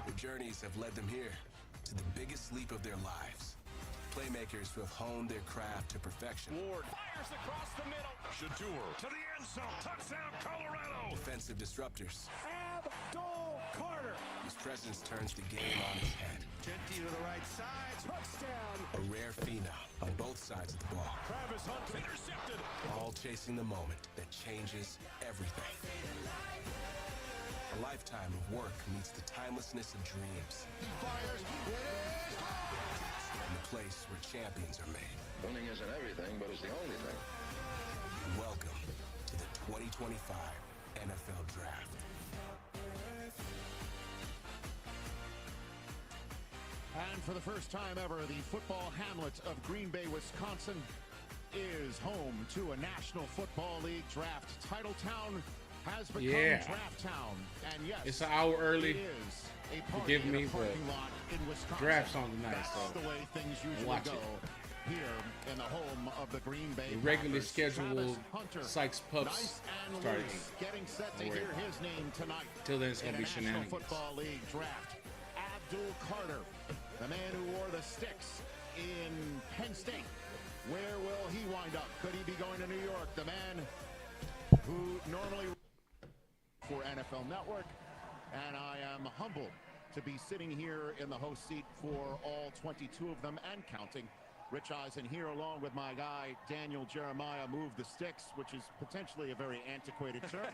Their journeys have led them here to the biggest leap of their lives. Playmakers who have honed their craft to perfection. Ward fires across the middle. Shador to the end zone. Touchdown, Colorado. Defensive disruptors. Abdul Carter. Whose presence turns the game on its head. Genty to the right side. Touchdown. A rare phenom on both sides of the ball. Travis Hunt intercepted. All chasing the moment that changes everything. A lifetime of work meets the timelessness of dreams. He fires. In the place where champions are made. Winning isn't everything, but it's the only thing. Welcome to the 2025 NFL Draft. And for the first time ever, the football hamlet of Green Bay, Wisconsin is home to a National Football League draft. Titletown has become Draft Town. And yes, it's an hour early. It is a party Forgive me, in a but parking lot in Wisconsin. draft's on tonight, That's so the way things usually watch go it. here in the home of the Green Bay The regularly Packers. scheduled Hunter, SykesPups nice and started. loose, getting set to Don't worry hear about his name tonight. Till then, it's in gonna the be National shenanigans. Football League draft. Abdul Carter, the man who wore the sticks in Penn State. Where will he wind up? Could he be going to New York? The man who normally for NFL Network, and I am humbled to be sitting here in the host seat for all 22 of them and counting. Rich Eisen here along with my guy Daniel Jeremiah. Move the sticks, which is potentially a very antiquated term.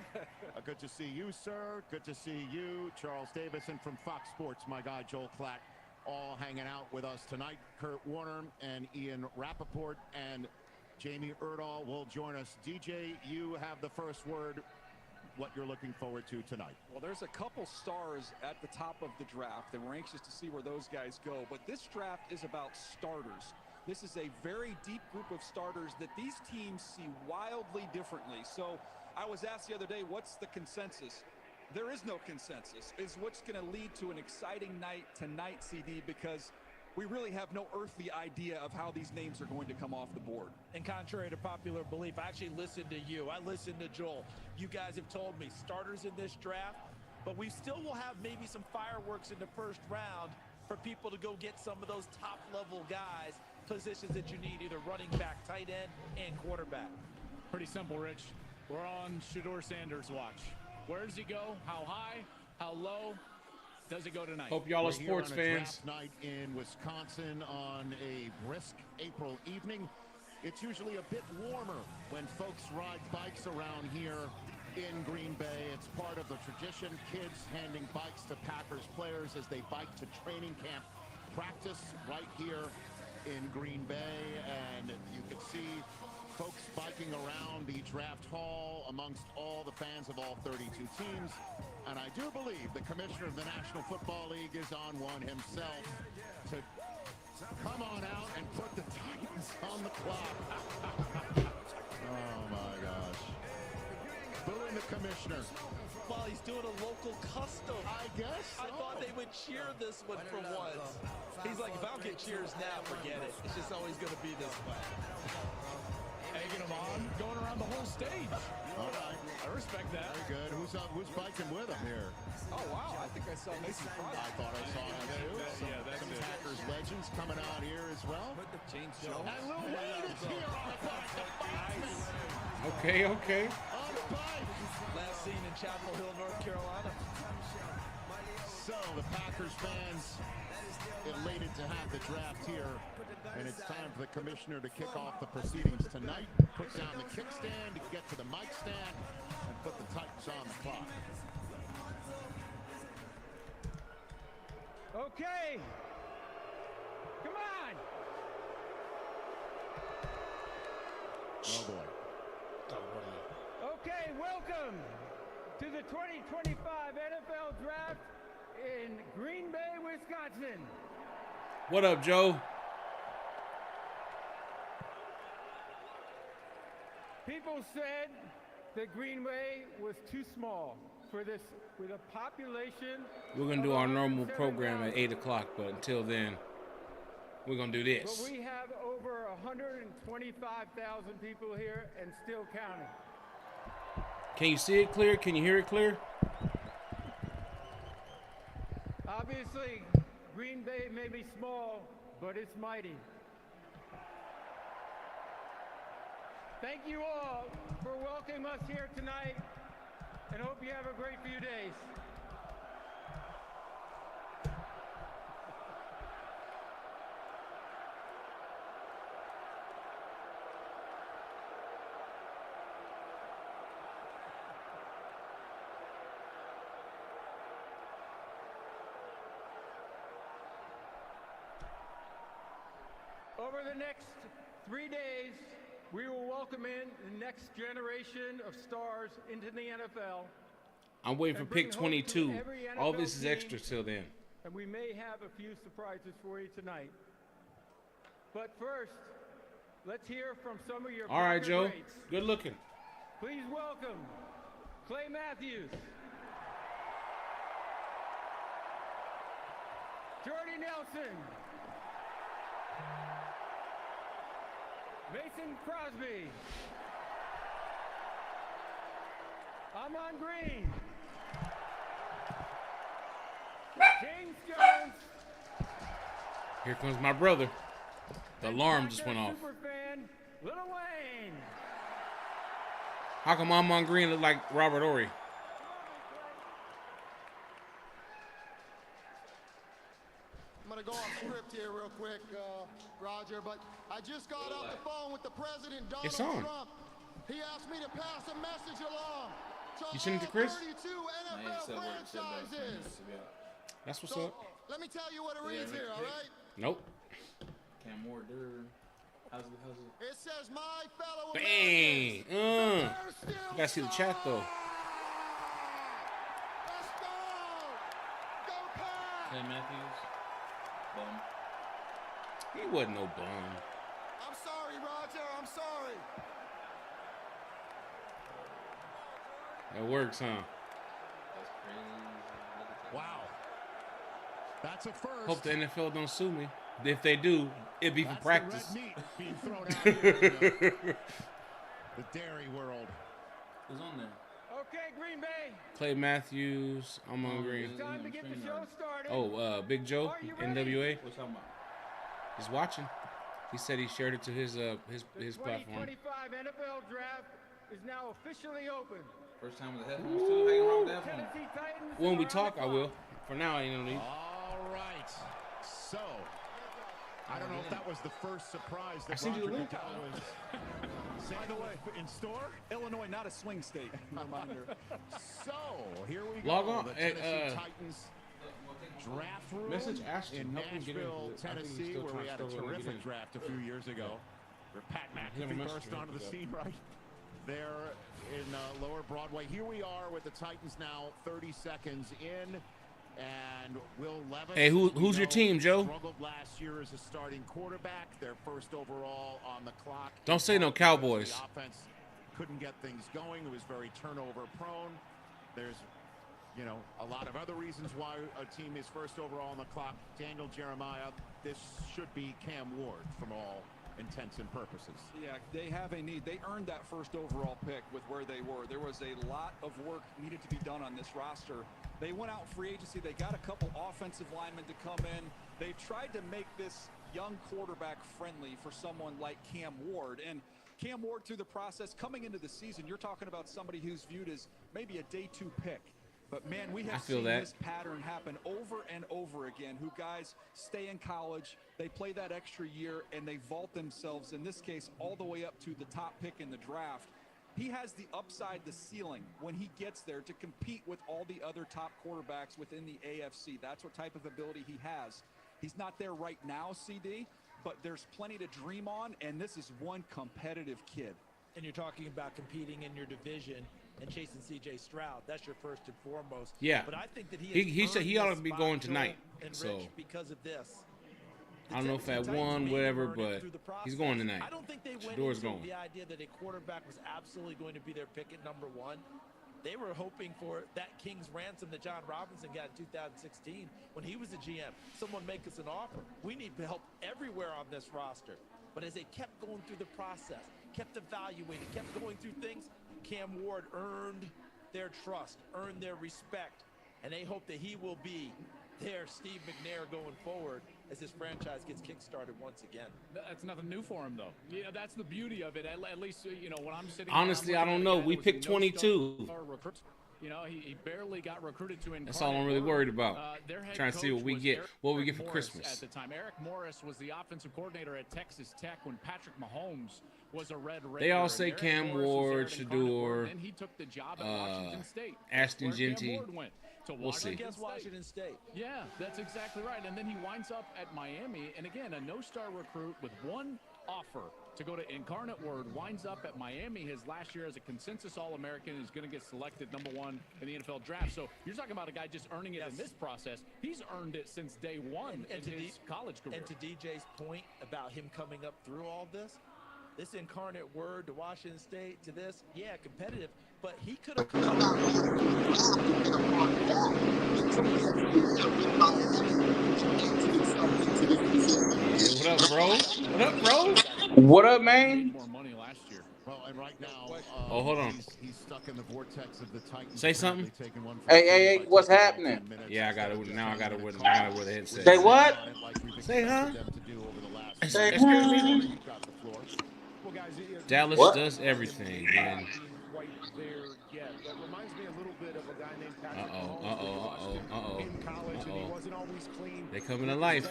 Good to see you, sir. Good to see you, Charles Davison from Fox Sports, my guy Joel Klatt, all hanging out with us tonight. Kurt Warner and Ian Rappaport and Jamie Erdahl will join us. DJ, you have the first word. What you're looking forward to tonight. Well, there's a couple stars at the top of the draft, and we're anxious to see where those guys go. But this draft is about starters. This is a very deep group of starters that these teams see wildly differently. So I was asked the other day, what's the consensus? There is no consensus. Is what's going to lead to an exciting night tonight, CD, because we really have no earthly idea of how these names are going to come off the board. And contrary to popular belief, I actually listened to you. I listened to Joel. You guys have told me starters in this draft, but we still will have maybe some fireworks in the first round for people to go get some of those top-level guys, positions that you need, either running back, tight end, and quarterback. Pretty simple, Rich. We're on Shador Sanders' watch. Where does he go? How high? How low? Does it go tonight? Hope y'all are We're sports here on a fans. draft night in Wisconsin on a brisk April evening. It's usually a bit warmer when folks ride bikes around here in Green Bay. It's part of the tradition. Kids handing bikes to Packers players as they bike to training camp practice right here in Green Bay. And you can see folks biking around the draft hall amongst all the fans of all 32 teams. And I do believe the commissioner of the National Football League is on one himself to come on out and put the Titans on the clock. Oh, my gosh. Booing the commissioner. Well, he's doing a local custom. I guess so. I thought they would cheer this one for once. He's like, if I don't get cheers now, forget it. It's just always going to be this way. Egging him on, going around the whole stage. All right. I respect that. Very good. Who's biking with him here? Oh, wow. I think I saw Mason Crosby. I thought I saw him too. That's Some it. Packers legends coming out here as well. James Jones. And Lil Wayne is here on the bike. The bikeman Okay, okay. on the bike. Last seen in Chapel Hill, North Carolina. So the Packers fans elated to have the draft here. And it's time for the commissioner to kick off the proceedings tonight. Put down the kickstand to get to the mic stand and put the Titans on the clock. Okay. Come on. Oh boy. Okay, welcome to the 2025 NFL Draft in Green Bay, Wisconsin. What up, Joe? People said that Green Bay was too small for this, with a population. We're going to do of our normal 107,000. program at 8 o'clock, but until then, we're going to do But this. we have over 125,000 people here and still counting. Can you see it clear? Can you hear it clear? Obviously, Green Bay may be small, but it's mighty. Thank you all for welcoming us here tonight, and hope you have a great few days. Over the next 3 days, we will welcome in the next generation of stars into the NFL. I'm waiting for pick 22. All this is extra till then. And we may have a few surprises for you tonight. But first, let's hear from some of your All right, Packer Joe. greats. Good looking. Please welcome Clay Matthews, Jordy Nelson, Mason Crosby, Amon Green, James Jones. Here comes my brother. The alarm just went off. Superfan, Lil Wayne. How come Amon Green look like Robert Ory? I'm going to go off script here real quick, Roger, but I just got off the phone with the president, Donald It's on. Trump. He asked me to pass a message along to You sent it to all Chris? 32 NFL franchises. That's what's So, up. let me tell you what it reads here, all right? Nope. Cam Ward, how's it? It says, my fellow Bang. Americans, the Bears still You gotta see the chat though. Let's go! Go Pack! Clay Matthews, bum. He wasn't no bum. I'm sorry, Roger, I'm sorry. That works, huh? That's crazy. Wow. That's a first. Hope the NFL don't sue me. If they do, it'd be for That's practice. the red meat being thrown out here in the dairy world. Who's on there? Okay, Green Bay, Clay Matthews, Amon Green. it's time to get the show started. Oh, Big Joe, Are you ready? NWA. What's talking about? He's watching. He said he shared it to his The platform. 2025 NFL Draft is now officially open. First time with the headphones too. How you wrong with the headphones? Tennessee Titans When we are on talk, the I clock. will. For now, I ain't no need. All right. So, I don't know if that was the first surprise that I sent you the Roger link. Goodell was By the way, in store, Illinois, not a swing state. Reminder. So, here we go. Log on. The Hey, Tennessee Titans draft room Message Ashton. in Help him get Nashville, into it. I think he's Tennessee, still where we trying had to a struggle to get in. terrific draft a few years ago. Where Pat Give him a McAfee message, burst man. onto the Yeah. scene right there in Lower Broadway. Here we are with the Titans now 30 seconds in. And Will Levis, Hey, who's we your know, team, Joe? struggled last year as a starting quarterback. Their first overall on the clock. Don't say no Cowboys. The offense couldn't get things going. It was very turnover prone. There's, a lot of other reasons why a team is first overall on the clock. Daniel Jeremiah, this should be Cam Ward from all intents and purposes. Yeah, they have a need. They earned that first overall pick with where they were. There was a lot of work needed to be done on this roster. They went out free agency. They got a couple offensive linemen to come in. They tried to make this young quarterback friendly for someone like Cam Ward. And Cam Ward, through the process, coming into the season, you're talking about somebody who's viewed as maybe a day 2 pick. But, man, we have seen this pattern happen over and over again, who guys stay in college, they play that extra year, and they vault themselves, in this case, all the way up to the top pick in the draft. He has the upside, the ceiling, when he gets there to compete with all the other top quarterbacks within the AFC. That's what type of ability he has. He's not there right now, CD, but there's plenty to dream on, and this is one competitive kid. And you're talking about competing in your division and chasing C.J. Stroud. That's your first and foremost. Yeah. But I think that He said he ought to be going tonight. And So Rich, because of this. I don't know if at Titans 1, may whatever, earn it but through the he's process. going tonight. I don't think they went Shador's into going. the idea that a quarterback was absolutely going to be their pick at number 1. They were hoping for that king's ransom that John Robinson got in 2016 when he was a GM. Someone make us an offer. We need help everywhere on this roster. But as they kept going through the process, kept evaluating, kept going through things, Cam Ward earned their trust, earned their respect, and they hope that he will be there, Steve McNair going forward as this franchise gets kickstarted once again. That's nothing new for him, though. Yeah, that's the beauty of it. At least, you know, when I'm sitting. Honestly, I don't know. We picked 22. You know, he barely got recruited to Incarnate. That's all I'm really worried about. Trying to see what we get, for Morris Christmas. At the time, Eric Morris was the offensive coordinator at Texas Tech when Patrick Mahomes was a Red Raider. They all say Cam Ward, Shador, and he took the job at Washington State. Ashton Cam JJ. Ward went to We'll see. Against Washington State. Yeah, that's exactly right. And then he winds up at Miami. And again, a no-star recruit with one offer to go to Incarnate Word, winds up at Miami his last year as a consensus All-American. He's going to get selected #1 in the NFL draft. So you're talking about a guy just earning it in this process. He's earned it since day one in his college career. And to DJ's point about him coming up through all this Incarnate Word to Washington State to this, yeah, competitive, but he could have come What up, bro? What up, bro? What up, man? More money last year. Well, and right now, Oh, hold on. he's stuck in the vortex of the Titans. Say something. Hey, what's happening? Yeah, I got it. Now I got it. Now I wear the headset. Say what? Say huh? Say Excuse me. Dallas What? does everything, man. They coming to life.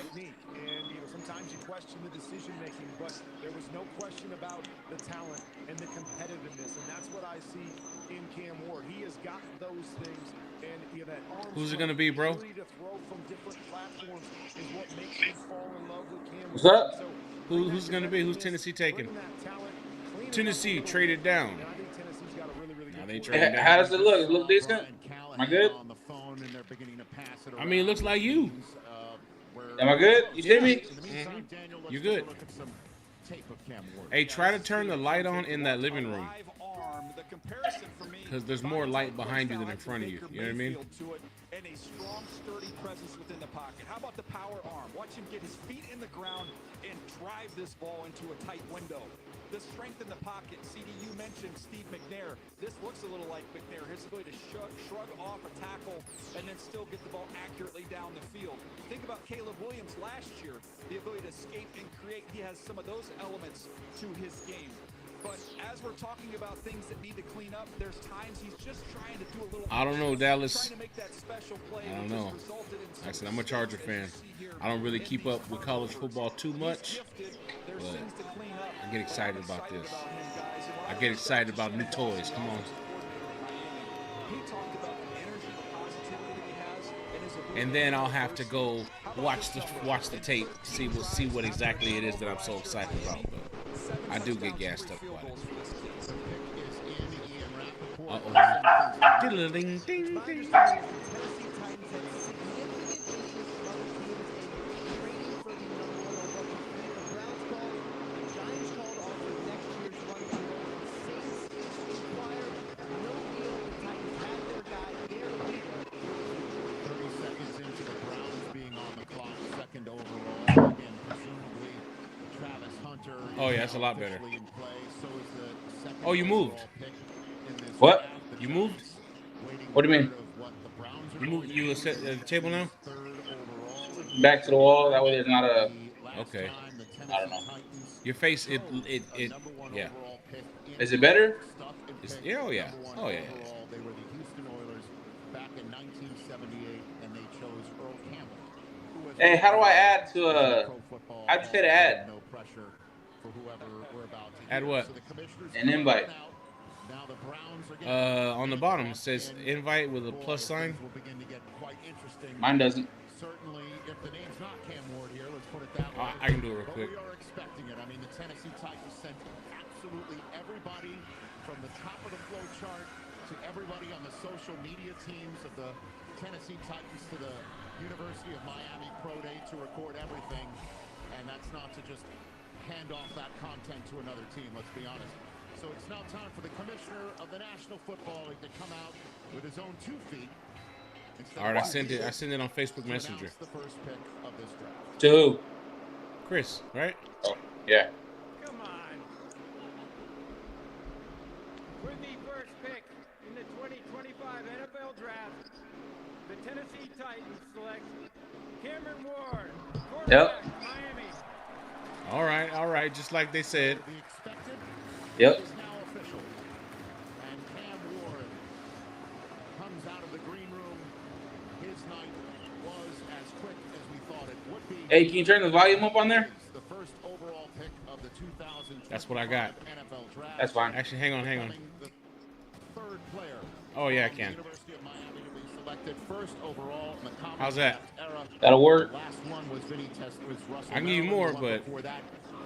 Sometimes you question the decision making, but there was no question about the talent and the competitiveness, and that's what I see in Cam Ward. He has got those things, and you know, that arm Who's it gonna be, bro? ability to throw from different platforms is what makes you fall in love with Cam What's Ward. up? So, Who's gonna be? Who's Tennessee taking? Tennessee traded down. and I think Tennessee's got a really, really Now good they quarterback. trading How down. does it look? Does it look decent? Am I good? I mean, it looks like you. Am I good? You see me? You good? Hey, try to turn the light on in that living room, because there's more light behind you than in front of you. You know what I mean? And a strong, sturdy presence within the pocket. How about the power arm? Watch him get his feet in the ground and drive this ball into a tight window. The strength in the pocket. CD, you mentioned Steve McNair. This looks a little like McNair. His ability to shrug off a tackle and then still get the ball accurately down the field. Think about Caleb Williams last year. The ability to escape and create. He has some of those elements to his game. But as we're talking about things that need to clean up, there's times he's just trying to do a little. I don't know, Dallas. Trying to make that special play. I don't know. Like I said, I'm a Charger fan. I don't really keep up with college football too much, but I get excited about this. I get excited about new toys. Come on. And then I'll have to go watch the tape, see what exactly it is that I'm so excited about. But I do get gassed up about it. Uh-oh. Ding, ding, ding. Oh yeah, that's a lot better. Oh, you moved. What? You moved? What do you mean? You moved? You set at the table now? Back to the wall. That way there's not a. Okay. I don't know. Your face, it, yeah. Is it better? Yeah, oh yeah. Oh yeah. They were the Houston Oilers back in 1978, and they chose Earl Campbell. Hey, how do I add to a? How'd you say to add? No pressure for whoever we're about to Add what? An invite. Now the Browns are On the bottom it says invite with a plus sign. will begin to get quite interesting. Mine doesn't. Certainly, if the name's not Cam Ward here, let's put it that way. I can do it real But quick. we are expecting it. I mean, the Tennessee Titans sent absolutely everybody from the top of the flow chart to everybody on the social media teams of the Tennessee Titans to the University of Miami Pro Day to record everything. And that's not to just hand off that content to another team, let's be honest. So it's now time for the commissioner of the National Football League to come out with his own 2 feet. All right, I sent it on Facebook Messenger. The first pick of this draft. To who? Chris, right? Oh, yeah. Come on. With the first pick in the 2025 NFL Draft, the Tennessee Titans select Cameron Ward. Yep. Miami. All right, just like they said. Yep. Is now official. And Cam Ward comes out of the green room. His night was as quick as we thought it would be. Hey, can you turn the volume up on there? The first overall pick of the 2025 That's what I got. NFL draft. That's fine. Actually, hang on. The third player. Oh yeah, I can. University of Miami to be selected first overall in the common How's that? era. That'll work. The last one was Vinny Test was Russell. I can give you Merrill, more, and the one but before that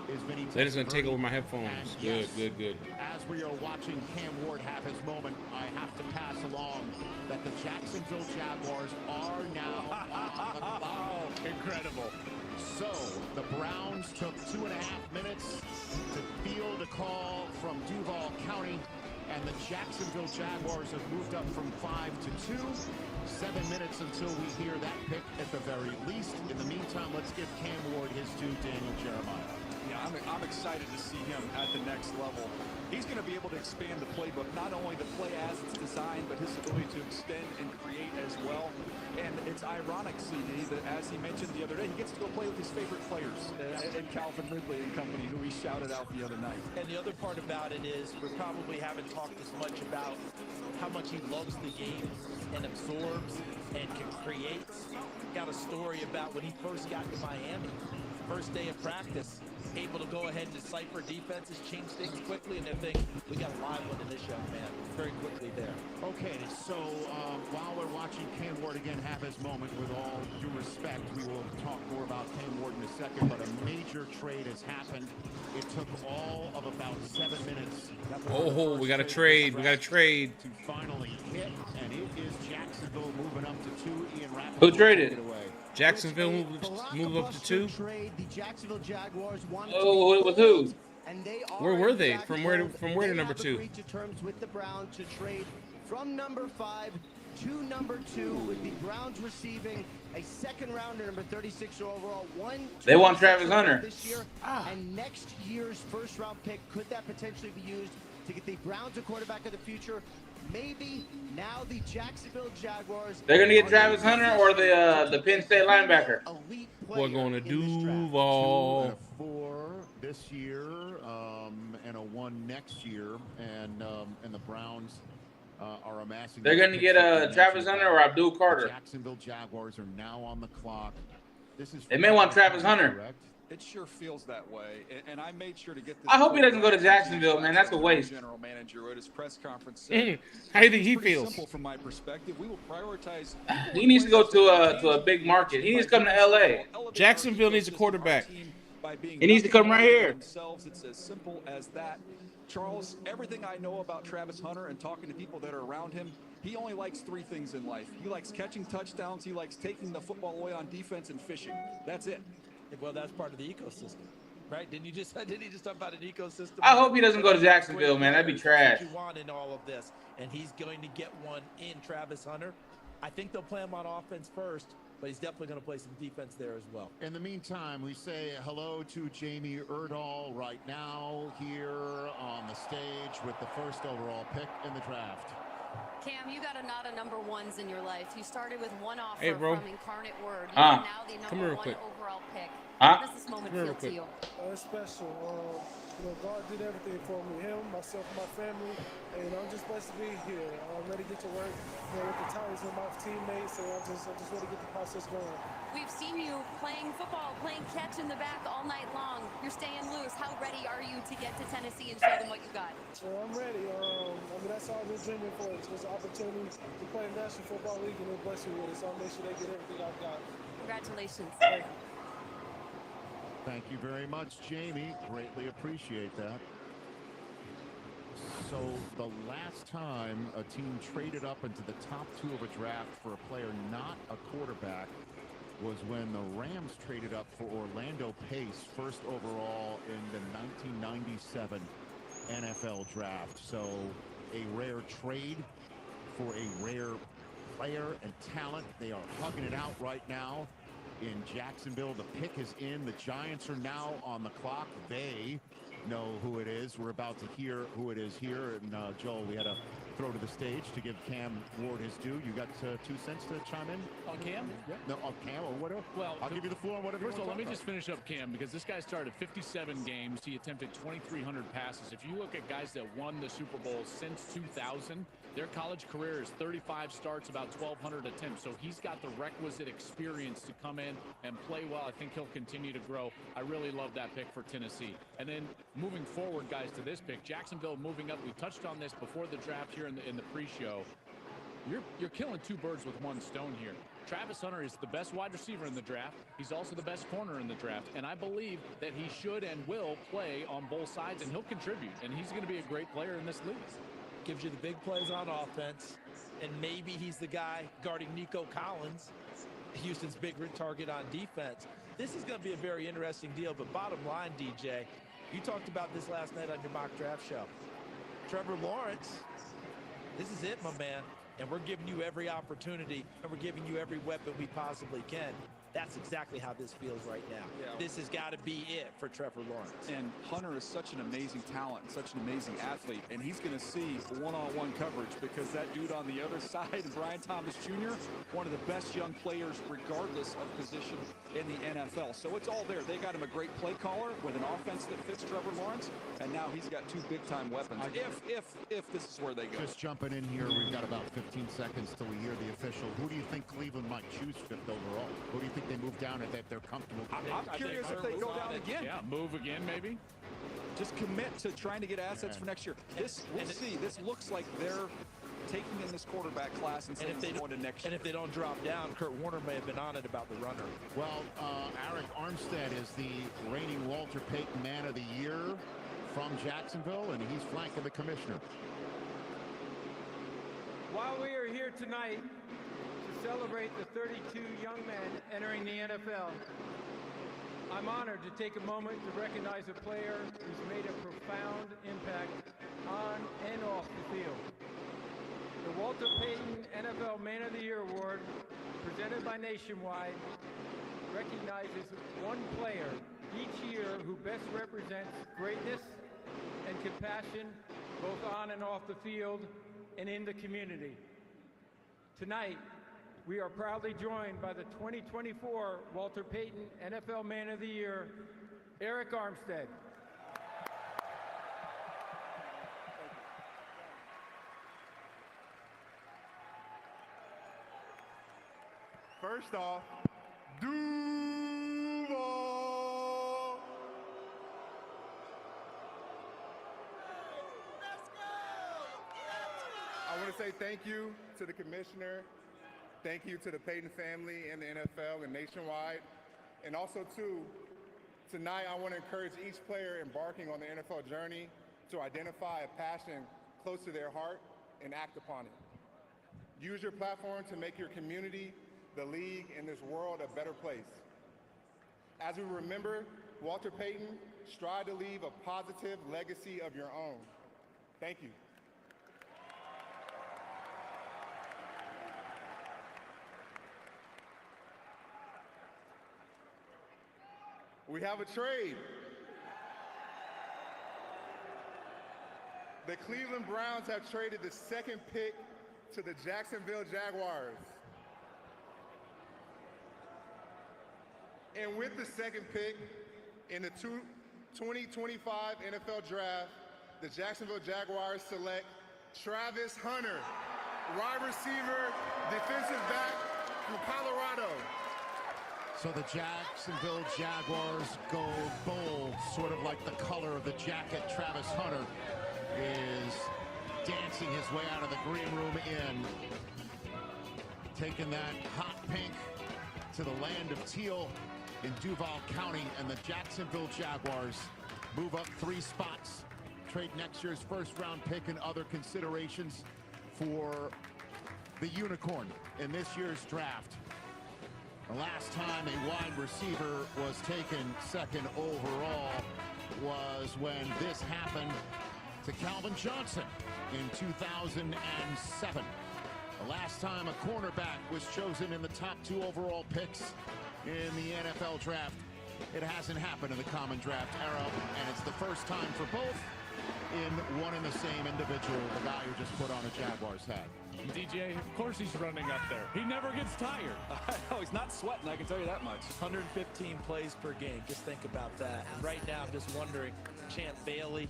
is Vinny that is gonna take Testaverde. over my headphones. And Good, yes, good. As we are watching Cam Ward have his moment, I have to pass along that the Jacksonville Jaguars are now on the clock. Incredible. So the Browns took 2.5 minutes to field a call from Duval County, and the Jacksonville Jaguars have moved up from 5 to 2. 7 minutes until we hear that pick at the very least. In the meantime, let's give Cam Ward his due, Daniel Jeremiah. Yeah, I'm excited to see him at the next level. He's going to be able to expand the playbook, not only the play as it's designed, but his ability to extend and create as well. And it's ironic, CD, that as he mentioned the other day, he gets to go play with his favorite players, and Calvin Ridley and company, who he shouted out the other night. And the other part about it is we probably haven't talked as much about how much he loves the game and absorbs and can create. Got a story about when he first got to Miami, first day of practice, able to go ahead and decipher defenses, change things quickly, and they think we got a live one in this young man very quickly there. Okay, so while we're watching Cam Ward again have his moment, with all due respect, we will talk more about Cam Ward in a second, but a major trade has happened. It took all of about 7 minutes. Oh, we got a trade. We got a trade. To finally hit, and it is Jacksonville moving up to 2. Ian Rappaport. Who traded? Jacksonville move up to 2. Trade, the Jacksonville Jaguars wanted Oh, with who? And they are Where were they? exactly From where to number 2? Agreed to terms with the Browns to trade from number 5 to number 2, with the Browns receiving a second rounder, number 36 overall. They want Travis Hunter this year, and next year's first round pick. Could that potentially be used to get the Browns a quarterback of the future? Maybe. Now the Jacksonville Jaguars. They're gonna get Travis Hunter or the Penn State linebacker. We're going to Duval. 2 and a 4 this year, and a 1 next year, and the Browns are amassing. They're gonna get Travis Hunter or Abdul Carter. The Jacksonville Jaguars are now on the clock. This is. They may want Travis Hunter. Correct. It sure feels that way, and I made sure to get this. I hope he doesn't go to Jacksonville, man. That's a waste. General manager at his press conference said, How do you think he pretty feels? Simple from my perspective. We will prioritize. He needs to go to a big market. He needs to come to LA. Jacksonville needs a quarterback. He needs to come right here. It's as simple as that. Charles, everything I know about Travis Hunter and talking to people that are around him, he only likes 3 things in life. He likes catching touchdowns, he likes taking the football away on defense, and fishing. That's it. Well, that's part of the ecosystem, right? Didn't he just talk about an ecosystem? I hope he doesn't go to Jacksonville, man. That'd be trash. What you want in all of this, and he's going to get one in Travis Hunter. I think they'll play him on offense first, but he's definitely going to play some defense there as well. In the meantime, we say hello to Jamie Erdahl right now here on the stage with the first overall pick in the draft. Cam, you got a lot of number 1s in your life. You started with 1 offer Hey, bro. from Incarnate Word. You are now the Come here number real 1 quick. overall pick. Huh? How does this moment Come here feel to real you? It's special. God did everything for me. Him, myself, my family. And I'm just blessed to be here. I'm ready to get to work with the Titans and my teammates. And I'm just ready to get the process going. We've seen you playing football, playing catch in the back all night long. You're staying loose. How ready are you to get to Tennessee and show them what you got? Well, I'm ready. That's all I've been dreaming for. It's an opportunity to play in the National Football League, and they're blessed me with it. So I'll make sure they get everything I've got. Congratulations. Thank you. Thank you very much, Jamie. Greatly appreciate that. So the last time a team traded up into the top 2 of a draft for a player not a quarterback was when the Rams traded up for Orlando Pace, first overall in the 1997 NFL draft. So a rare trade for a rare player and talent. They are hugging it out right now in Jacksonville. The pick is in. The Giants are now on the clock. They know who it is. We're about to hear who it is here. And Joel, we had a throw to the stage to give Cam Ward his due. You got 2 cents to chime in? On Cam? Yeah. No, on Cam or whatever. Well, I'll give you the floor on whatever. First of all, let me just finish up Cam, because this guy started 57 games. He attempted 2,300 passes. If you look at guys that won the Super Bowl since 2000, their college career is 35 starts, about 1,200 attempts. So he's got the requisite experience to come in and play well. I think he'll continue to grow. I really love that pick for Tennessee. And then moving forward, guys, to this pick, Jacksonville moving up. We touched on this before the draft here in the pre-show. You're killing 2 birds with 1 stone here. Travis Hunter is the best wide receiver in the draft. He's also the best corner in the draft. And I believe that he should and will play on both sides, and he'll contribute. And he's going to be a great player in this league. Gives you the big plays on offense, and maybe he's the guy guarding Nico Collins, Houston's big target on defense. This is going to be a very interesting deal, but bottom line, DJ, you talked about this last night on your mock draft show. Trevor Lawrence, this is it, my man, and we're giving you every opportunity, and we're giving you every weapon we possibly can. That's exactly how this feels right now. Yeah. This has got to be it for Trevor Lawrence. And Hunter is such an amazing talent, such an amazing athlete, and he's going to see one-on-one coverage because that dude on the other side, Brian Thomas Jr., one of the best young players regardless of position in the NFL. So it's all there. They got him a great play caller with an offense that fits Trevor Lawrence, and now he's got 2 big-time weapons if this is where they go. Just jumping in here, we've got about 15 seconds till we hear the official. Who do you think Cleveland might choose 5th overall? Who do you think they move down at that they're comfortable? I'm curious if they go down again. Yeah, move again maybe. Just commit to trying to get assets for next year. We'll see. This looks like they're taking in this quarterback class and saying they're going to next year. And if they don't drop down, Kurt Warner may have been on it about the runner. Well, Eric Armstead is the reigning Walter Payton Man of the Year from Jacksonville, and he's flanking the commissioner. While we are here tonight to celebrate the 32 young men entering the NFL, I'm honored to take a moment to recognize a player who's made a profound impact on and off the field. The Walter Payton NFL Man of the Year Award, presented by Nationwide, recognizes one player each year who best represents greatness and compassion both on and off the field and in the community. Tonight, we are proudly joined by the 2024 Walter Payton NFL Man of the Year, Eric Armstead. First off, Duval. I want to say thank you to the commissioner. Thank you to the Payton family and the NFL and Nationwide. And also, too, tonight I want to encourage each player embarking on the NFL journey to identify a passion close to their heart and act upon it. Use your platform to make your community, the league, and this world a better place. As we remember Walter Payton, strive to leave a positive legacy of your own. Thank you. We have a trade. The Cleveland Browns have traded the 2nd pick to the Jacksonville Jaguars. And with the 2nd pick in the 2025 NFL Draft, the Jacksonville Jaguars select Travis Hunter, wide receiver, defensive back from Colorado. So the Jacksonville Jaguars go bold, sort of like the color of the jacket. Travis Hunter is dancing his way out of the green room in, taking that hot pink to the land of teal in Duval County, and the Jacksonville Jaguars move up 3 spots, trade next year's 1st-round pick and other considerations for the unicorn in this year's draft. The last time a wide receiver was taken 2nd overall was when this happened to Calvin Johnson in 2007. The last time a cornerback was chosen in the top 2 overall picks in the NFL draft. It hasn't happened in the common draft era, and it's the first time for both. in one and the same individual, the guy who just put on a Jaguars hat. DJ, of course he's running up there. He never gets tired. No, he's not sweating, I can tell you that much. 115 plays per game. Just think about that. And right now, I'm just wondering, Champ Bailey,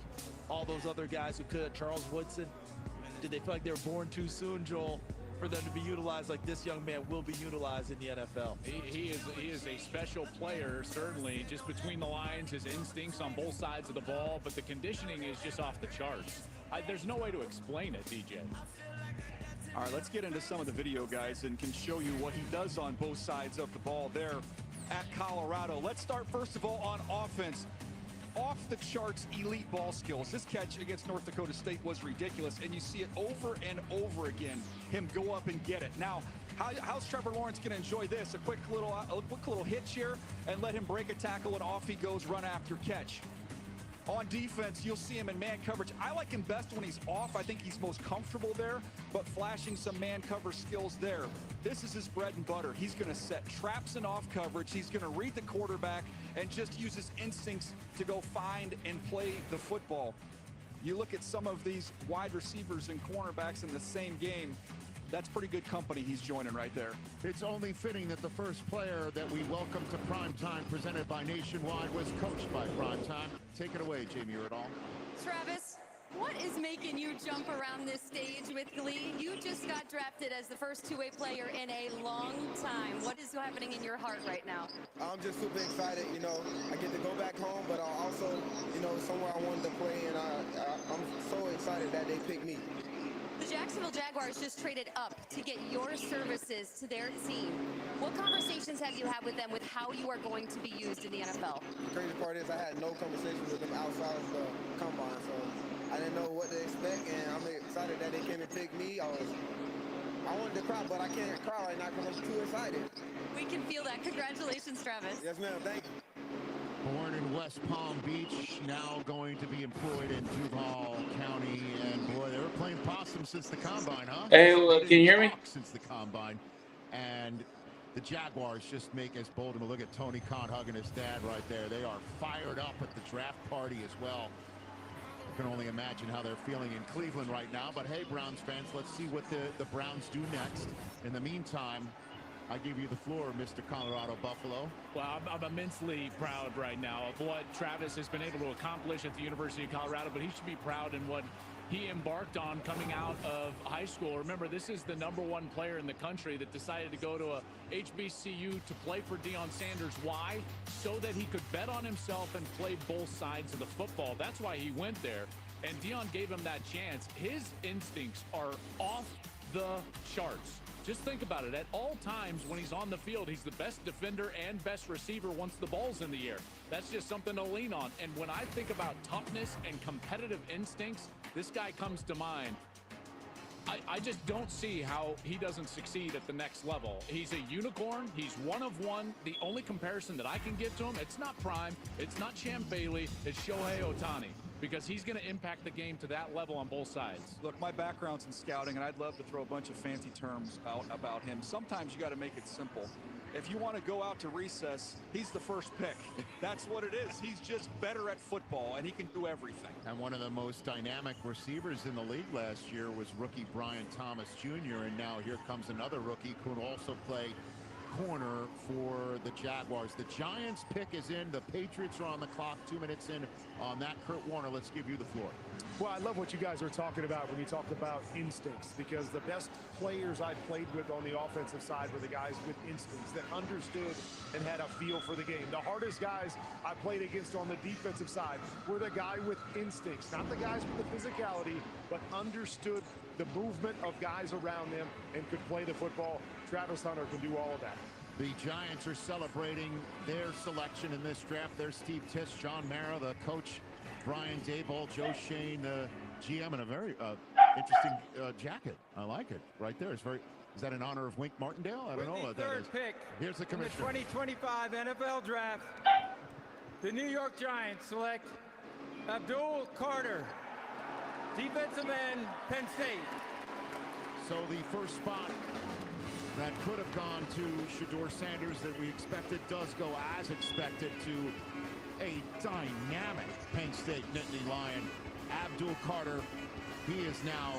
all those other guys who could, Charles Woodson, did they feel like they were born too soon, Joel, for them to be utilized like this young man will be utilized in the NFL? He is a special player, certainly, just between the lines, his instincts on both sides of the ball, but the conditioning is just off the charts. There's no way to explain it, DJ. All right, let's get into some of the video, guys, and can show you what he does on both sides of the ball there at Colorado. Let's start, first of all, on offense. Off the charts elite ball skills. This catch against North Dakota State was ridiculous, and you see it over and over again, him go up and get it. Now, how's Trevor Lawrence going to enjoy this? A quick little hitch here, and let him break a tackle, and off he goes, run after catch. On defense, you'll see him in man coverage. I like him best when he's off. I think he's most comfortable there, but flashing some man cover skills there. This is his bread and butter. He's going to set traps and off coverage. He's going to read the quarterback and just use his instincts to go find and play the football. You look at some of these wide receivers and cornerbacks in the same game. That's pretty good company he's joining right there. It's only fitting that the first player that we welcome to Primetime, presented by Nationwide, was coached by Primetime. Take it away, Jamie Erdahl. Travis, what is making you jump around this stage with glee? You just got drafted as the first two-way player in a long time. What is happening in your heart right now? I'm just super excited. You know, I get to go back home, but also, you know, somewhere I wanted to play, and I'm so excited that they picked me. The Jacksonville Jaguars just traded up to get your services to their team. What conversations have you had with them with how you are going to be used in the NFL? The crazy part is I had no conversations with them outside of the combine, so I didn't know what to expect, and I'm excited that they came and picked me. I wanted to cry, but I can't cry right now because I'm too excited. We can feel that. Congratulations, Travis. Yes, ma'am. Thank you. Born in West Palm Beach, now going to be employed in Duval County, and boy, they were playing possum since the combine, huh? Hey, can you hear me? Since the combine, and the Jaguars just make us bold. And look at Tony Khan hugging his dad right there. They are fired up at the draft party as well. I can only imagine how they're feeling in Cleveland right now. But hey, Browns fans, let's see what the Browns do next. In the meantime, I give you the floor, Mr. Colorado Buffalo. Well, I'm immensely proud right now of what Travis has been able to accomplish at the University of Colorado, but he should be proud in what he embarked on coming out of high school. Remember, this is the #1 player in the country that decided to go to a HBCU to play for Deion Sanders. Why? So that he could bet on himself and play both sides of the football. That's why he went there, and Deion gave him that chance. His instincts are off the charts. Just think about it. At all times when he's on the field, he's the best defender and best receiver once the ball's in the air. That's just something to lean on. And when I think about toughness and competitive instincts, this guy comes to mind. I just don't see how he doesn't succeed at the next level. He's a unicorn. He's one of one. The only comparison that I can give to him, it's not Prime, it's not Champ Bailey, it's Shohei Ohtani, because he's going to impact the game to that level on both sides. Look, my background's in scouting, and I'd love to throw a bunch of fancy terms out about him. Sometimes you got to make it simple. If you want to go out to recess, he's the first pick. That's what it is. He's just better at football, and he can do everything. And one of the most dynamic receivers in the league last year was rookie Brian Thomas Jr., and now here comes another rookie who will also play corner for the Jaguars. The Giants pick is in. The Patriots are on the clock. 2 minutes in on that. Kurt Warner, let's give you the floor. Well, I love what you guys are talking about when you talk about instincts, because the best players I played with on the offensive side were the guys with instincts that understood and had a feel for the game. The hardest guys I played against on the defensive side were the guy with instincts, not the guys with the physicality, but understood the movement of guys around them and could play the football. Travis Hunter can do all of that. The Giants are celebrating their selection in this draft. There's Steve Tisch, John Mara, the coach, Brian Daboll, Joe Shane, the GM, and a very interesting jacket. I like it right there. It's very. Is that in honor of Wink Martindale? I don't know what that is. Third pick. Here's the commissioner. In the 2025 NFL Draft, the New York Giants select Abdul Carter, defensive end, Penn State. So the first spot that could have gone to Shedeur Sanders that we expected does go as expected to a dynamic Penn State Nittany Lion, Abdul Carter. He is now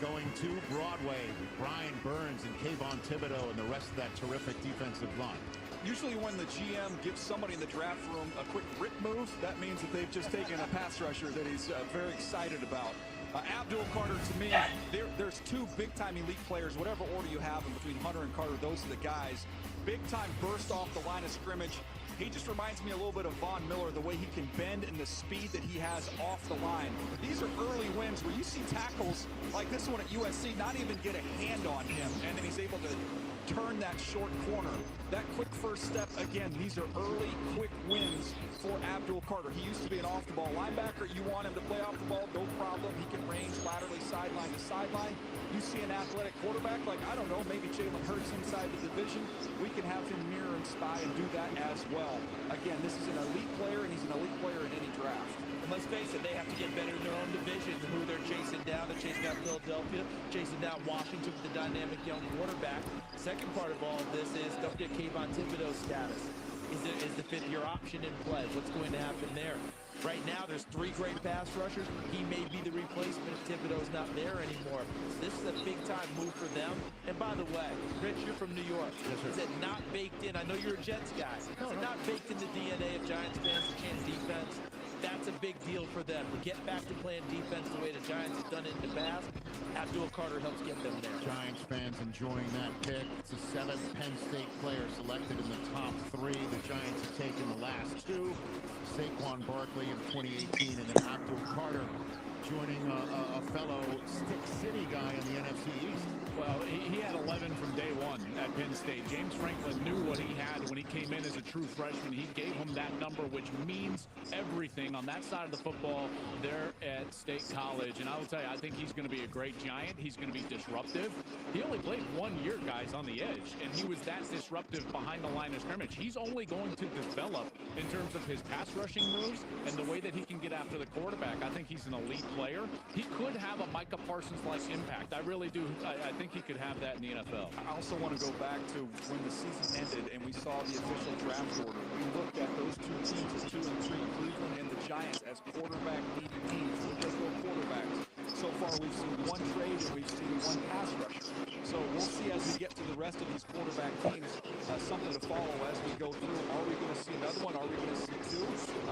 going to Broadway with Brian Burns and Kayvon Thibodeau and the rest of that terrific defensive line. Usually when the GM gives somebody in the draft room a quick rip move, that means that they've just taken a pass rusher that he's very excited about. Abdul Carter, to me, there's two big-time elite players, whatever order you have them between Hunter and Carter, those are the guys. Big-time burst off the line of scrimmage. He just reminds me a little bit of Von Miller, the way he can bend and the speed that he has off the line. These are early wins where you see tackles like this one at USC not even get a hand on him, and then he's able to turn that short corner. That quick first step, again, these are early, quick wins for Abdul Carter. He used to be an off-the-ball linebacker. You want him to play off the ball, no problem. He can range laterally sideline to sideline. You see an athletic quarterback like, I don't know, maybe Jalen Hurts inside the division. We can have him mirror and spy and do that as well. Again, this is an elite player, and he's an elite player in any draft. And let's face it, they have to get better in their own division. Who they're chasing down. They're chasing down Philadelphia, chasing down Washington with the dynamic young quarterback. Second part of all of this is don't get Kayvon Thibodeau's status. Is the fifth-year option in play? What's going to happen there? Right now, there's three great pass rushers. He may be the replacement if Thibodeau's not there anymore. So this is a big-time move for them. And by the way, Rich, you're from New York. Is it not baked in? I know you're a Jets guy. Is it not baked in the DNA of Giants fans to chance defense? That's a big deal for them. To get back to playing defense the way the Giants have done it in the past, Abdul Carter helps get them there. Giants fans enjoying that pick. It's the seventh Penn State player selected in the top three. The Giants have taken the last two. Saquon Barkley in 2018, and then Abdul Carter joining a fellow Stick City guy in the NFC East. Well, he had 11 from day one at Penn State. James Franklin knew what he had when he came in as a true freshman. He gave him that number, which means everything on that side of the football there at State College. And I will tell you, I think he's going to be a great Giant. He's going to be disruptive. He only played 1 year, guys, on the edge, and he was that disruptive behind the line of scrimmage. He's only going to develop in terms of his pass rushing moves and the way that he can get after the quarterback. I think he's an elite player. He could have a Micah Parsons-like impact. I really do. I think he could have that in the NFL. I also want to go back to when the season ended and we saw the official draft order. We looked at those two teams as 2 and 3, Cleveland and the Giants, as quarterback-needy teams. Let's go quarterbacks. So far, we've seen one trade and we've seen one pass rusher. So we'll see as we get to the rest of these quarterback teams something to follow as we go through. Are we going to see another one? Are we going to see two?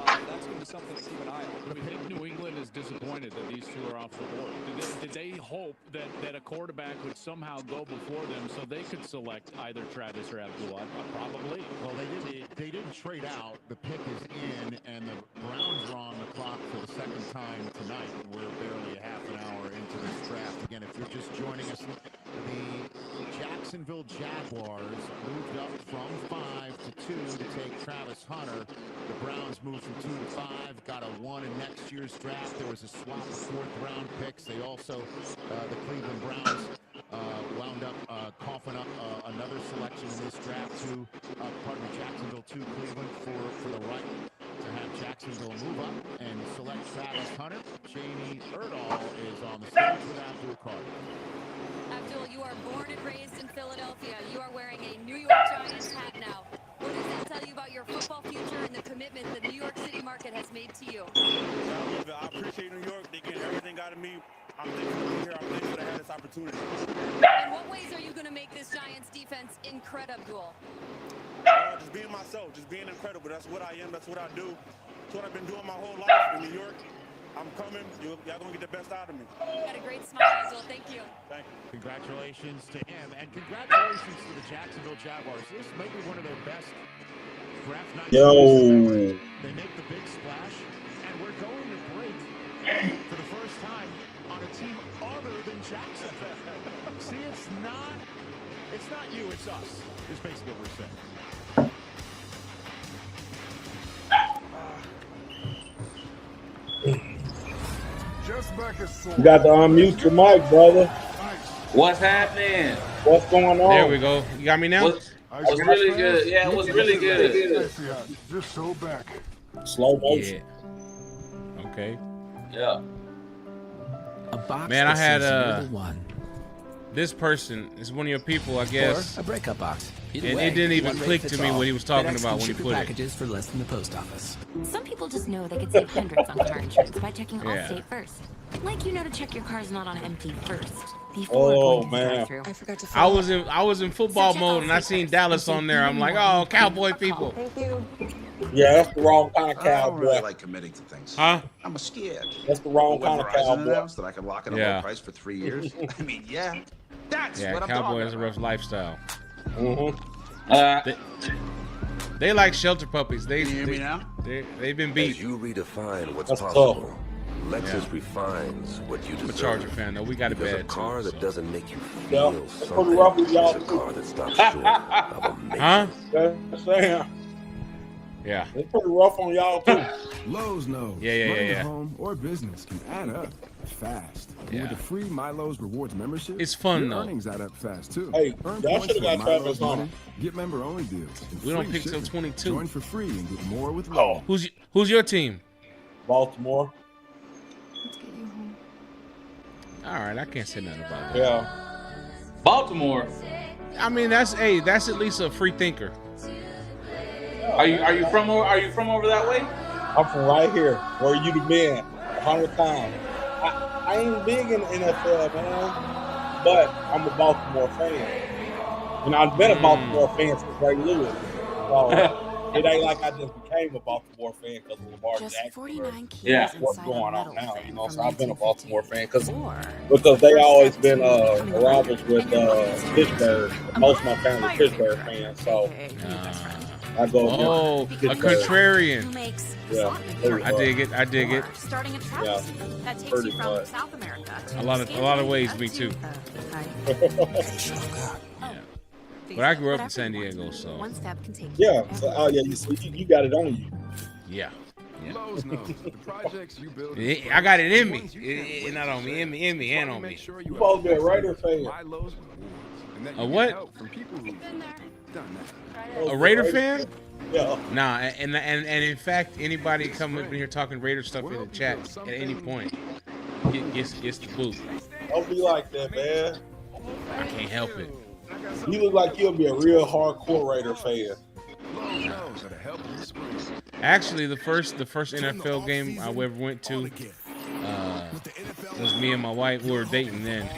That's going to be something to keep an eye on. I think New England is disappointed that these two are off the board. Did they hope that a quarterback would somehow go before them so they could select either Travis or Abdul? Probably. Well, they didn't trade out. The pick is in, and the Browns are on the clock for the second time tonight. We're barely a half an hour into this draft. Again, if you're just joining us, the Jacksonville Jaguars moved up from 5 to 2 to take Travis Hunter. The Browns moved from 2 to 5, got a 1 in next year's draft. There was a swap of 4th-round picks. They also, the Cleveland Browns, wound up coughing up another selection in this draft to, Jacksonville to Cleveland for the right to have Jacksonville move up and select Travis Hunter. Jamie Erdahl is on the stage with Abdul Carter. Abdul, you are born and raised in Philadelphia. You are wearing a New York Giants hat now. What does that tell you about your football future and the commitment the New York City market has made to you? I appreciate New York. They get everything out of me. I'm thankful to be here. I'm thankful to have this opportunity. In what ways are you going to make this Giants defense incredible? Just being myself, just being incredible. That's what I am. That's what I do. That's what I've been doing my whole life in New York. I'm coming. Y'all going to get the best out of me. You got a great smile, Abdul. Thank you. Thank you. Congratulations to him, and congratulations to the Jacksonville Jaguars. This may be one of their best draft nights. They make the big splash, and we're going to break for the first time on a team other than Jacksonville. See, it's not you, it's us, is basically what we're saying. You got to unmute your mic, brother. What's happening? What's going on? There we go. You got me now? Was really good. Yeah, it was really good. Just so back. Slow motion. Yeah. Okay. Yeah. A box Man, I had one. this person is one of your people, I guess. Or a breakup box. Either way, it didn't even one rate click fits to me all. what he was talking FedEx about can when he ship your put it. packages for less than the post office. Some people just know they could save hundreds on car insurance by checking Yeah. Allstate first. Like you know to check your car's not on empty first before Oh, going to the man. drive-thru. I forgot to I was in football mode and I seen Dallas on there. I'm like, oh, cowboy people. Thank you. Yeah, that's the wrong kind of I don't really cowboy. like committing to things. Huh? I'm scared. That's the wrong But when kind of Verizon cowboy. announced that I could lock in a Yeah. low price for 3 years, I mean, yeah, that's Yeah, what I'm cowboy talking is a about. rough lifestyle. Mm-hmm. They like shelter puppies. Can you hear me now? They've been As beat. you redefine what's That's possible, Yeah. Lexus refines what you I'm a deserve. Charger fan though. We got it Because a bad car too. that doesn't make you Yeah, feel that's something pretty rough with y'all is a too. car that stops short of amazing. Huh? That's saying. Yeah. It's pretty rough on y'all too. Lowe's knows. Yeah. Running a home or business can add up fast. And Yeah. with the free My Lowe's Rewards membership, It's fun, your though. earnings add up fast too. Hey, Earn y'all points should've with got My Travis Lowe's on. Money, get member-only deals. and We don't free pick till shipping. 22. Join for free and get more with Oh. Lowe's. Who's your team? Baltimore. All right, I can't say nothing about that. Yeah. Baltimore. I mean, that's at least a free thinker. Are you from over that way? I'm from right here, where you'd have been 100 times. I ain't big in the NFL, man, but I'm a Baltimore fan. And I've been a Baltimore fan since Ray Lewis. So it ain't like I just became a Baltimore fan because of Lamar Jackson. Yeah. What's going on now, you know? So I've been a Baltimore fan because they always been rivals with Pittsburgh. Most of my family is Pittsburgh fans, so I go. Oh, a contrarian. Yeah, I dig it. I dig it. Starting a travel Yeah, season that takes pretty you from much. South America to A lot of ways, me too. But I grew up in San Diego, so one step can take Yeah, so, you got it on you. yeah. Lowe's knows the projects you build. I got it in me. It not on me, in me, and on me. You supposed to be a Raider fan. My Lowe's Rewards, and that A you what? get help from people who've done that. A Raider fan? Yeah. Nah, and in fact, anybody come up in here talking Raider stuff in the chat at any point gets the boot. Don't be like that, man. I can't help it. You look like you'll be a real hardcore Raider fan. Actually, the first NFL game I ever went to was me and my wife. We were dating then,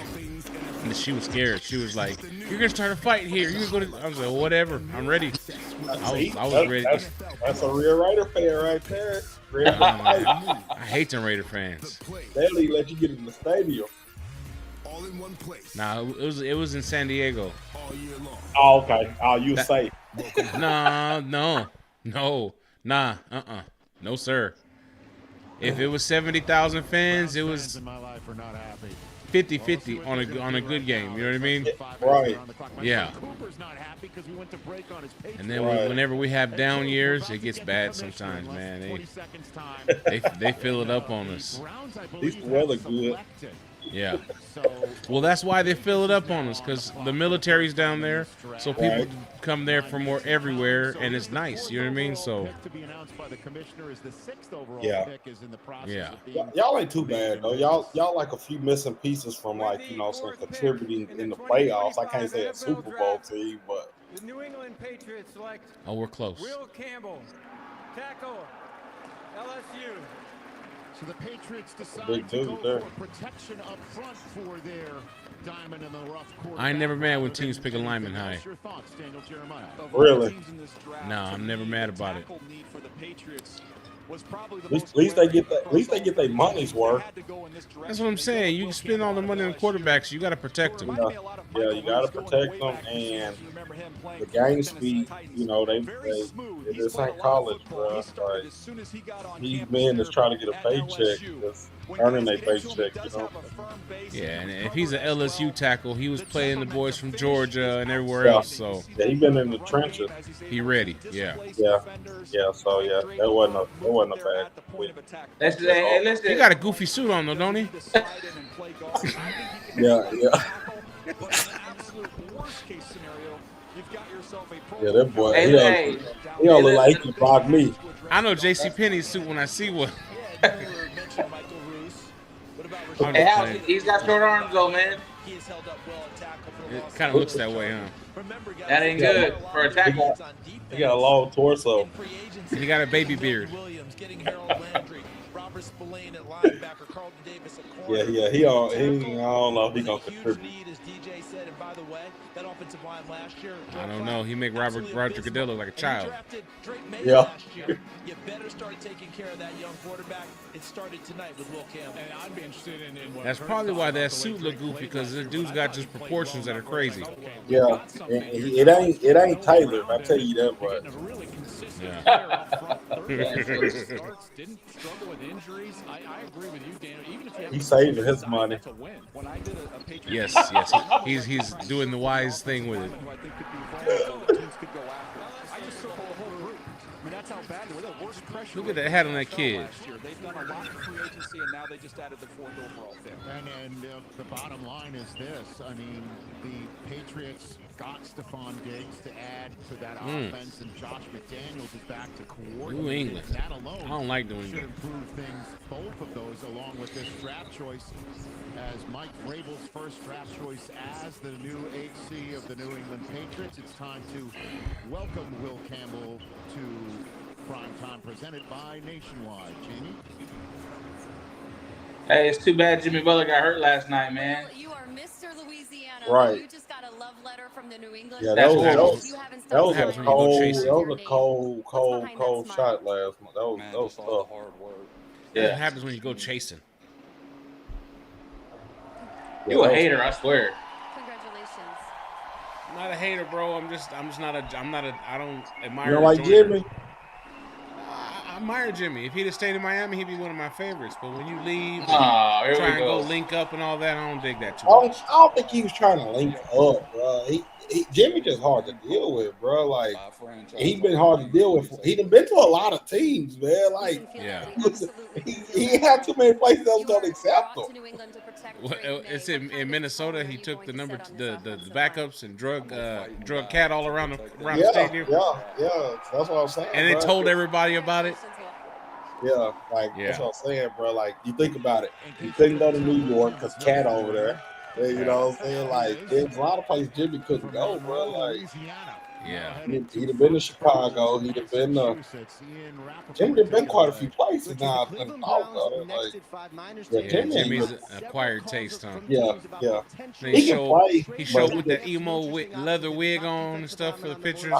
and she was scared. She was like, "You're gonna start a fight here. You're gonna go to." I was like, well, "Whatever, I'm ready." I was ready. That's a real Raider fan right there. I hate them Raider fans. They only let you get in the stadium. Nah, it was in San Diego. Oh, okay. Oh, you safe. Nah, no, no, sir. If it was 70,000 fans, it was 50-50 on a good game. You know what I mean? Right. Yeah. And then whenever we have down years, it gets bad sometimes, man. They fill it up on us. At least the weather good. Yeah. Well, that's why they fill it up on us, because the military's down there, so people come there from everywhere, and it's nice. You know what I mean? So. Yeah. Yeah. Y'all ain't too bad though. Y'all like a few missing pieces from some contributing in the playoffs. I can't say a Super Bowl team, but The New England Patriots select oh, we're close. Will Campbell, tackle, LSU. So the Patriots decide big to dude go there. for protection up front for their diamond in the rough quarterback. I ain't never mad when teams pick a lineman high. Your thoughts, Daniel Jeremiah? Really? No, I'm never mad about it. at least they get their money's worth. That's what I'm saying. You can spend all the money on quarterbacks. You got to protect them. Yeah, you got to protect them, and the game speed. You know, they this ain't college, bro. Like, these men is trying to get a paycheck, just earning their paycheck. You know. Yeah, and if he's an LSU tackle, he was playing the boys from Georgia and everywhere else. So yeah, he been in the trenches. He ready. Yeah. Yeah. So yeah, that wasn't a bad win. He got a goofy suit on though, don't he? Yeah. Yeah, that boy. He don't look like he can block me. I know J.C. Penney's suit when I see one. Hey, he's got short arms though, man. It kind of looks that way, huh? That ain't good for a tackle. He got a long torso. And he got a baby beard. Yeah. I don't know if he gonna contribute. I don't know. He make Roger Goodell look like a child. Yeah. You better start taking care of that young quarterback. It started tonight with Will Campbell. And I'd be interested in what That's probably why that suit look goofy, because this dude's got just proportions that are crazy. Yeah. It ain't Taylor. I tell you that much. Didn't struggle with injuries. I agree with you, Dan. Even if He's saving his money. Yes. He's doing the wise thing with it. That's how bad they were. The worst pressure. Look at that hat on that kid. They've done a lot for free agency, and now they just added the 4th overall pick. And the bottom line is this. I mean, the Patriots got Stephon Diggs to add to that offense, and Josh McDaniels is back to coordinate. New England. That alone I don't like New should England. improve things, both of those, along with this draft choice, as Mike Vrabel's first draft choice as the new HC of the New England Patriots. It's time to welcome Will Campbell to Primetime, presented by Nationwide. Jamie? Hey, it's too bad Jimmy Butler got hurt last night, man. You are Mr. Louisiana. Right. You just got a love letter from the New England. Yeah, that was a cold chasing. shot last month. That was tough. Hard work. Yeah. What happens when you go chasing? You a hater, I swear. Congratulations. I'm not a hater, bro. I don't admire. You don't like Jimmy? I admire Jimmy. If he'd have stayed in Miami, he'd be one of my favorites. But when you leave, here we try and go. go link up and all that, I don't dig that too I much. don't think he was trying to link up, bro. Jimmy just hard to deal with, bro. Like, he been hard to deal with. He done been to a lot of teams, man. Like, he had too many places that was gonna accept him. Well, it's in Minnesota. He took the backups and drug cat all around the stadium. Yeah. That's what I'm saying. And they bro. told everybody about it. Yeah, that's what I'm saying, bro. Like, you think about it. He couldn't go to New York because Cat over there. You know what I'm saying? Like, there's a lot of places Jimmy couldn't go, bro. Like, yeah. He'd have been to Chicago. He'd have been Jimmy have been quite a few places now. Jimmy's acquired taste, huh? Yeah. He showed with the emo leather wig on and stuff for the pictures.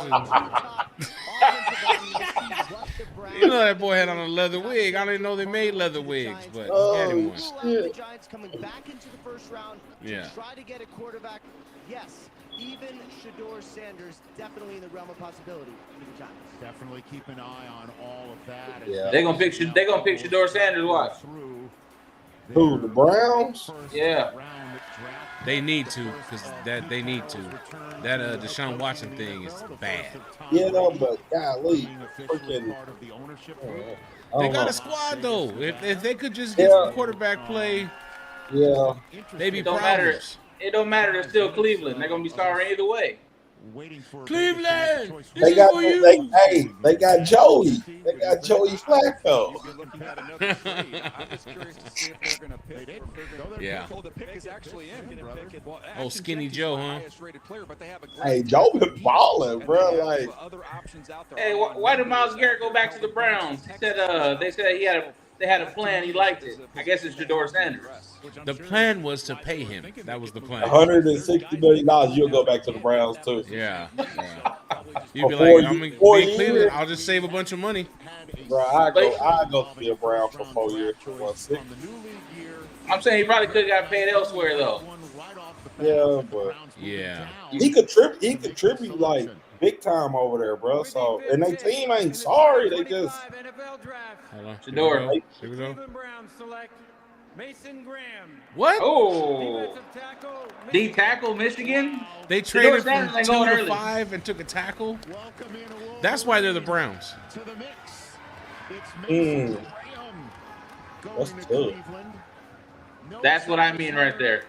You know that boy had on a leather wig. I didn't know they made leather wigs, but he had him one. The Giants coming back into the first round Yeah. to try to get a quarterback. Yes, even Shador Sanders definitely in the realm of possibility for the Giants. Definitely keep an eye on all of that. Yeah. They're gonna pick Shador Sanders. Watch. Who, the Browns? Yeah. They need to, because they need to. That Deshaun Watson thing is bad. Yeah, no, but golly, freaking. They got a squad though. If they could just get some quarterback play, they'd be problems. It don't matter. They're still Cleveland. They're gonna be sorry either way. Cleveland. They got they got Joey. They got Joey Flacco. Yeah. The pick is actually in. Oh, Skinny Joe, huh? Hey, Joe been balling, bro. Like, hey, why did Myles Garrett go back to the Browns? He said they said they had a plan. He liked it. I guess it's Shador Sanders. The plan was to pay him. That was the plan. $160 million. You'll go back to the Browns too. Yeah. You'd be like, I'm in Cleveland. I'll just save a bunch of money. Bro, I go to be a Brown for 4 years. I'm saying he probably could have got paid elsewhere though. Yeah, but he contribute like big time over there, bro. So, and their team ain't sorry. They just Shador. Here we go. Mason Graham. What? Oh, D tackle Michigan. They traded from 2 to 5 and took a tackle. That's why they're the Browns. That's tough. That's what I mean right there.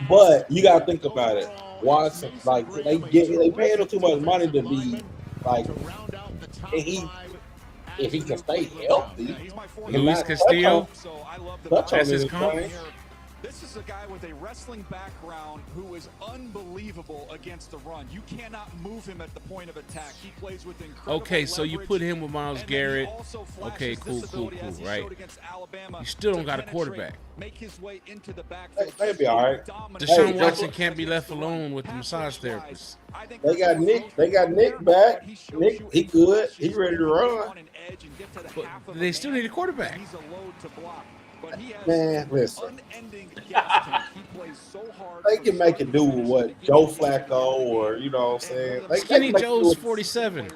But you gotta think about it. Watson, like they paying him too much money to be like, if he can stay healthy. Luis Castillo, that's his comp. This is a guy with a wrestling background who is unbelievable against the run. You cannot move him at the point of attack. He plays with incredible Okay, so you put him with Myles Garrett. Okay, cool, right? You still don't got a quarterback. Make his way into the backfield. Maybe all right. Deshaun Watson can't be left alone with the massage therapist. They got Nick. They got Nick back. Nick, he good. He ready to run. But they still need a quarterback. Man, listen. They can make it do with what Joe Flacco or you know what I'm saying. Skinny Joe's 47.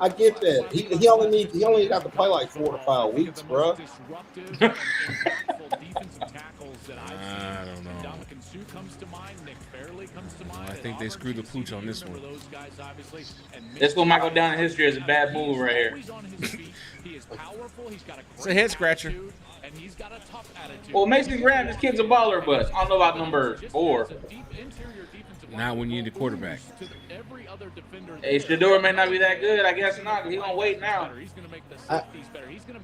I get that. He only got to play like 4 to 5 weeks, bro. I don't know. I think they screwed the pooch on this one. This one might go down in history as a bad move right here. It's a head scratcher. Well, Mason Graham, this kid's a baller, but I don't know about number 4. Not when you need a quarterback. Hey, Shador may not be that good. I guess not. He's gonna wait now.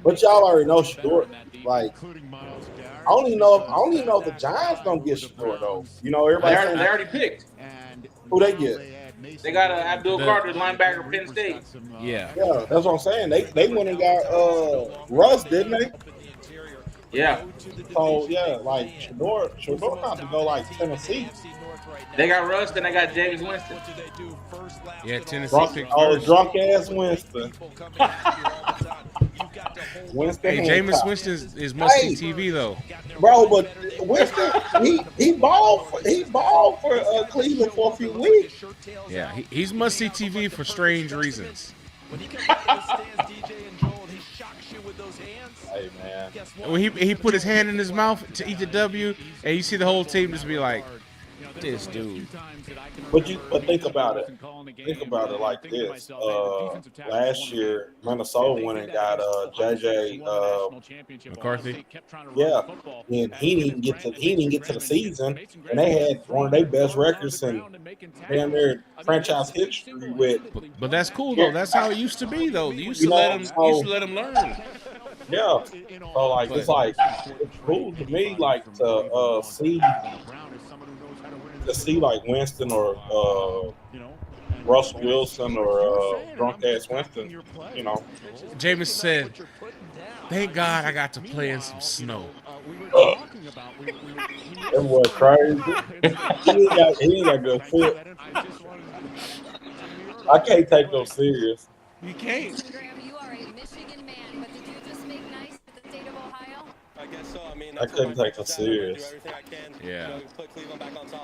But y'all already know Shador. Like, I don't even know if the Giants don't get Shador though. You know, everybody. They already picked. Who they get? They got Abdul Carter, linebacker, Penn State. Yeah. Yeah, that's what I'm saying. They went and got Russ, didn't they? Yeah. So yeah, like Shador about to go like Tennessee. They got Russ, then they got James Winston. Yeah, Tennessee. Drunk ass Winston. Winston. Hey, Jameis Winston is must-see TV though. Bro, but Winston, he balled for Cleveland for a few weeks. Yeah, he's must-see TV for strange reasons. Hey man, when he put his hand in his mouth to eat the W, and you see the whole team just be like, "This dude." But think about it. Think about it like this. Last year, Minnesota went and got JJ McCarthy. Yeah, and he didn't get to the season, and they had one of their best records in damn near franchise history with. But that's cool though. That's how it used to be though. You used to let him learn. Yeah. So like it's cool to me like to see like Winston or Russell Wilson or drunk ass Winston, you know. Jameis said, "Thank God I got to play in some snow." That boy crazy. he ain't got good foot. I can't take them serious. You can't. I couldn't take them serious. Yeah.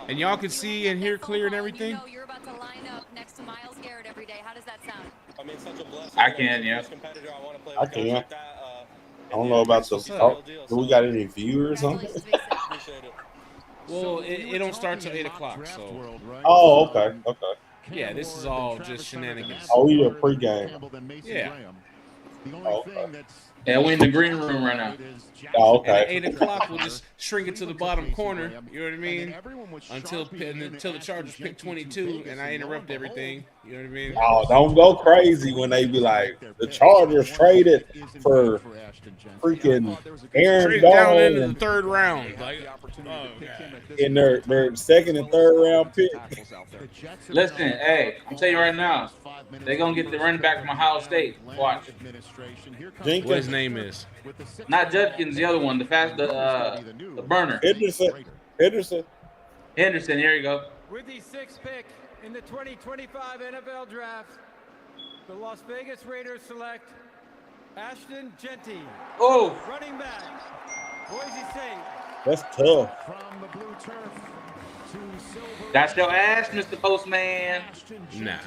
And y'all can see and hear clear and everything? You're about to line up next to Myles Garrett every day. How does that sound? I mean, such a blessing. I can, yeah. I can. I don't know about the. Do we got any viewers on it? Well, it don't start till 8 o'clock. So. Oh, okay. Yeah, this is all just shenanigans. Oh, we are pregame. Yeah. Oh, okay. Yeah, we're in the green room right now. Oh, okay. And at 8 o'clock, we'll just shrink it to the bottom corner. You know what I mean? Until the Chargers pick 22, and I interrupt everything. You know what I mean? Oh, don't go crazy when they be like, the Chargers traded for freaking Aaron down into Donald the 3rd round. Like, in their second and third round pick. Listen, hey, I'm telling you right now, they're gonna get the running back from Ohio State. Watch. Jenkins. What his name is? Not Judkins, the other one, the burner. Henderson. Here you go. With the 6th pick in the 2025 NFL Draft, the Las Vegas Raiders select Ashton JJ. Oh, running back, Boise State. That's tough. That's your ass, Mr. Postman. Nah.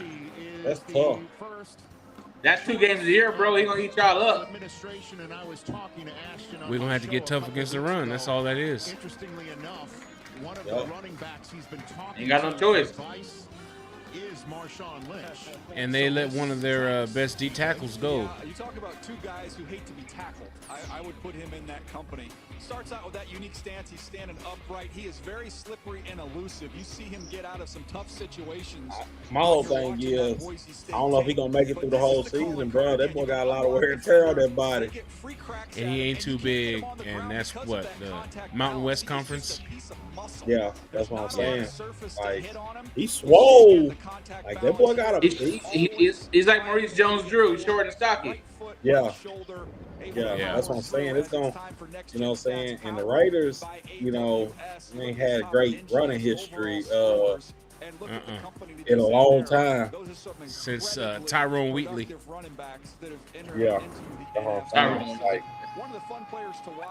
That's tough. That's 2 games a year, bro. He gonna eat y'all up. We're gonna have to get tough against the run. That's all that is. Ain't got no choice. is Marshawn Lynch. And they let one of their best D tackles go. Yeah, you talk about two guys who hate to be tackled. I would put him in that company. Starts out with that unique stance. He's standing upright. He is very slippery and elusive. You see him get out of some tough situations. My whole thing is, I don't know if he's going to make it through the whole season, bro. That boy got a lot of wear and tear on that body. And he ain't too big, and that's what, the Mountain West Conference? Yeah, that's what I'm saying. Like, he's swole. Like, that boy got a... He's like Maurice Jones-Drew, short and stocky. Yeah, that's what I'm saying. It's going to, you know what I'm saying? And the Raiders, you know, they had a great running history in a long time. Since Tyrone Wheatley. Yeah. Like,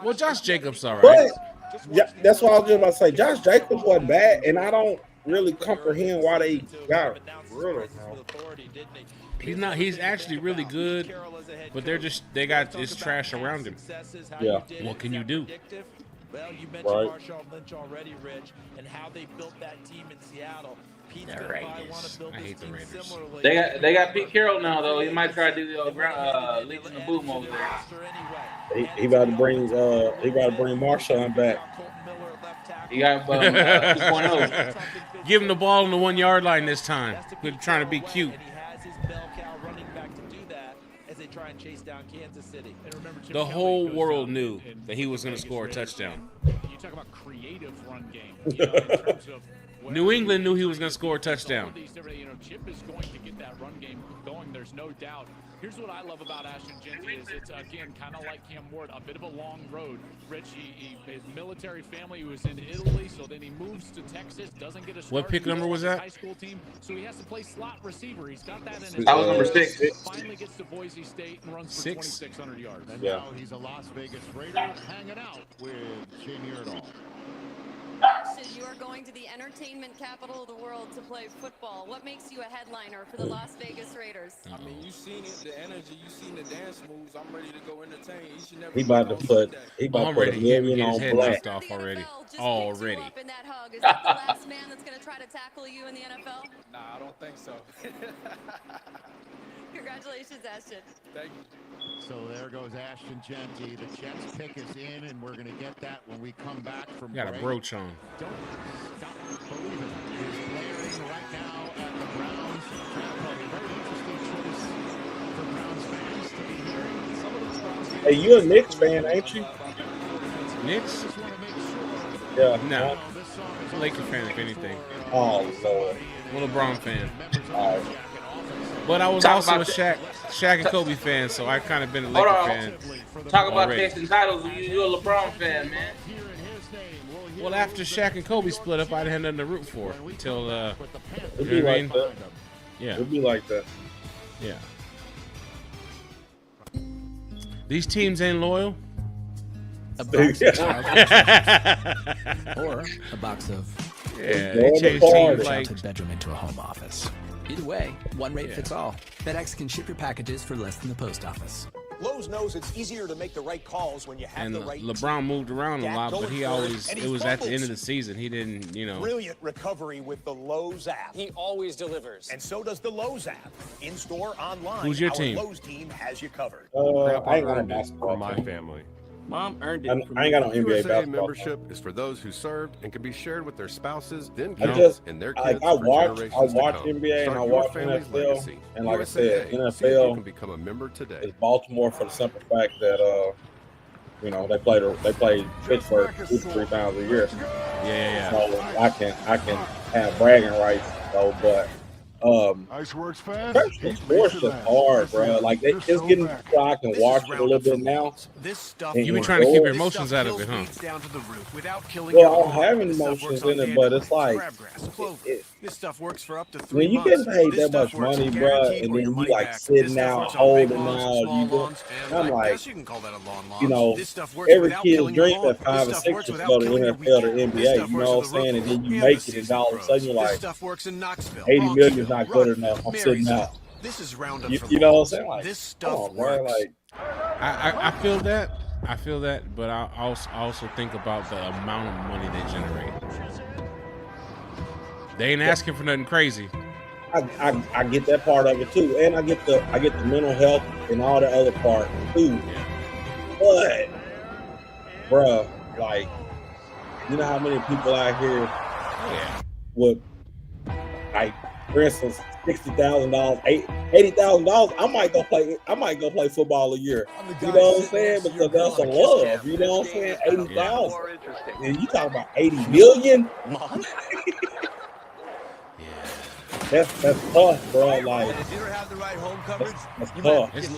well, Josh Jacobs all right. But, yeah, that's what I was just about to say. Josh Jacobs wasn't bad, and I don't really comprehend why they got rid of him. He's actually really good, but they got this trash around him. Yeah. What can you do? Well, you mentioned Marshawn Lynch already, Rich, and how they built that team in Seattle. Pete's gonna probably want to build this team similarly. They got Pete Carroll now though. He might try to do the Legion of Boom over there. He about to bring Marshawn back. He got 2.0. Give him the ball on the 1 yard line this time. We're trying to be cute. Try and chase down Kansas City. And remember, the whole world knew that he was going to score a touchdown. You talk about creative run game. You know, in terms of New England knew he was going to score a touchdown. Chip is going to get that run game going. There's no doubt. Here's what I love about Ashton and JJ is it's, again, kind of like Cam Ward, a bit of a long road. Rich, his military family was in Italy, so then he moves to Texas, doesn't get a start. What pick number was that? High school team, so he has to play slot receiver. He's got that in his That was number 6. Finally gets to Boise State and runs for 2,600 yards. And now he's a Las Vegas Raider hanging out with Jamie Erdahl. You are going to the entertainment capital of the world to play football. What makes you a headliner for the Las Vegas Raiders? I mean, you seen it, the energy, you seen the dance moves. I'm ready to go entertain. You should never. He about to put $1 million on black. Off already. Up in that hug. Is that the last man that's going to try to tackle you in the NFL? Nah, I don't think so. Congratulations, Ashton. Thank you. So there goes Ashton Genty. The Jets pick is in, and we're going to get that when we come back from got break. a brooch on. Don't stop believing is blaring right now at the Browns. A very interesting choice for Browns fans to be hearing. Some of those Browns fans. Hey, you a Knicks fan, ain't you? Knicks? Yeah. No. I'm a Laker fan, if anything. Oh, Lord. I'm a LeBron fan. All right. But I was also a Shaq and Kobe fan, so I kind of been a Laker fan. Talk about chasing titles. You're a LeBron fan, man. Well, after Shaq and Kobe split up, I didn't have nothing to root for until, It'd be like that. Yeah. It'd be like that. Yeah. These teams ain't loyal. A box of or a box of. Yeah, they changed teams like childhood bedroom into a home office. Either way, one rate fits all. FedEx can ship your packages for less than the post office. Lowe's knows it's easier to make the right calls when you have the right. LeBron moved around a lot, but he always, it was at the end of the season. He didn't, you know. Brilliant recovery with the Lowe's app. He always delivers. And so does the Lowe's app. In-store, online, Who's your team? Our Lowe's team has you covered. I ain't got no basketball for my family. Mom earned it. I ain't got no NBA USA basketball. membership is for those who served and can be shared with their spouses, then I kids, just, and their like, kids I for watch generations to come. NBA and Start I your watch family's NFL, legacy. and like I USA said, Today. See if you NFL can become a member today. is Baltimore for the simple fact that you know, they play Pittsburgh 2-3 times a year. Yeah. So I can have bragging rights though, but Iceworks fan. Sports is hard, bro. Like it's getting so I can watch it a little bit now. This stuff. You been trying to keep your emotions out of it, huh? Down to the root without killing Well, I'm having emotions in it, but it's like this stuff works for up to 3 when you months. get paid that much money, bro, and then you like sitting out, holding out, I'm like, you know, every kid's dream at 5 or 6 is to go to NFL or NBA. You know what I'm saying? And then you make it, and all of a sudden you're like, 80 million is not good enough. I'm sitting out. This is Roundup. You know what I'm saying? Like, this stuff bro, like. I feel that. But I also think about the amount of money they generate. They ain't asking for nothing crazy. I get that part of it too, and I get the mental health and all the other part too. But, bruh, like, you know how many people out here would, like, for instance, $60,000, $80,000. I might go play football a year. You know what I'm saying? Because that's a love. You know what I'm saying? 80,000. And you talk about 80 million. That's tough, bro. Like, if you don't have the right home coverage, that's tough. It's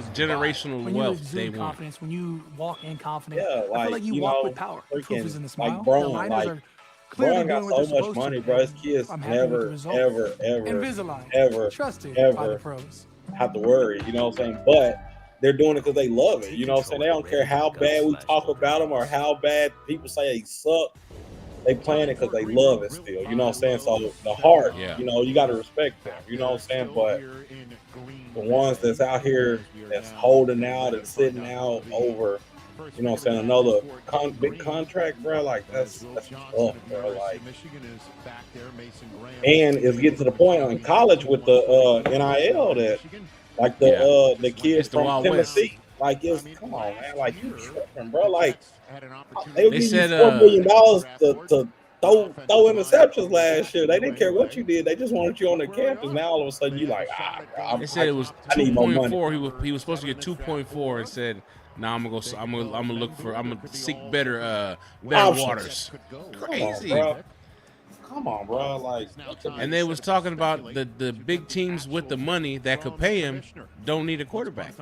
generational when wealth. You They exude want. confidence, when you walk in confidence, Yeah, I feel like you walk with power. The proof is in the smile. Like Braun, the Niners like, are clearly Braun got doing what they're so much supposed money, to. bro. His kids I'm happy with the never, results. ever, Invisalign, trusted by the pros. have to worry. You know what I'm saying? But they're doing it because they love it. You know what I'm saying? They don't care how bad we talk about them or how bad people say they suck. They playing it because they love it still. You know what I'm saying? So the heart, you know, you got to respect them. You know what I'm saying? But the ones that's out here that's holding out and sitting out over, you know what I'm saying, another big contract, bro, like that's tough, bro. Like, and it's getting to the point in college with the NIL that, like, the kids from Tennessee, like, it's, come on, man, like, you tripping, bro. Like, they give you $4 million to throw interceptions last year. They didn't care what you did. They just wanted you on the campus. Now all of a sudden you like, bro, They said it was I need more money. 2.4. He was supposed to get 2.4 and said, "Now I'm gonna seek better waters." Crazy. Come on, bro. Like, and they was talking about the big teams with the money that could pay him don't need a quarterback.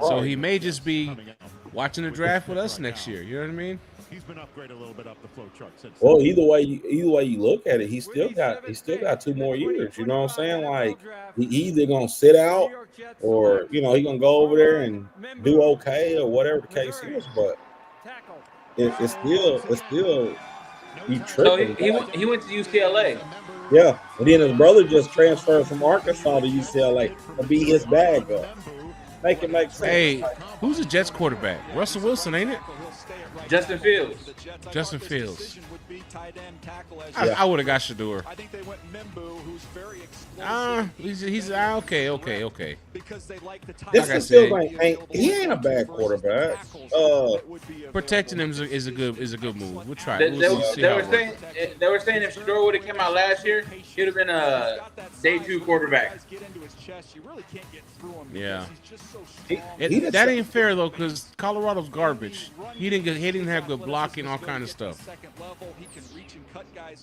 So he may just be watching the draft with us next year. You know what I mean? He's been upgraded a little bit up the flow chart since. Well, either way you look at it, he still got 2 more years. You know what I'm saying? Like, he either gonna sit out or, you know, he gonna go over there and do okay or whatever the case is. But it's still. So he went to UCLA. Yeah, and then his brother just transferred from Arkansas to UCLA to be his bag up. Make it make sense. Hey, who's the Jets quarterback? Russell Wilson, ain't it? Justin Fields. Justin Fields. Yeah. I would have got Shador. He's okay. This Fields he ain't a bad quarterback. Protecting him is a good move. We'll try. They were saying if Shador would have come out last year, he'd have been a day 2 quarterback. Yeah. That ain't fair though, because Colorado's garbage. He didn't have good blocking, all kind of stuff.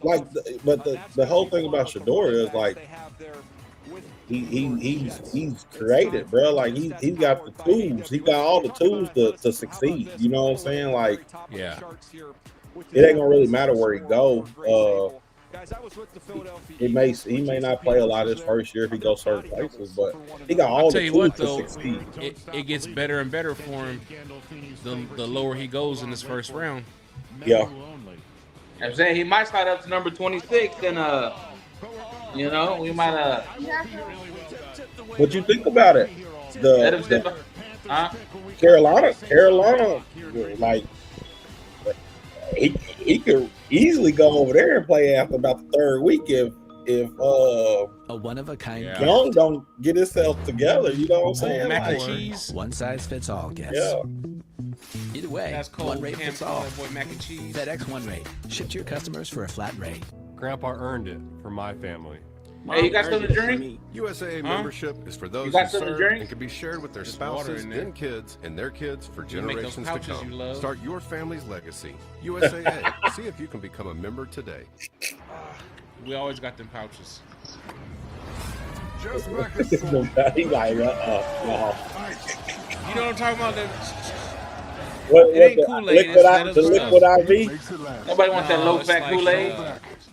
Like, but the whole thing about Shador is like he's creative, bro. Like he got the tools. He got all the tools to succeed. You know what I'm saying? Like, yeah, it ain't gonna really matter where he go. He may not play a lot his first year if he goes certain places, but he got all the tools to succeed. It gets better and better for him the lower he goes in his first round. Yeah. I'm saying he might slide up to number 26, and you know, we might What you think about it? Carolina, like, he could easily go over there and play after about the 3rd week if a one-of-a-kind Young don't get himself together. You know what I'm saying? Mac and like, cheese. One size fits all, guess. Yeah. Either way, That's cold. one rate fits all. Boy, mac and cheese. FedEx One Rate. Ship to your customers for a flat rate. Grandpa earned it for my family. Hey, you got something to drink? USAA membership is for those You got who something to serve drink? and can be shared with their There's water spouses in there. and kids and their kids for You make those generations to pouches you come. love. Start your family's legacy. USAA. See if you can become a member today. We always got them pouches. Just he like, You know what I'm talking about? What It ain't the Kool-Aid. liquid, the liquid IV? Nobody wants that low-fat Kool-Aid.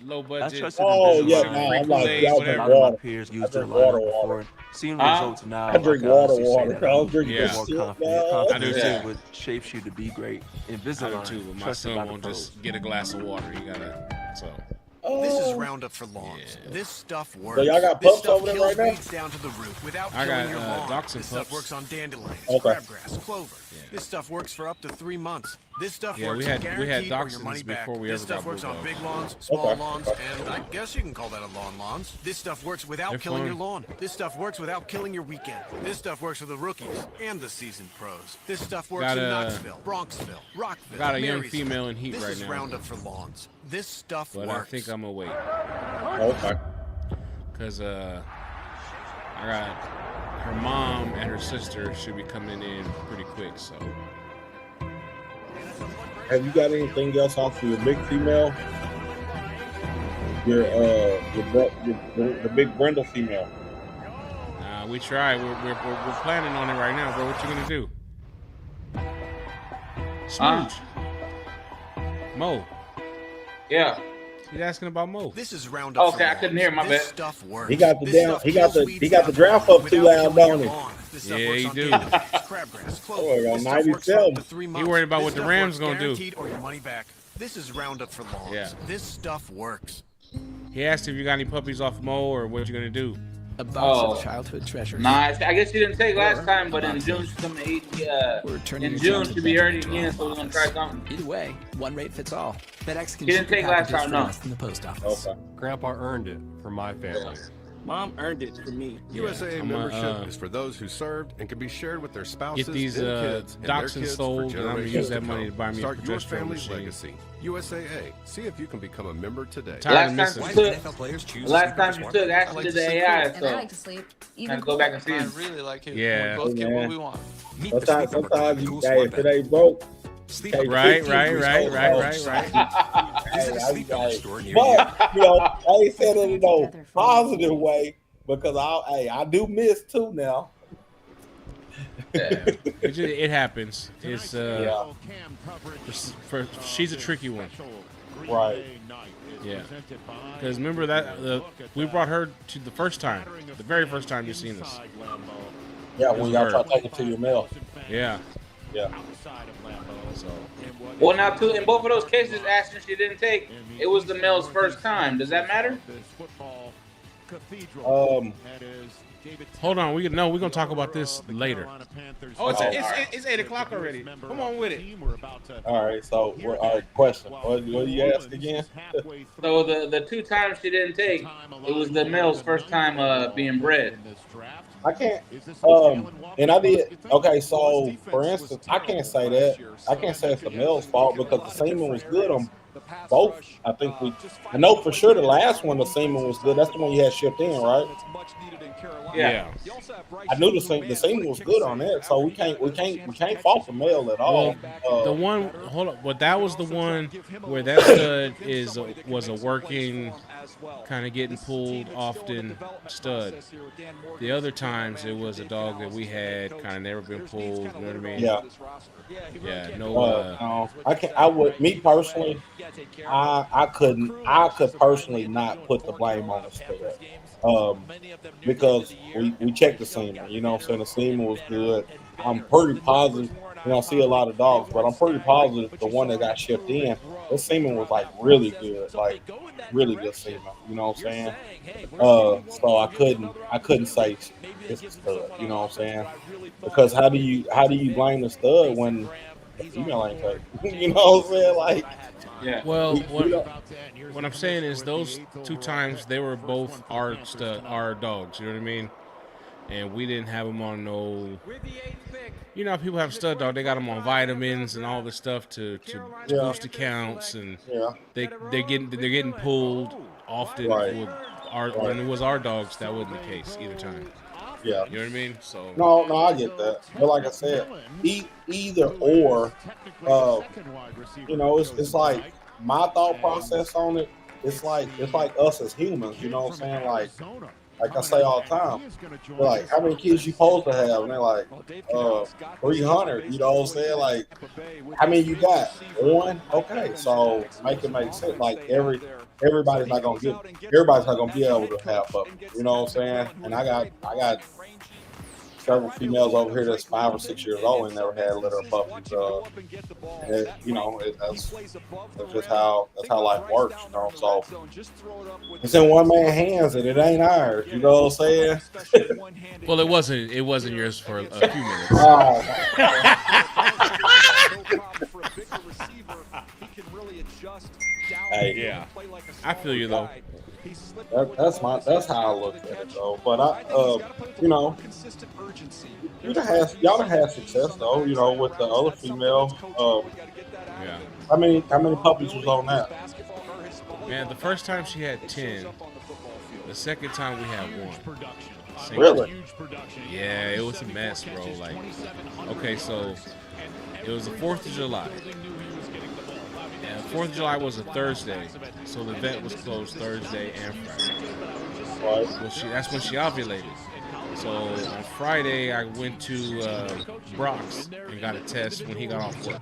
Low budget. Oh yeah, no, I'm like, y'all drink water. I drink water. Seeing results now, I drink water. I don't drink this shit. I do too. What shapes you to be great. I Invisalign, do too, but my trusted by son the won't pros. just get a glass of water. You gotta, so. This is Roundup for lawns. This stuff works. So y'all got this pups stuff over there kills right now? weeds down to the root without I killing got, your lawn. dachshund This stuff pups. works on dandelions, Okay. crabgrass, clover. This stuff works for up to 3 months. This stuff Yeah, works we had guaranteed or your dachshunds money back. before we This ever stuff got works on bulldogs. big lawns, small Okay. lawns, and I guess you can call that a lawns. This stuff works without They're killing fun. your lawn. This stuff works without killing your weekend. This stuff works for the rookies and the seasoned pros. This stuff works Got in a- Knoxville, Bronxville, Rockville, got a young Marysville. female in heat this right is now. Roundup for lawns. This stuff But works. I think I'm gonna wait. Okay. Cause I got her mom and her sister should be coming in pretty quick. So Have you got anything else off your big female? The big Brindle female. we try. We're planning on it right now, bro. What you gonna do? Smooch. Mo. Yeah. He's asking about Mo. This is Roundup. Okay, I couldn't hear. My bad. This stuff works. He got the This damn. stuff He got kills the weeds draft up too without loud, killing don't your he? lawn. This stuff Yeah, works he on do. dandelions, crabgrass, clover. Oh, This stuff works 97. up to 3 months. He worried about This what the stuff Rams works gonna do. guaranteed or your money back. This is Roundup for lawns. Yeah. This stuff works. He asked if you got any puppies off Mo or what you gonna do. A box of childhood treasures. Nah, I guess she didn't take last time, but in June she's coming to eat. In June she'll be hurting again, so we're gonna try something. Either way, one rate fits all. FedEx can She ship didn't take your last packages time, for no. less than the post office. Okay. Grandpa earned it for my family. Mom earned it for me. USAA I'm membership is for those who served and can be shared with their spouses, Get these and kids, and their dachshunds kids sold, for and I'm gonna generations use that to money come. to buy me a Start your progesterone family's machine. legacy. USAA. See if you can become a member today. Tired of Last missing. time she took, Ashley did the AI, And I so like to sleep. gotta Even go back and see I him. really like it. Yeah. We both get Yeah. what we want. Sometimes you, hey, if it ain't broke, hey, Right. Hey, but you know, I ain't saying it in no positive way because I do miss too now. It happens. It's she's a tricky one. Right. Yeah. Because remember that we brought her to the very first time you seen us. Yeah, when y'all try to take it to your mail. Yeah. Yeah. So. Well, now too, in both of those cases, Ashton she didn't take. It was the male's first time. Does that matter? Hold on, we're gonna talk about this later. Oh, it's 8 o'clock already. Come on with it. All right, so all right, question. What do you ask again? So the 2 times she didn't take, it was the male's first time being bred. I can't. And I did. Okay, so for instance, I can't say that. I can't say it's the male's fault because the semen was good on both. I know for sure the last one the semen was good. That's the one you had shipped in, right? Yeah. I knew the semen was good on that, so we can't fault the male at all. The one, hold up, but that was the one where that stud was a working, kind of getting pulled often stud. The other times it was a dog that we had kind of never been pulled. You know what I mean? Yeah. Yeah. No, I can't. I would. Me personally, I could personally not put the blame on the stud. Because we checked the semen, you know what I'm saying? The semen was good. I'm pretty positive, you know, I see a lot of dogs, but I'm pretty positive the one that got shipped in, the semen was like really good, like really good semen, you know what I'm saying? So I couldn't say it's a stud, you know what I'm saying? Because how do you blame the stud when the female ain't take? You know what I'm saying? Like, yeah. Well, what I'm saying is those 2 times they were both our dogs. You know what I mean? And we didn't have them on no. You know, people have stud dog. They got them on vitamins and all this stuff to boost the counts, and they're getting pulled often. Right. When it was our dogs, that wasn't the case either time. Yeah. You know what I mean? So no, I get that. But like I said, either or, you know, it's like my thought process on it. It's like us as humans. You know what I'm saying? Like I say all the time, they're like, how many kids you supposed to have? And they're like, 300. You know what I'm saying? Like, how many you got? 1. Okay, so make it make sense. Like everybody's not gonna be able to have puppies. You know what I'm saying? And I got several females over here that's 5 or 6 years old and never had a litter of puppies. You know, that's just how life works. You know, so it's in one man's hands and it ain't ours. You know what I'm saying? well, it wasn't yours for a few minutes. Hey, Yeah, I feel you though. that's how I look at it though. But you know, y'all done had success though. You know, with the other female. Yeah. How many puppies was on that? Man, the first time she had 10. The second time we had 1. Really? Yeah, it was a mess, bro. Like, okay, so it was the 4th of July. And 4th of July was a Thursday, so the vet was closed Thursday and Friday. Right. Well, that's when she ovulated. So on Friday, I went to Brock's and got a test when he got off work.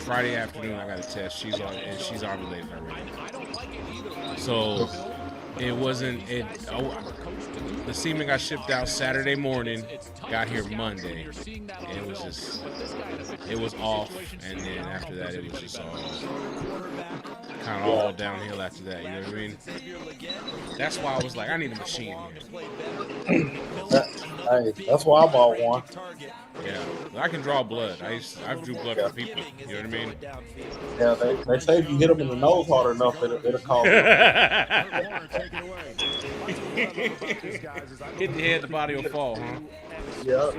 Friday afternoon, I got a test. She's ovulated already. So it wasn't it. The semen got shipped out Saturday morning, got here Monday. And it was off, and then after that, it was just all kind of all downhill after that. You know what I mean? That's why I was like, I need a machine here. Hey, that's why I bought one. Yeah, I can draw blood. I drew blood for people. You know what I mean? Yeah, they say if you hit them in the nose hard enough, it'll cause Hit the head, the body will fall, huh? Yeah,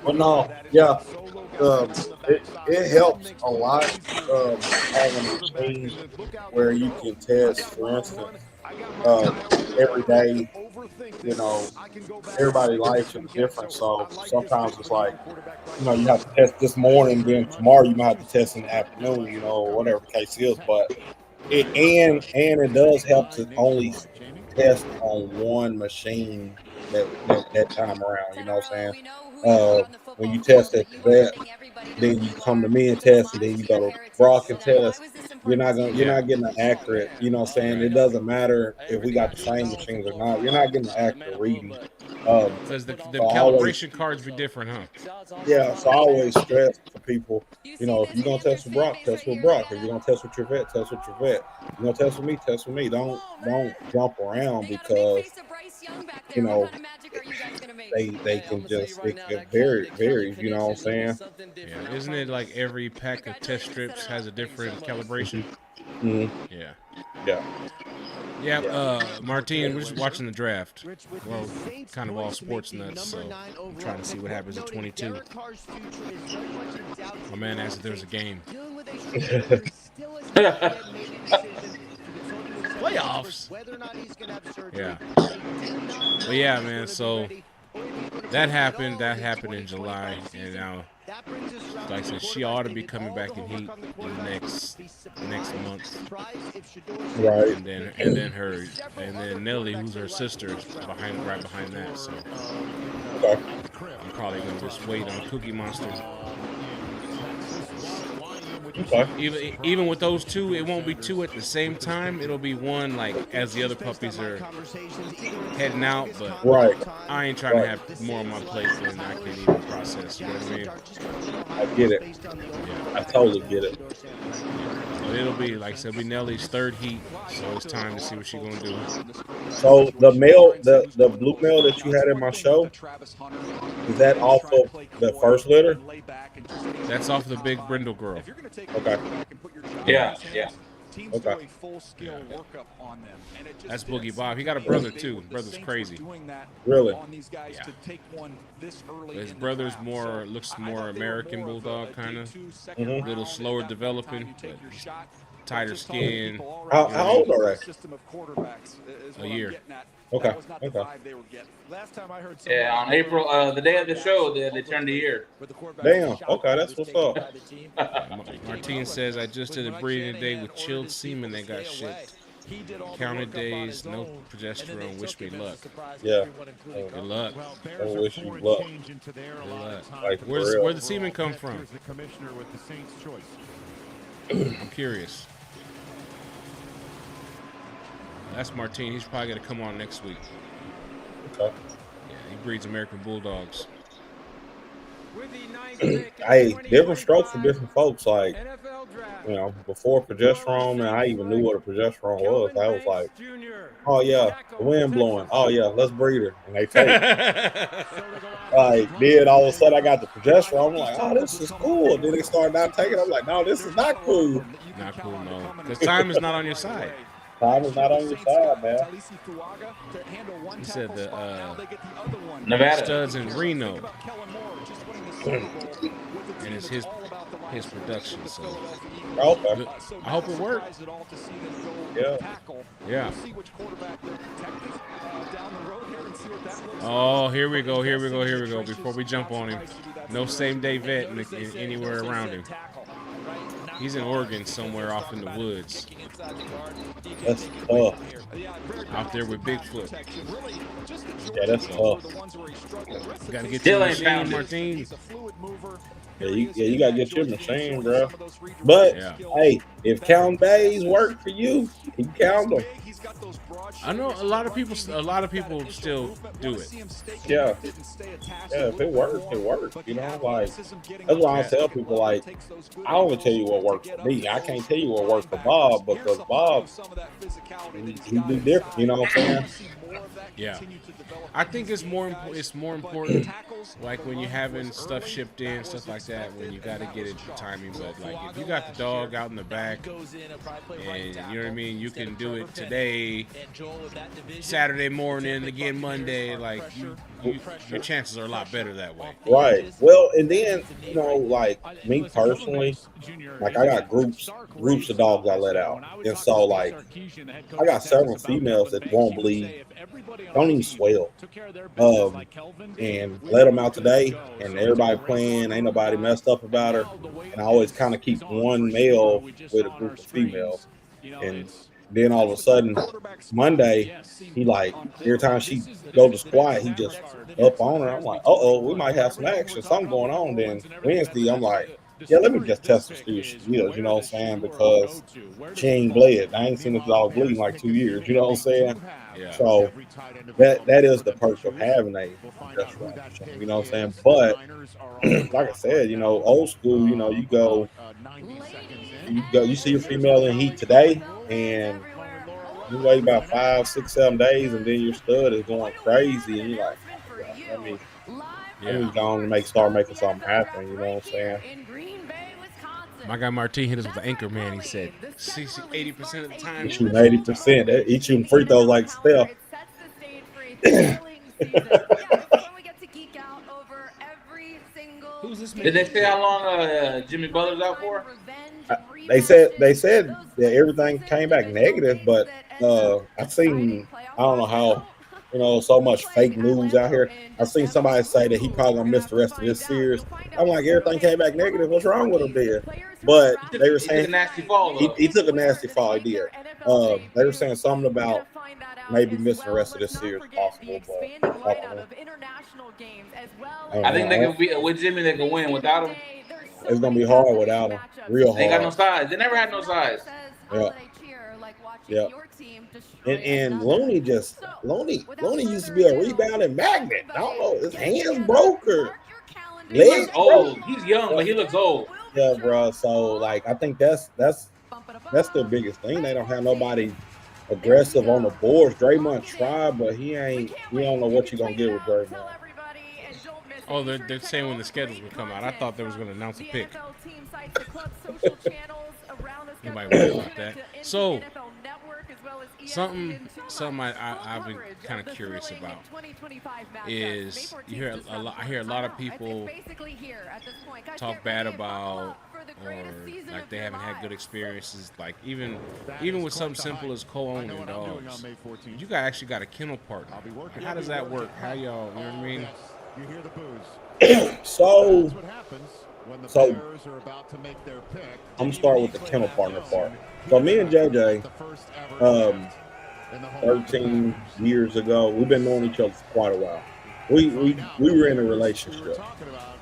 but no, yeah, it helps a lot having a machine where you can test, for instance, every day. You know, everybody's life is different, so sometimes it's like, you know, you have to test this morning, then tomorrow you might have to test in the afternoon, you know, or whatever the case is. But it does help to only test on one machine that time around. You know what I'm saying? When you test at the vet, then you come to me and test, and then you go to Brock and test. You're not getting an accurate. You know what I'm saying? It doesn't matter if we got the same machines or not. You're not getting an accurate reading. Because the calibration cards be different, huh? Yeah, so I always stress to people, you know, if you're gonna test with Brock, test with Brock. If you're gonna test with your vet, test with your vet. You're gonna test with me, test with me. Don't jump around because, you know, they can just it varies, you know what I'm saying? Yeah, isn't it like every pack of test strips has a different calibration? Mm-hmm. Yeah. Yeah. Martine, we're just watching the draft. Well, kind of all sports nuts, so I'm trying to see what happens at 22. My man asked if there was a game. Playoffs. Yeah. But yeah, man, so that happened in July, and now, like I said, she ought to be coming back in heat in the next month. Right. And then Nelly, who's her sister, is right behind that. So I'm probably gonna just wait on Cookie Monster. Okay. Even with those two, it won't be two at the same time. It'll be one like as the other puppies are heading out. But I ain't trying to have more on my plate than I can even process. You know what I mean? I get it. Yeah. I totally get it. So it'll be like I said, it'll be Nelly's third heat. So it's time to see what she's gonna do. So the male, the blue male that you had in my show, is that off of the first litter? That's off the big brindle girl. Okay. Yeah. Okay. That's Boogie Bob. He got a brother too. Brother's crazy. Really? Yeah. His brother's looks more American bulldog kind of. A little slower developing, but tighter skin. How old are they? A year. Okay. Yeah, on April, the day of the show, they turned a year. Damn. Okay, that's what's up. Martine says, I just did a breeding day with chilled semen that got shipped. Counted days, no progesterone. Wish me luck. Yeah. Good luck. I wish you luck. Good luck. Like, Where'd the semen come from? I'm curious. That's Martine. He's probably going to come on next week. Okay. Yeah, he breeds American Bulldogs. Hey, different strokes for different folks. Like, you know, before progesterone, man, I even knew what a progesterone was. I was like, oh, yeah, the wind blowing. Oh, yeah, let's breed her. And they take it. Like, then all of a sudden I got the progesterone. I'm like, oh, this is cool. Then they started not taking it. I'm like, no, this is not cool. Not cool, no. Because time is not on your side. Time is not on your side, man. He said the Nevada studs in Reno. And it's his production, so okay. I hope it works. Yeah. Oh, here we go. Before we jump on him, no same-day vet anywhere around him. He's in Oregon somewhere off in the woods. That's tough. Out there with Bigfoot. Yeah, that's tough. Got to get your machine, Martin. Yeah, you gotta get your machine, bro. But hey, if count days work for you, you count them. I know a lot of people still do it. Yeah, if it works, it works. You know, like that's why I tell people, like, I only tell you what works for me. I can't tell you what works for Bob because Bob, he do different. You know what I'm saying? Yeah, I think it's more important, like when you're having stuff shipped in, stuff like that, when you got to get it the timing. But like if you got the dog out in the back, and you know what I mean, you can do it today, Saturday morning, again Monday. Like your chances are a lot better that way. Right. Well, and then you know, like me personally, like I got groups of dogs I let out, and so like I got several females that won't bleed, don't even swell, and let them out today, and everybody playing, ain't nobody messed up about her, and I always kind of keep one male with a group of females, and then all of a sudden Monday he like every time she go to squat he just up on her. I'm like, we might have some action, something going on. Then Wednesday I'm like, yeah, let me just test her, see if she heals, you know what I'm saying, because she ain't bled. I ain't seen this dog bleed in like 2 years, you know what I'm saying? Yeah. So that is the perk of having a progesterone, you know what I'm saying? But like I said, you know, old school, you know, you see your female in heat today, and you wait about 5, 6, 7 days, and then your stud is going crazy, and you're like, let me go on and start making something happen. You know what I'm saying? My guy Martin hit us with the anchor man. He said 80% of the time. He's shooting 80%. He's shooting free throws like Steph. Did they say how long Jimmy Butler's out for? They said that everything came back negative, but I've seen, I don't know how, you know, so much fake news out here. I've seen somebody say that he probably gonna miss the rest of this series. I'm like, everything came back negative. What's wrong with him there? But they were saying he took a nasty fall. He did. They were saying something about maybe missing the rest of this series possible, but I think they can be with Jimmy. They can win without him. It's gonna be hard without him. Real hard. They ain't got no size. They never had no size. Yeah. And Looney used to be a rebounding magnet. I don't know, his hands broke or legs old. He's young, but he looks old. Yeah, bro. So like, I think that's their biggest thing. They don't have nobody aggressive on the boards. Draymond tried, but we don't know what you're gonna get with Draymond. Oh, they're saying when the schedules will come out. I thought they was going to announce a pick. You might worry about that. So, something I've been kind of curious about is I hear a lot of people talk bad about, or like they haven't had good experiences, like even with something simple as co-owning dogs. You actually got a kennel partner. How does that work? How y'all, you know what I mean? You hear the boos. So That's what happens when the Bears are about to make their pick. I'm gonna start with the kennel partner part. So me and JJ, 13 years ago, we've been knowing each other for quite a while. We were in a relationship.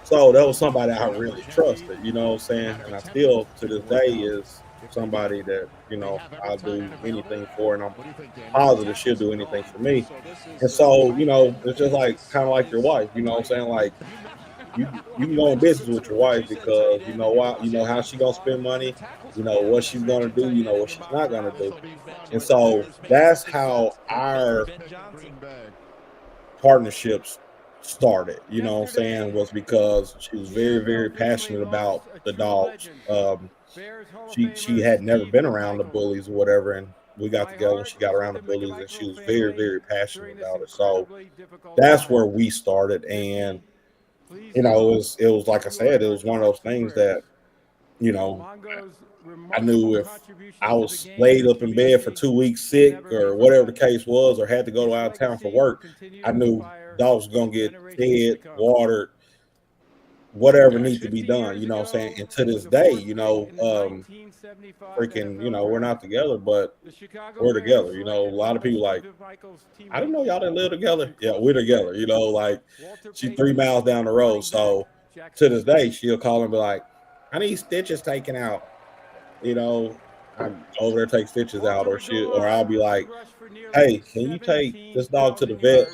So that was somebody I really trusted, you know what I'm saying? And I still to this day is somebody that, you know, I'll do anything for, and I'm positive she'll do anything for me. And so, you know, it's just like kind of like your wife, you know what I'm saying? Like you can go in business with your wife because you know why, you know how she gonna spend money, you know what she's gonna do, you know what she's not gonna do. And so that's how our partnerships started, you know what I'm saying, was because she was very, very passionate about the dogs. She had never been around the bullies or whatever, and we got together and she got around the bullies, and she was very, very passionate about it. So that's where we started, and you know, it was like I said, it was one of those things that, you know, I knew if I was laid up in bed for 2 weeks sick or whatever the case was, or had to go out of town for work, I knew dogs were gonna get fed, watered, whatever needs to be done, you know what I'm saying? And to this day, you know, freaking, you know, we're not together, but we're together. You know, a lot of people like, I didn't know y'all didn't live together. Yeah, we're together, you know, like she's 3 miles down the road. So to this day, she'll call and be like, I need stitches taken out. You know, I go over there, take stitches out, or I'll be like, hey, can you take this dog to the vet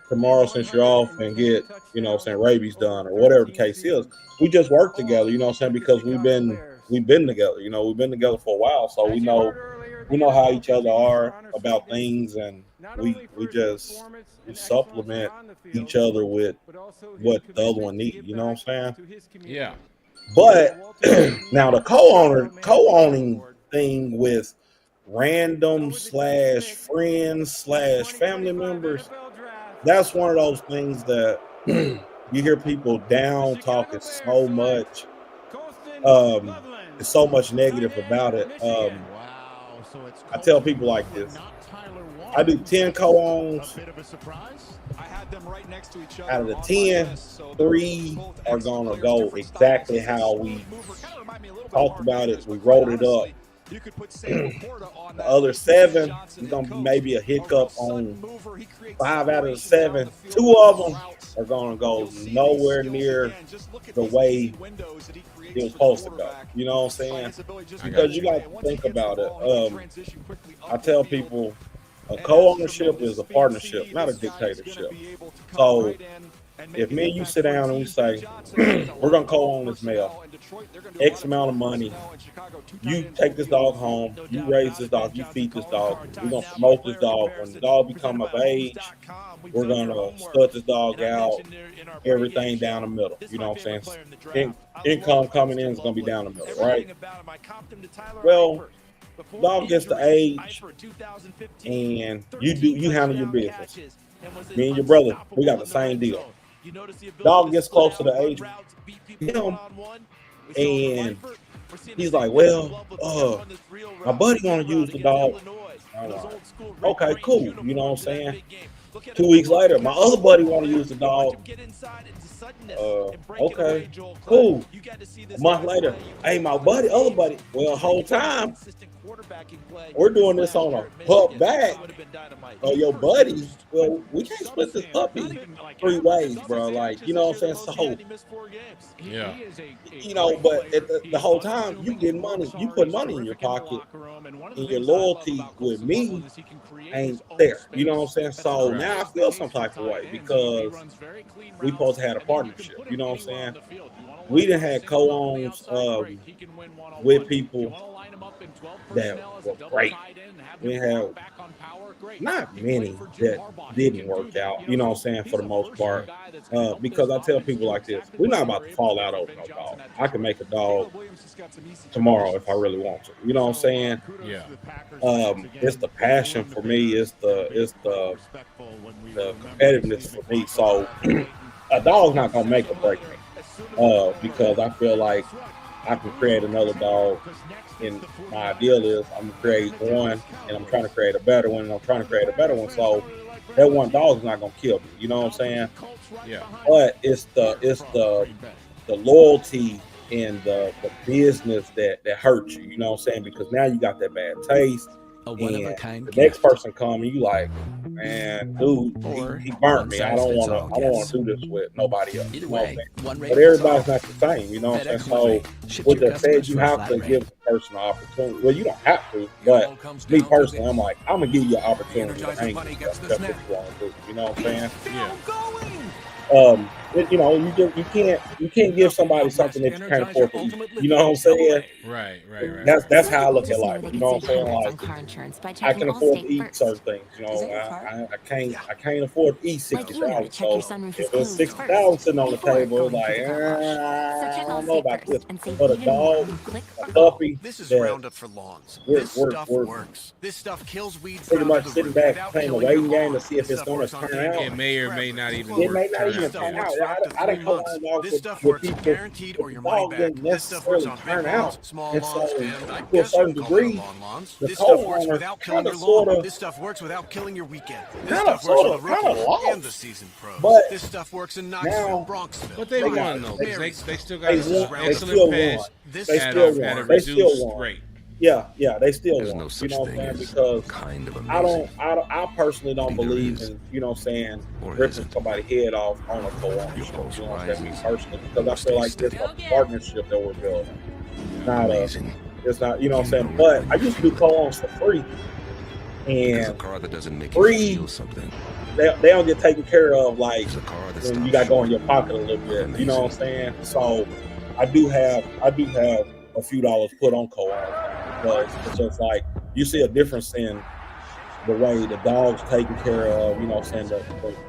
tomorrow since you're off and get, you know, saying rabies done or whatever the case is. We just work together, you know what I'm saying, because we've been together, you know, we've been together for a while, so we know how each other are about things, and we supplement each other with what the other one needs, you know what I'm saying? Yeah. But now the co-owning thing with random / friends / family members, that's one of those things that you hear people down talking so much. There's so much negative about it. I tell people like this. I do 10 co-owns. Out of the 10, 3 are gonna go exactly how we talked about it. We wrote it up. The other 7 is gonna be maybe a hiccup on 5 out of the 7. 2 of them are gonna go nowhere near the way it was supposed to go. You know what I'm saying? Because you got to think about it. I tell people, a co-ownership is a partnership, not a dictatorship. So if me and you sit down and we say, we're going to co-own this male, X amount of money, you take this dog home, you raise this dog, you feed this dog, we're going to promote this dog. When the dog become of age, we're going to stud this dog out, everything down the middle. You know what I'm saying? Income coming in is going to be down the middle, right? Well, dog gets the age, and you handle your business. Me and your brother, we got the same deal. Dog gets close to the age, and he's like, well, my buddy want to use the dog. Like, okay, cool. You know what I'm saying? 2 weeks later, my other buddy want to use the dog. Okay, cool. A month later, hey, my other buddy. Well, the whole time we're doing this on a pup back. Your buddy. Well, we can't split this puppy 3 ways, bro. Like, you know what I'm saying? So, yeah, you know, but the whole time you getting money, you put money in your pocket, and your loyalty with me ain't there. You know what I'm saying? So now I feel some type of way because we supposed to have a partnership. You know what I'm saying? We done had co-owns with people that were great. We have not many that didn't work out, you know what I'm saying, for the most part. Because I tell people like this, we're not about to fall out over no dog. I can make a dog tomorrow if I really want to. You know what I'm saying? Yeah. It's the passion for me, it's the competitiveness for me. So a dog's not gonna make or break me. Because I feel like I can create another dog, and my ideal is I'm gonna create one, and I'm trying to create a better one, and I'm trying to create a better one. So that one dog is not gonna kill me. You know what I'm saying? Yeah. But it's the loyalty and the business that hurts you. You know what I'm saying? Because now you got that bad taste. A one-of-a-kind the next person come and you like, man, dude, he burnt me. I don't want to do this with nobody else. Either way, one rate but everybody's not the same. You know what I'm saying? So with that said, you have to give person an opportunity. Well, you don't have to, but me personally, I'm like, I'm gonna give you an opportunity to hang with you. That's what you want to do. You know what I'm saying? Yeah. You know, you can't give somebody something that you can't afford to eat. You know what I'm saying? Right. That's how I look at life. You know what I'm saying? Like, I can afford to eat certain things. You know, I can't afford to eat $60. So if there's $60 sitting on the table, it's like, I don't know about this. But a dog, a puppy, This is Roundup for lawns. This stuff works. This stuff kills weeds pretty down much to the sitting root back without playing a killing waiting your game to lawn. see if This it's stuff going works to on turn day out. It may or may not even It work. may not even This turn stuff out. works for up to I 3 didn't come months. on dogs This with stuff with works people. guaranteed or The your money dog back. didn't This stuff works necessarily on big turn lawns, out, small and lawns, so and I to a guess you certain can call it degree, long lawns. the This stuff works co-owner without killing kind of your lawn. sort of, This stuff works without killing your weekend. This kind of stuff works for sort the of, kind of rookies and the lost. season pros. But This stuff works in now Knoxville, Bronxville. But they they won got though, they, because they still got they this won. They excellent still pass won. This They at still a won. They still reduced won. rate. Yeah, they still There's won. no You such know what I'm thing saying? as Because kind of I amazing. I personally don't Either believe is, in, you know what I'm saying, or it ripping isn't. somebody's head off on a co-ownership. You know what I'm saying? Me personally, because I feel like it's a partnership that we're building. Not Amazing. it's not, you know what I'm saying? But I used to do co-owns for free. There's a And car that doesn't make you free, feel something. they don't get taken care of like There's a car that when you stops got to go in short your pocket a little of bit. You know what I'm saying? amazing. So I do have a few dollars put on co-owns now, because it's just like you see a difference in the way the dog's taken care of. You know what I'm saying?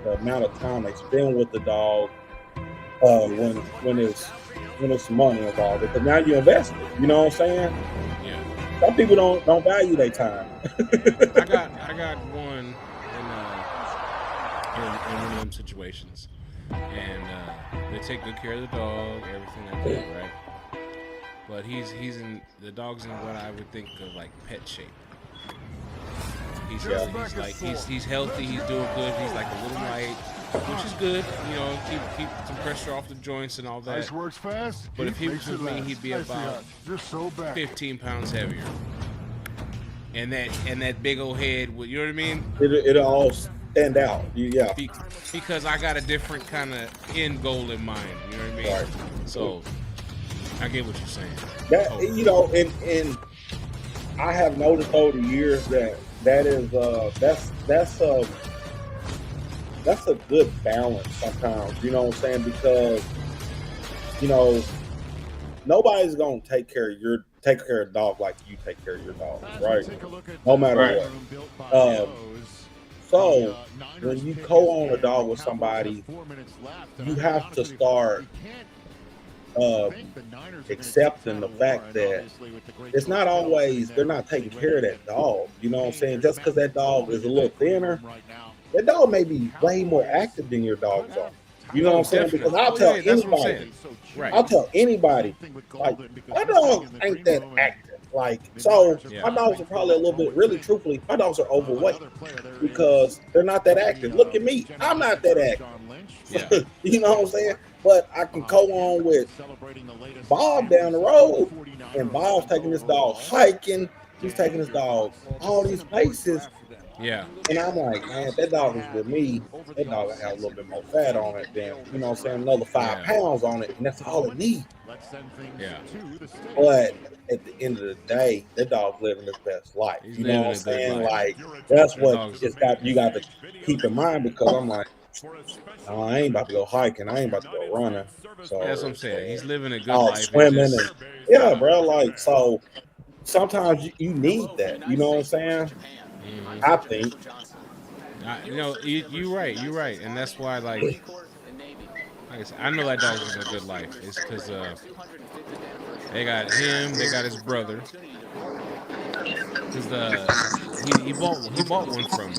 The amount of time they spend with the dog when it's money involved, because now you invested. You know what I'm saying? Yeah. Some people don't value their time. I got one in one of them situations, and they take good care of the dog, everything like that, right? But the dog's in what I would think of like pet shape. He's healthy, he's doing good, he's like a little light, which is good, you know, keep some pressure off the joints and all that. Ice works fast. But if he was with me, he'd be about just so bad. 15 pounds heavier. And that big old head, you know what I mean? It'll all stand out. Yeah. Because I got a different kind of end goal in mind, you know what I mean? Right. So I get what you're saying. That, you know, and I have noticed over the years that's a good balance sometimes, you know what I'm saying? Because, you know, nobody's gonna take care of a dog like you take care of your dog, right? No matter what. So when you co-own a dog with somebody, you have to start accepting the fact that it's not always they're not taking care of that dog. You know what I'm saying? Just because that dog is a little thinner, that dog may be way more active than your dog's are. You know what I'm saying? Because I'll tell anybody, like, my dogs ain't that active. Like, so my dogs are probably a little bit, really truthfully, my dogs are overweight because they're not that active. Look at me, I'm not that active. Yeah. You know what I'm saying? But I can go on with Bob down the road, and Bob's taking this dog hiking. He's taking his dog all these places. Yeah. And I'm like, man, if that dog is with me, that dog will have a little bit more fat on it than, you know what I'm saying, another 5 pounds on it, and that's all it needs. Yeah. But at the end of the day, that dog's living his best life. You know what I'm saying? Like, that's what you got to keep in mind, because I'm like, no, I ain't about to go hiking. I ain't about to go running. So that's what I'm saying. He's living a good life. Swimming and yeah, bro. Like, so sometimes you need that. You know what I'm saying? Mm-hmm. I think. You know, you're right, and that's why, like I said, I know that dog's living a good life. It's because they got him, they got his brother. Because he bought one from me,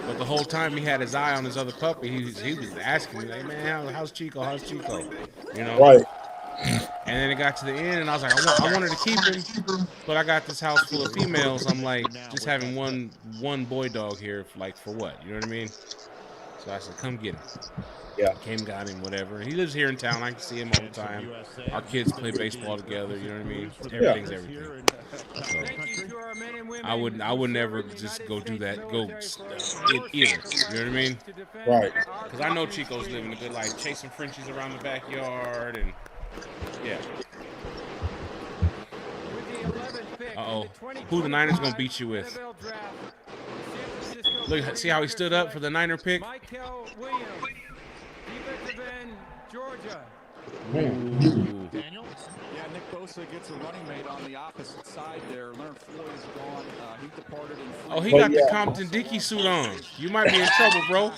but the whole time he had his eye on his other puppy. He was asking me, like, man, how's Chico? How's Chico? You know. Right. And then it got to the end, and I was like, I wanted to keep him, but I got this house full of females. I'm like, just having one boy dog here, like, for what? You know what I mean? So I said, come get him. Yeah. Came, got him, whatever. He lives here in town. I can see him all the time. Our kids play baseball together. You know what I mean? Everything's everything. So I would never just go do that. Either. You know what I mean? Right. Because I know Chico's living a good life, chasing Frenchies around the backyard, and yeah. Uh-oh. Who the Niners going to beat you with? Look, see how he stood up for the Niner pick? Michael Williams, defensive end, Georgia. Ooh. Daniel? Yeah, Nick Bosa gets a running mate on the opposite side there. Leonard Floyd is gone. He departed in free. Oh, he got the Compton Dickey suit on. You might be in trouble, bro.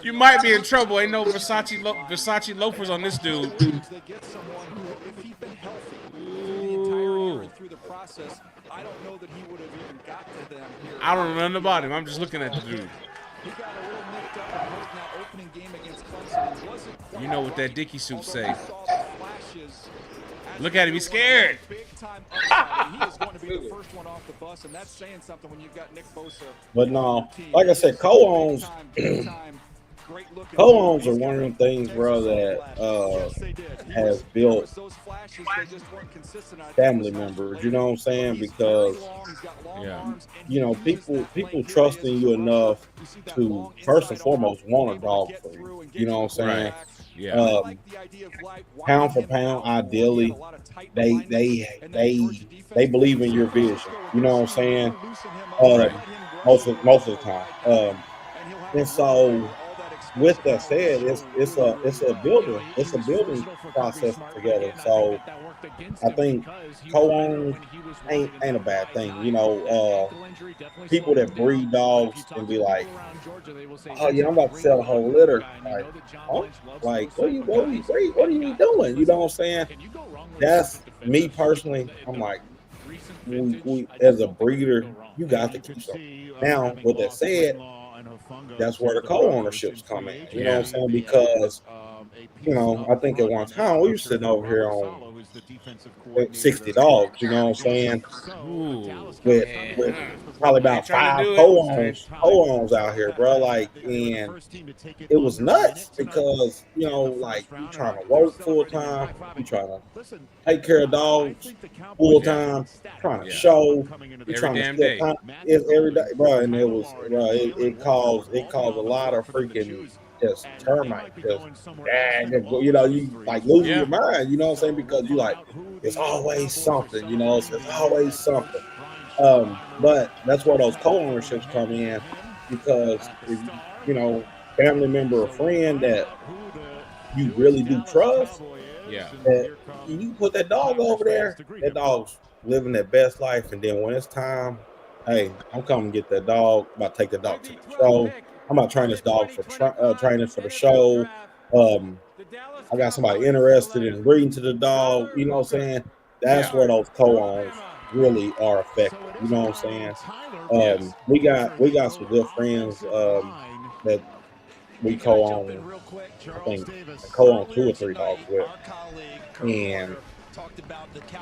You might be in trouble. Ain't no Versace loafers on this dude. They get someone who, if he'd been healthy the entire year through the process, I don't know that he would have even got to them here. I don't know nothing about him. I'm just looking at the dude. He got a little nicked up and hurt in that opening game against Clemson. He wasn't quite You know what that Dickey suit say. saw the flashes. Look at him. He's scared. Big time upside. He is going to be the first one off the bus, and that's saying something when you've got Nick Bosa. But no, like I said, co-owns are one of them things, bro, that has built family members. You know what I'm saying? Because you know, people trust in you enough to first and foremost want a dog for you. You know what I'm saying? Right. Yeah. Pound for pound, ideally, they believe in your vision. You know what I'm saying? Most of the time. And so, with that said, it's a building process together. So I think co-own ain't a bad thing. You know, people that breed dogs can be like, oh yeah, I'm about to sell a whole litter. Like, oh, like what are you doing? You know what I'm saying? That's me personally. I'm like, we as a breeder, you got to keep them. Now, with that said, that's where the co-ownerships come in. You know what I'm saying? Because, you know, I think at one time we were sitting over here on 60 dogs, you know what I'm saying? With probably about 5 co-owns out here, bro. Like, and it was nuts because, you know, like, you trying to work full time, you trying to take care of dogs full time, trying to show, you trying to spend time every day, bro. And it was, bro, it caused a lot of freaking just termite, you know, you like losing your mind, you know what I'm saying? Because you like, it's always something, you know, it's always something. But that's where those co-ownerships come in, because if you know, family member or friend that you really do trust, that you put that dog over there, that dog's living their best life, and then when it's time, hey, I'm coming to get that dog. I'm about to take the dog to the show. I'm about to train this dog for training for the show. I got somebody interested in breeding to the dog. You know what I'm saying? That's where those co-owns really are effective. You know what I'm saying? We got some good friends that we co-own. I think co-own 2 or 3 dogs with, and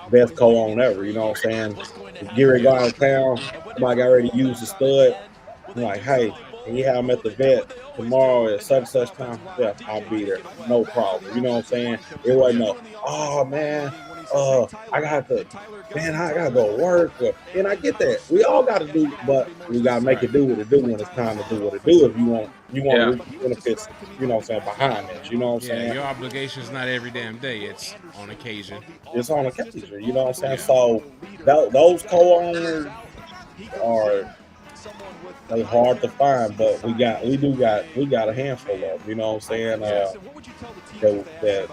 best co-own ever. You know what I'm saying? If Gary got out of town, somebody got ready to use the stud. I'm like, hey, can you have him at the vet tomorrow at such and such time? Yeah, I'll be there. No problem. You know what I'm saying? It wasn't no, oh man, I gotta go to work. And I get that. We all gotta do, but we gotta make it do what it do when it's time to do what it do. If you want to reap benefits, you know what I'm saying, behind it. You know what I'm saying? Your obligation is not every damn day. It's on occasion. It's on occasion. You know what I'm saying? So those co-owners are, they're hard to find, but we got a handful of them, you know what I'm saying, that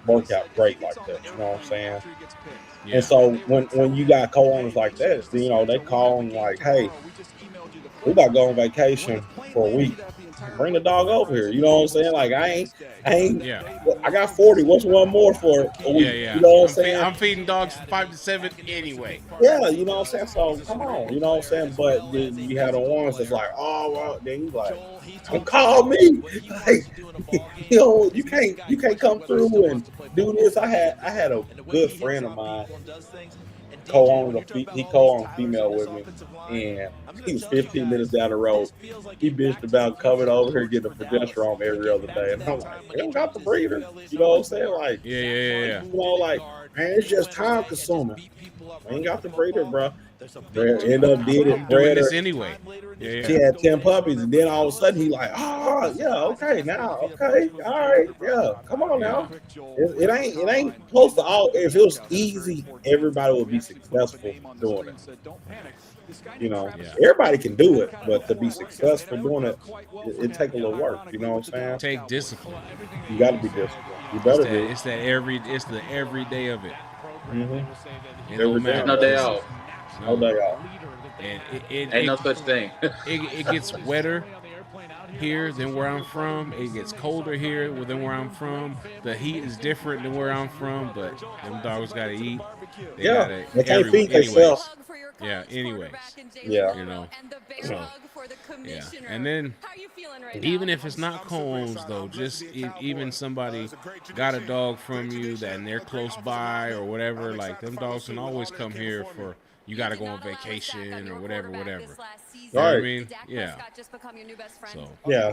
work out great like that, you know what I'm saying? And so when you got co-owners like that, you know, they call them like, hey, we about to go on vacation for a week. Bring the dog over here. You know what I'm saying? Like, I got 40. What's one more for a week? You know what I'm saying? I'm feeding dogs from 5 to 7 anyway. Yeah, you know what I'm saying? So come on, you know what I'm saying? But then you have the ones that's like, oh well, then you like, don't call me. Like, you know, you can't come through and do this. I had a good friend of mine co-owned a female with me, and he was 15 minutes down the road. He bitched about coming over here getting a progesterone every other day, and I'm like, we don't got the breeder. You know what I'm saying? Like, yeah. You know, like, man, it's just time consuming. We ain't got the breeder, bro. End up did it. Doing this anyway. Yeah. She had 10 puppies, and then all of a sudden he like, okay, now, okay, all right, yeah, come on now. It ain't supposed to all. If it was easy, everybody would be successful doing it. You know, everybody can do it, but to be successful doing it, it take a little work. You know what I'm saying? Take discipline. You got to be disciplined. You better be. It's the every day of it. There's no day off. No day off. And ain't no such thing. it gets wetter here than where I'm from. It gets colder here than where I'm from. The heat is different than where I'm from, but them dogs gotta eat. They can't feed themselves. Yeah, anyways. Yeah. You know. So, yeah. And then even if it's not co-owns though, just even somebody got a dog from you that and they're close by or whatever, like them dogs can always come here for you got to go on vacation or whatever. You know what I mean? Yeah. So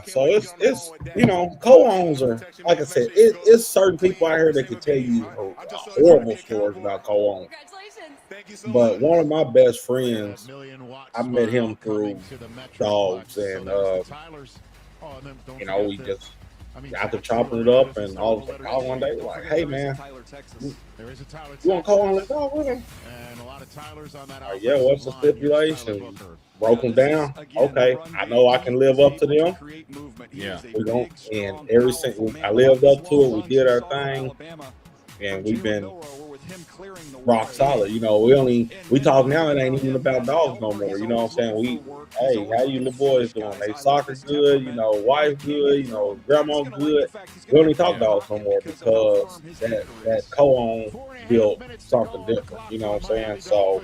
so it's you know, co-owns are, like I said, it's certain people out here that can tell you horrible stories about co-owns. But one of my best friends, I met him through dogs, and you know, we just after chopping it up, and all of a sudden, one day, like, hey man, you want to call on the dog with him? Yeah, what's the stipulation? Broke them down. Okay, I know I can live up to them. Yeah, we don't. And every single, I lived up to it. We did our thing, and we've been rock solid. You know, we talk now. It ain't even about dogs no more. You know what I'm saying? Hey, how you little boys doing? They soccer good. You know, wife good. You know, grandma good. We don't even talk dogs no more because that co-own built something different. You know what I'm saying? So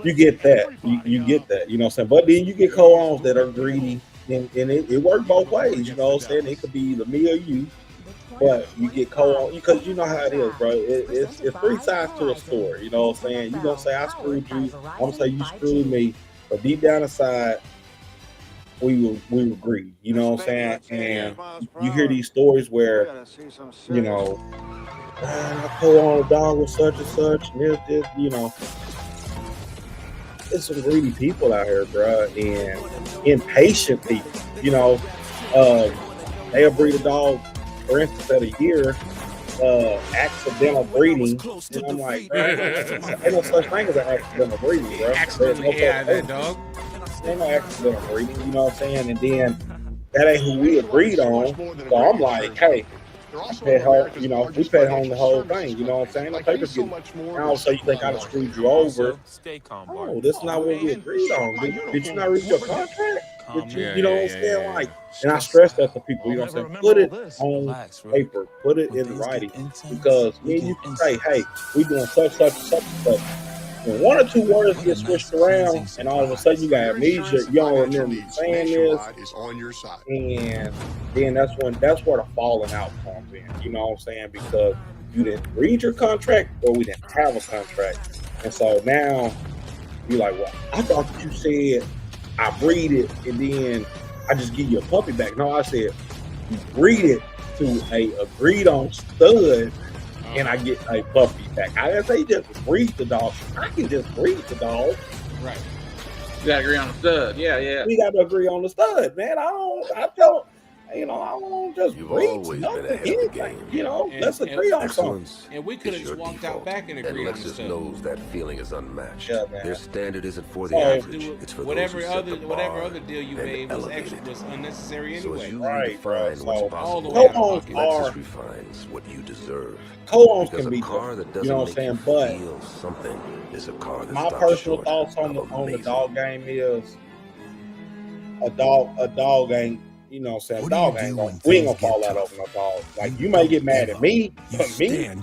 you get that. You get that. You know what I'm saying? But then you get co-owns that are greedy, and it works both ways. You know what I'm saying? It could be either me or you. But you get co-on because you know how it is, bro. It's three sides to a story. You know what I'm saying? You gonna say I screwed you. I'm gonna say you screwed me. But deep down inside, we were greedy. You know what I'm saying? And you hear these stories where, you know, I co-on a dog with such and such, and this, you know. There's some greedy people out here, bro, and impatient people. You know, they'll breed a dog, for instance, at a year, accidental breeding, and I'm like, bro, ain't no such thing as an accidental breeding, bro. Accidentally had that dog. Ain't no accidental breeding, you know what I'm saying? And then that ain't who we agreed on. So I'm like, hey, I paid home, you know, we paid home the whole thing, you know what I'm saying? The papers get, now so you think I done screwed you over. Oh, this is not what we agreed on. Did you not read your contract? You know what I'm saying? Like, and I stress that to people, you know what I'm saying? Put it on paper, put it in writing, because me and you can say, hey, we doing such and such. When one or two words get switched around, and all of a sudden you got amnesia, you don't remember saying this, and then that's where the falling out comes in. You know what I'm saying? Because you didn't read your contract, or we didn't have a contract, and so now you're like, well, I thought that you said I breed it, and then I just give you a puppy back. No, I said you breed it to a agreed on stud, and I get a puppy back. I didn't say just breed the dog. I can just breed the dog. Right. You gotta agree on the stud. Yeah. We gotta agree on the stud, man. I don't just breed nothing, anything. You know, let's agree on something. And we could have just walked out back and agreed on the stud. knows that feeling is unmatched. Yeah, man. Their standard isn't for the average. It's for whatever those who set the whatever bar other deal you and made was elevate was unnecessary So anyway. as you Right, redefine so what's possible, co-owns Lexus refines what you deserve. Co-owns Because can a be, car that you doesn't know what I'm make saying? you But feel something is a car that my stops personal short thoughts on of the amazing. dog game is a dog ain't, you know what I'm saying? A dog ain't gonna, we ain't gonna fall out over no dog. Like, you may get mad at me, but me, I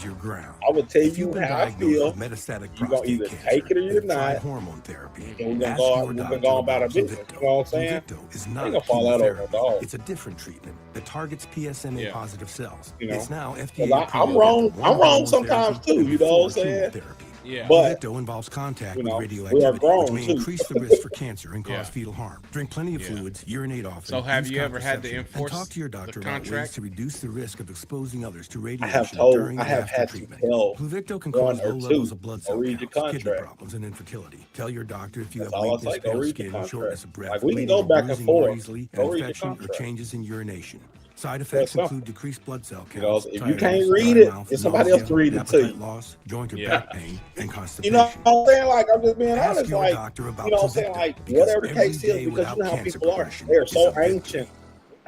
would tell you how I feel. You're gonna either take it or you're not. And we're gonna go about our business. You know what I'm saying? I ain't gonna fall out over no dog. It's a different treatment that targets PSMA positive cells. You know? It's now FDA I'm wrong sometimes too, you know what I'm saying? Yeah. But Pluvicto involves contact you with know, radioactivity, we are grown which may too. increase the risk for cancer and cause Yeah. fetal harm. Drink plenty of Yeah. fluids, urinate often. So have use you ever had to contraception, enforce and talk to your the doctor about ways contract? to reduce the risk of exposing others to I radiation have during and after had to treatment. tell Pluvicto can one cause or low two, levels of blood go cell read your counts, kidney contract. problems, and infertility. Tell your doctor if you That's have all I weakness, say. Go pale read the skin, shortness contract. of breath, Like we can bleeding go or back and bruising forth. easily, Go and read your infection or contract. changes in urination. Side That's effects simple. include decreased blood cell You know, counts, if you tiredness, can't read dry it, mouth, it's somebody else nausea, to read it to appetite you. loss, joint or Yeah. back pain, and You know constipation. what I'm saying? Like, I'm just being Ask honest. your Like, doctor about you know what I'm saying? Pluvicto, Like, because whatever the every case is, day because you without know how cancer people are. progression They're is so a victory.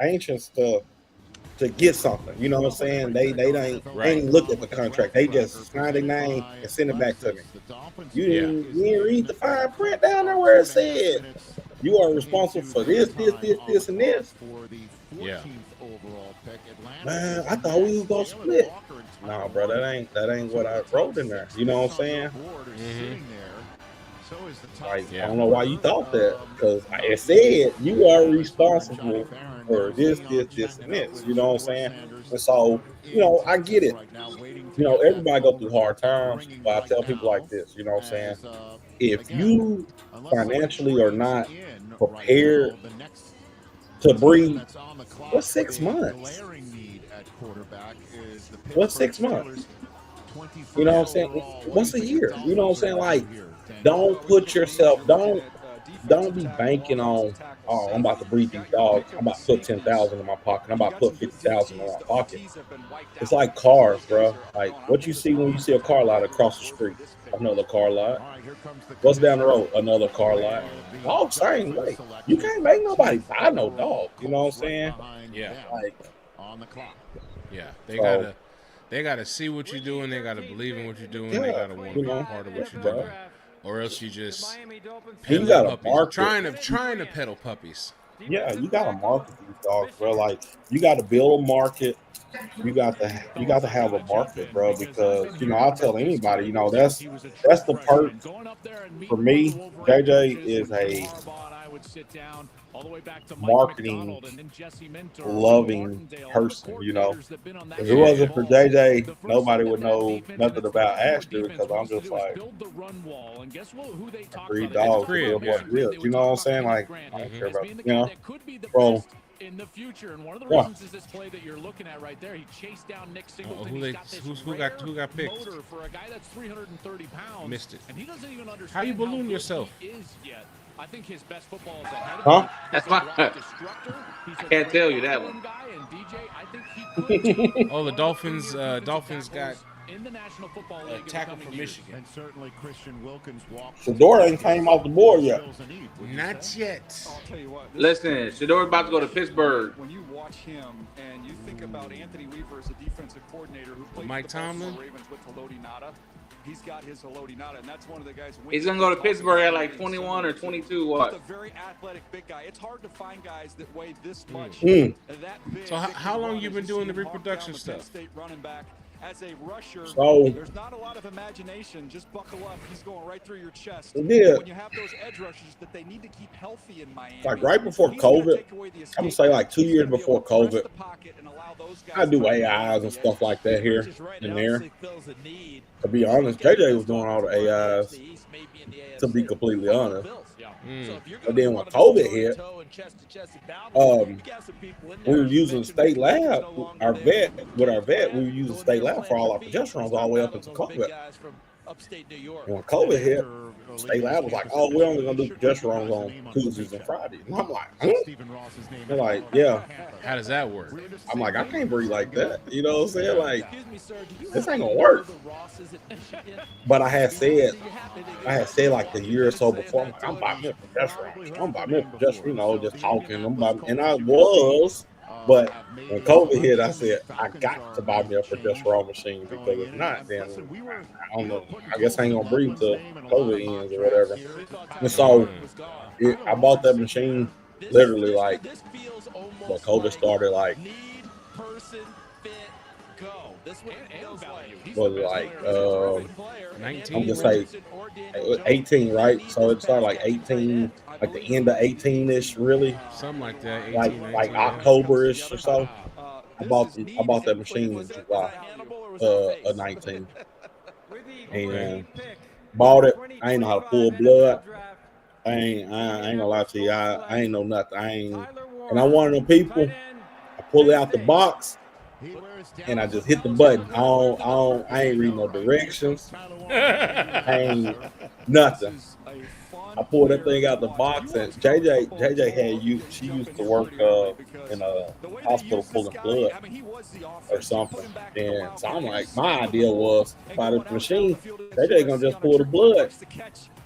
ancient to get something. You know what I'm saying? They ain't even look at the contract. They just sign their name and send it back to me. You Yeah. didn't read the fine print down there where it said you are responsible for this, and this. Yeah. Man, I thought we was gonna split. Nah, bro, that ain't what I wrote in there. You know what I'm saying? Like, I don't know why you thought that, because it said you are responsible for this, and this. You know what I'm saying? And so, you know, I get it. You know, everybody go through hard times, but I tell people like this. You know what I'm saying? If you financially are not prepared to breathe, what's 6 months? What's 6 months? You know what I'm saying? What's a year? You know what I'm saying? Like, don't put yourself, don't be banking on, oh, I'm about to breed these dogs. I'm about to put 10,000 in my pocket. I'm about to put 50,000 in my pocket. It's like cars, bro. Like what you see when you see a car lot across the street, another car lot. What's down the road? Another car lot. Dog, same way. You can't make nobody buy no dog. You know what I'm saying? Yeah. Like, yeah. So- They gotta see what you're doing. They gotta believe in what you're doing. Yeah, They gotta want to you be a know, part of what you're bro. doing, or else you just You peddling gotta puppies. market. Trying to peddle puppies. Yeah, you gotta market these dogs, bro. Like, you gotta build a market. You got to have a market, bro, because, you know, I'll tell anybody, you know, that's the perk for me. JJ is a marketing loving person, you know. If it wasn't for JJ, nobody would know nothing about Ashton, because I'm just like, I breed dogs, it is what it is. You know what I'm saying? Like, I don't care about, you know, bro. In the future, and one of the Yeah. reasons is this play that you're looking at right there. He chased down Nick Singleton. Who got picked? Motor for a guy that's 330 pounds. Missed it. And he doesn't even understand How you balloon good yourself? he is yet. I think his best football is ahead of Huh? him. That's my. I can't tell you that one. Guy, and DJ, I think he could Oh, the Dolphins got in the National Football a League tackle from Michigan. And certainly Christian Wilkins walks. Shador ain't came off the board yet. Not yet. I'll tell you what. Listen, Shador's about to go to Pittsburgh. When you watch him and you think about Anthony Weaver as a defensive coordinator who played Mike for the Baltimore Tomlin? Ravens with Haloti Nada, he's got his Haloti Nada, and that's one of the guys. He's gonna go to Pittsburgh at like 21 or 22. What? Just a very athletic big guy. It's hard to find guys that weigh this much. Mm. That big, So how long you been doing the reproduction stuff? State running back. As a rusher, So- there's not a lot of imagination. Just buckle up. He's going right through your chest. Yeah. When you have those edge rushers that they need to keep healthy in Miami. Like right before COVID, I'm gonna say like 2 years before COVID, I do AIs and stuff like that here and there. To be honest, JJ was doing all the AIs, to be completely honest. But then when COVID hit, we were using state lab. Our vet, we were using state lab for all our progesterones all the way up into COVID. And when COVID hit, state lab was like, "Oh, we're only gonna do progesterones on Tuesdays and Fridays." And I'm like, they're like, "Yeah." How does that work? I'm like, I can't breathe like that. You know what I'm saying? Like, this ain't gonna work. But I had said like the year or so before, I'm like, I'm about me a progesterone. I'm about me a progesterone, you know, just talking. And I was, but when COVID hit, I said, I got to buy me a progesterone machine, because if not, then I don't know. I guess I ain't gonna breathe till COVID ends or whatever. And so I bought that machine literally like when COVID started, like was it like 19? I'm just like 18, right? So it started like 18, like the end of 18-ish, really. Something like that. 18, Like 19, October-ish or so. I bought that machine in July of 19. And bought it. I ain't know how to pull blood. I ain't gonna lie to you. I ain't know nothing. And I'm one of them people. I pull it out the box and I just hit the button. I ain't read no directions. I ain't nothing. I pulled that thing out the box, and JJ she used to work in a hospital pulling blood or something. And so I'm like, my idea was by this machine, JJ gonna just pull the blood.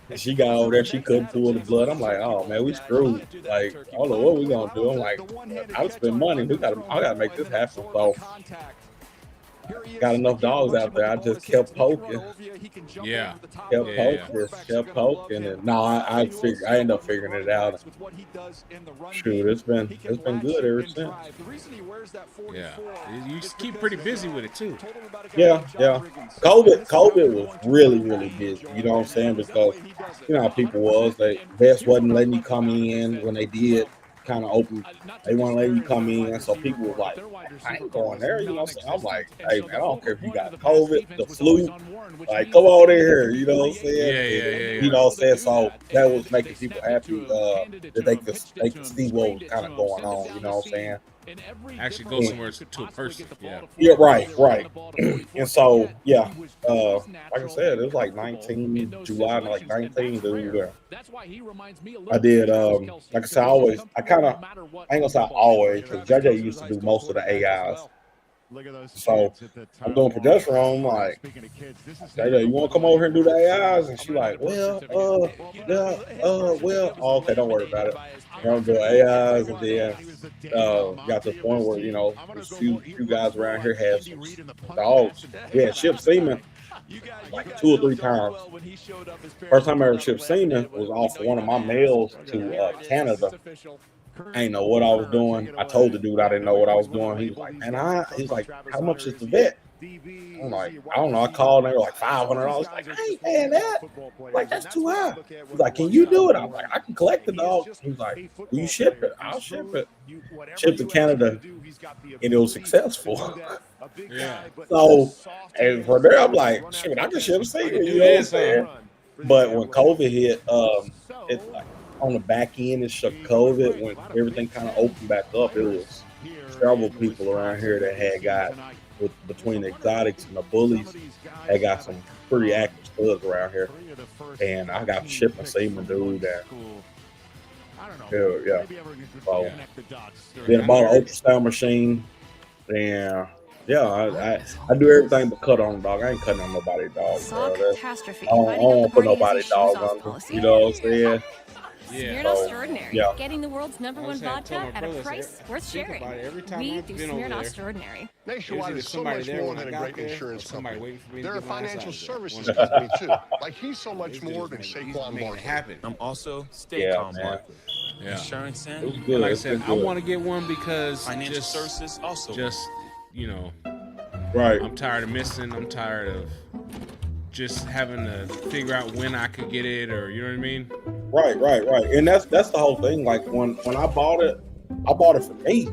And she got over there, she couldn't pull the blood. I'm like, oh man, we screwed. Like, I don't know what we gonna do. I'm like, I'll spend money. I gotta make this happen. So got enough dogs out there. I just kept poking. Yeah. Kept poking. And no, I ended up figuring it out. Shoot, it's been good ever since. Yeah. You keep pretty busy with it too. Yeah. COVID was really, really busy. You know what I'm saying? Because you know how people was. Vets wasn't letting you come in when they did. Kind of open, they want to let you come in, so people were like, I ain't going there, you know. So I'm like, hey man, I don't care if you got COVID, the flu, like come on in here, you know what I'm saying? Yeah. You know what I'm saying? So that was making people happy that they could see what was kind of going on, you know what I'm saying? Actually go somewhere to a person. Yeah, right. And so, yeah, like I said, it was like 19 July, like 19, dude. I did, like I said, I ain't gonna say always, because JJ used to do most of the AIs. So I'm doing progesterone. I'm like, JJ, you want to come over here and do the AIs? And she like, well, okay, don't worry about it. I'm doing AIs, and then got to the point where, you know, a few guys around here had some dogs. We had shipped semen like 2 or 3 times. First time I ever shipped semen was off one of my males to Canada. I ain't know what I was doing. I told the dude I didn't know what I was doing. He was like, man, he's like, how much is the vet? I'm like, I don't know. I called and they were like $500. Like, I ain't paying that. Like, that's too high. He's like, can you do it? I'm like, I can collect the dog. He's like, will you ship it? I'll ship it. Shipped to Canada, and it was successful. Yeah. So, and from there, I'm like, shoot, I can ship semen. You know what I'm saying? But when COVID hit, it's like on the back end, it shook COVID. When everything kind of opened back up, it was several people around here that had got, between the exotics and the bullies, they got some pretty active studs around here. And I got shipping semen, dude. That, yeah. So, then I bought an ultrasound machine. And yeah, I do everything but cut on the dog. I ain't cutting on nobody's dog. Catastrophe. I don't want to put nobody's dog on. You know what I'm saying? Smeared Extraordinary. Yeah. Getting the world's #1 vodka at a price worth sharing. We do Smeared Extraordinary. Nationwide is so much more than a great insurance company. They're a financial services Right. company too. Like he's so much more than Saquon Barkley. I'm also Stay Calm Barkley. Yeah. Insurance and good. Like I said, I want to get one because financial services also. Just, you know, right. I'm tired of missing. I'm tired of just having to figure out when I could get it, or you know what I mean? Right. And that's the whole thing. Like when I bought it for me.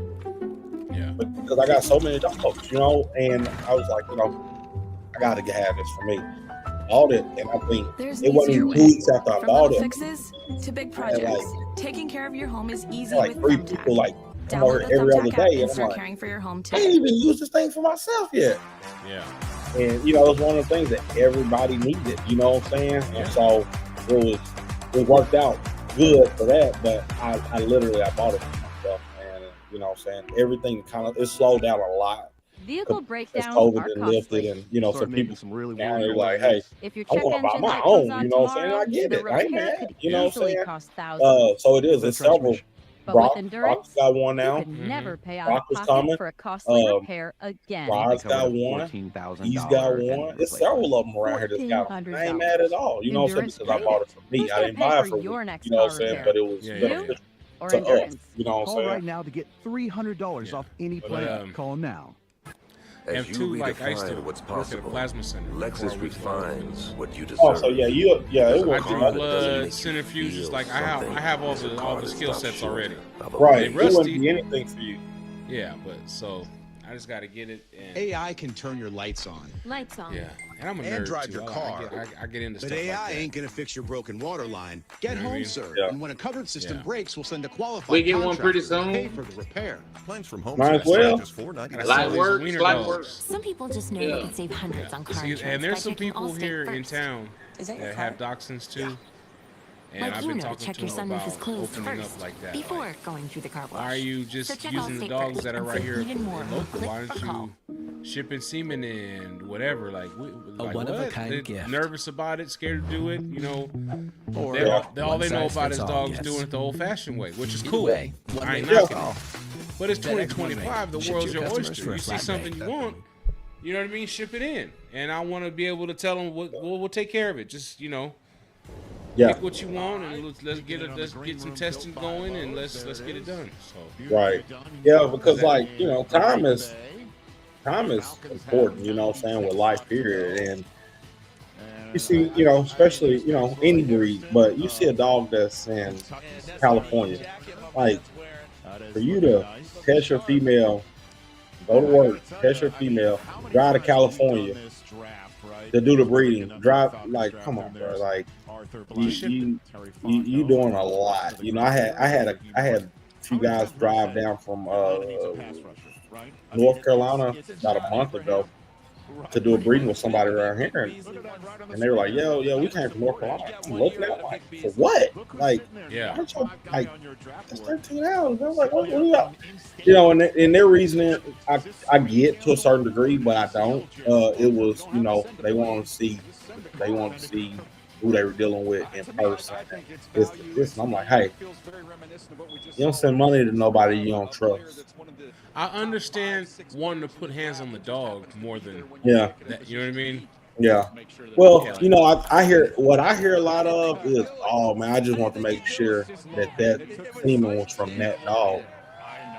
Yeah. Because I got so many dogs, you know, and I was like, you know, I gotta have this for me. Bought it, and I think it wasn't even 2 weeks after I bought it. Fixes to big projects, taking care of your home is easy Like with 3 Thumbtack. people like come Download over the every other Thumbtack app day, and and I'm start like, caring for your home I too. ain't even used this thing for myself yet. Yeah. And you know, it was one of the things that everybody needed. You know what I'm saying? And so it worked out good for that. But I bought it for myself, and you know what I'm saying? Everything it slowed down a lot. Vehicle breakdowns COVID are been lifted, costly. and you know, some people now they're like, hey, If your I check want to buy engine my light own. goes on You know what I'm saying? tomorrow, I get the it. I ain't repair mad. could You know what I'm easily saying? cost thousands. So it is. It's several. But Brock with endurance, got one now. you could never pay out Brock of is pocket coming. for a costly repair again. Rod's got one. He's got one. There's several of them around here that's got them. I ain't mad at all. You know what I'm saying? Because I bought it for me. Who's I gonna didn't pay buy it for for your me. next You know what I'm car saying? repair? But it was You beneficial or to us. endurance? You know what I'm Call saying? right now to get $300 off any plan. Call now. As And you two, like I used to redefine what's work at a possible, plasma center. Lexus refines what you deserve. Oh, so yeah, it I was do blood, centrifuges. Like I have all the skill sets already. right. They It wouldn't rusty. be anything for you. Yeah, but so I just got to get it. And AI can turn your lights on. Lights on. yeah, And I'm a and nerd drive too. your car. I get into But stuff AI like that. ain't gonna fix your broken water line. Get You know what I mean? HomeServe, Yeah. and when a covered system Yeah. breaks, we'll send a qualified We get one pretty contractor to pay soon. for the repair. Plans from home Might as start well. at just $4.99. Light work, Wiener light dogs. work. Some people just know Yeah. they can save hundreds on car See, insurance and by there's some checking people Allstate here in first. town Is that your that car? have dachshunds too. And Like I've you been know, talking check to your them sunroof about is closed opening first up like that. before Like, going through the car wash. why are you just So check using the Allstate dogs first that are and right save here even more local? with Why click don't or call. you shipping semen and whatever? Like, like one-of-a-kind They're gift. nervous about it, scared to do it. You know, Or all they know one size about fits is all, dogs yes. doing it the old-fashioned way, which is Either cool. way, one I ain't rate fits knocking all. it. But it's FedEx 2025. The One Rate. world's Ship your your customers oyster. for a You see flat something rate. you want, you know what I mean? Ship it in, and I want to be able to tell them, we'll take care of it. Just Yeah. pick what you want, and let's get some testing going, and let's get it done. So Right. Yeah, because like, time is important, you know what I'm saying, with life period. And you see, especially, any breed, but you see a dog that's in California, like for you to test your female, go to work, test your female, drive to California to do the breeding, drive, like, come on, bro, like you doing a lot. I had a few guys drive down from North Carolina about a month ago to do a breeding with somebody around here, and they were like, "Yo, we came from North Carolina." I'm looking at it like, for what? Like, yeah, aren't you, like, it's 13 hours. I was like, what do you got? And their reasoning, I get to a certain degree, but I don't. It was, they want to see who they were dealing with in person. This, and I'm like, hey, you don't send money to nobody you don't trust. I understand wanting to put hands on the dog more than Yeah. that. You know what I mean? Yeah. Well, I hear a lot of is, oh man, I just want to make sure that semen was from that dog.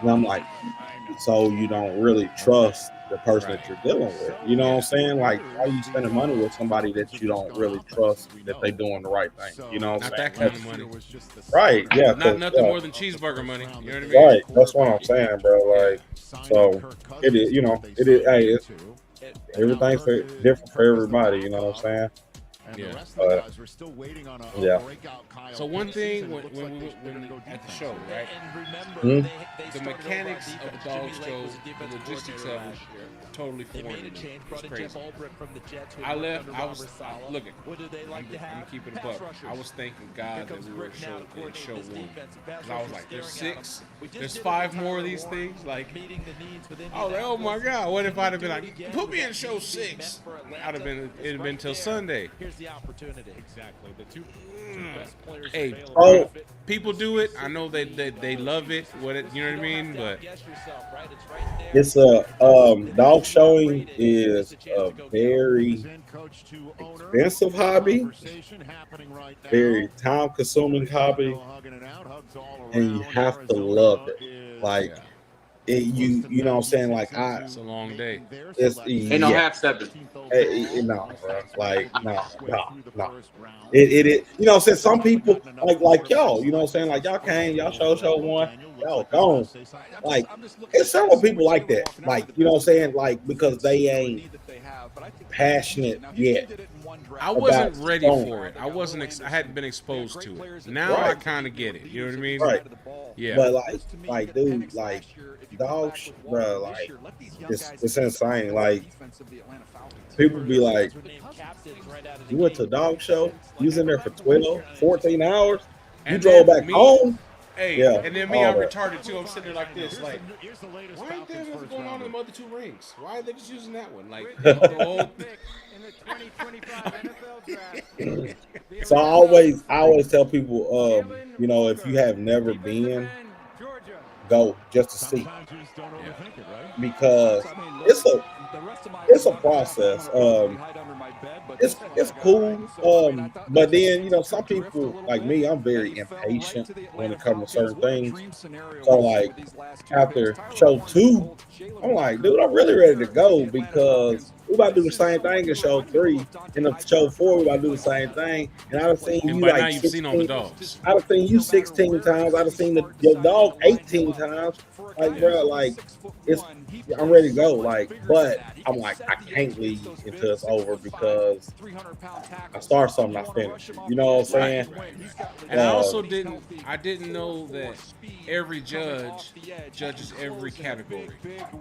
And I'm like, so you don't really trust the person that you're dealing with. You know what I'm saying? Like, why are you spending money with somebody that you don't really trust that they doing the right thing? You know what I'm Not saying? that kind of money. Right. Yeah. Not nothing more than cheeseburger money. You know what I mean? Right. That's what I'm saying, bro. Like, so it is. It is. Hey, it's everything's different for everybody. You know what I'm saying? Yeah. Yeah. So one thing when at the show, right? Hmm? The mechanics of the dog show, the logistics of it, totally foreign to me. It's crazy. I left. I was looking. I'm keeping it buck. I was thanking God that we were in show one, because I was like, there's 6, there's 5 more of these things. Like, I was like, oh my God, what if I'd have been like, put me in show 6? It'd have been till Sunday. Here's the opportunity. Exactly. The two best players. Hey, people do it. I know they love it. You know what I mean? But it's a dog showing is a very expensive hobby, very time-consuming hobby, and you have to love it. Like, you know what I'm saying? Like, it's a long day. Ain't no half stepping. No, bro. Like, no. It you know what I'm saying? Some people like y'all, you know what I'm saying? Like, y'all came, y'all show one, y'all gone. Like, it's several people like that. Like, you know what I'm saying? Like, because they ain't passionate yet. I wasn't ready for it. I hadn't been exposed to it. Now I kind of get it. You know what I mean? Right. Yeah. But like, dude, like, dogs, bro, like, it's insane. Like, people be like, you went to a dog show, you was in there for 12, 14 hours, you drove back home. Hey, yeah, and then me, I'm retarded too. I'm sitting there like this, like, why ain't there what's going on in the other 2 rings? Why are they just using that one? Like, the whole So I always tell people, if you have never been, go just to see, because it's a process. It's cool, but then some people like me, I'm very impatient when it comes to certain things. So like after show 2, I'm like, dude, I'm really ready to go, because we about to do the same thing in show 3, and in show 4 we about to do the same thing. And I've seen you by now like you've 16, seen all the dogs. I've seen you 16 times. I've seen your dog 18 times. Like, bro, like I'm ready to go. Like, but I'm like, I can't leave until it's over because I start something, I finish it. You know what I'm saying? And I also didn't know that every judge judges every category.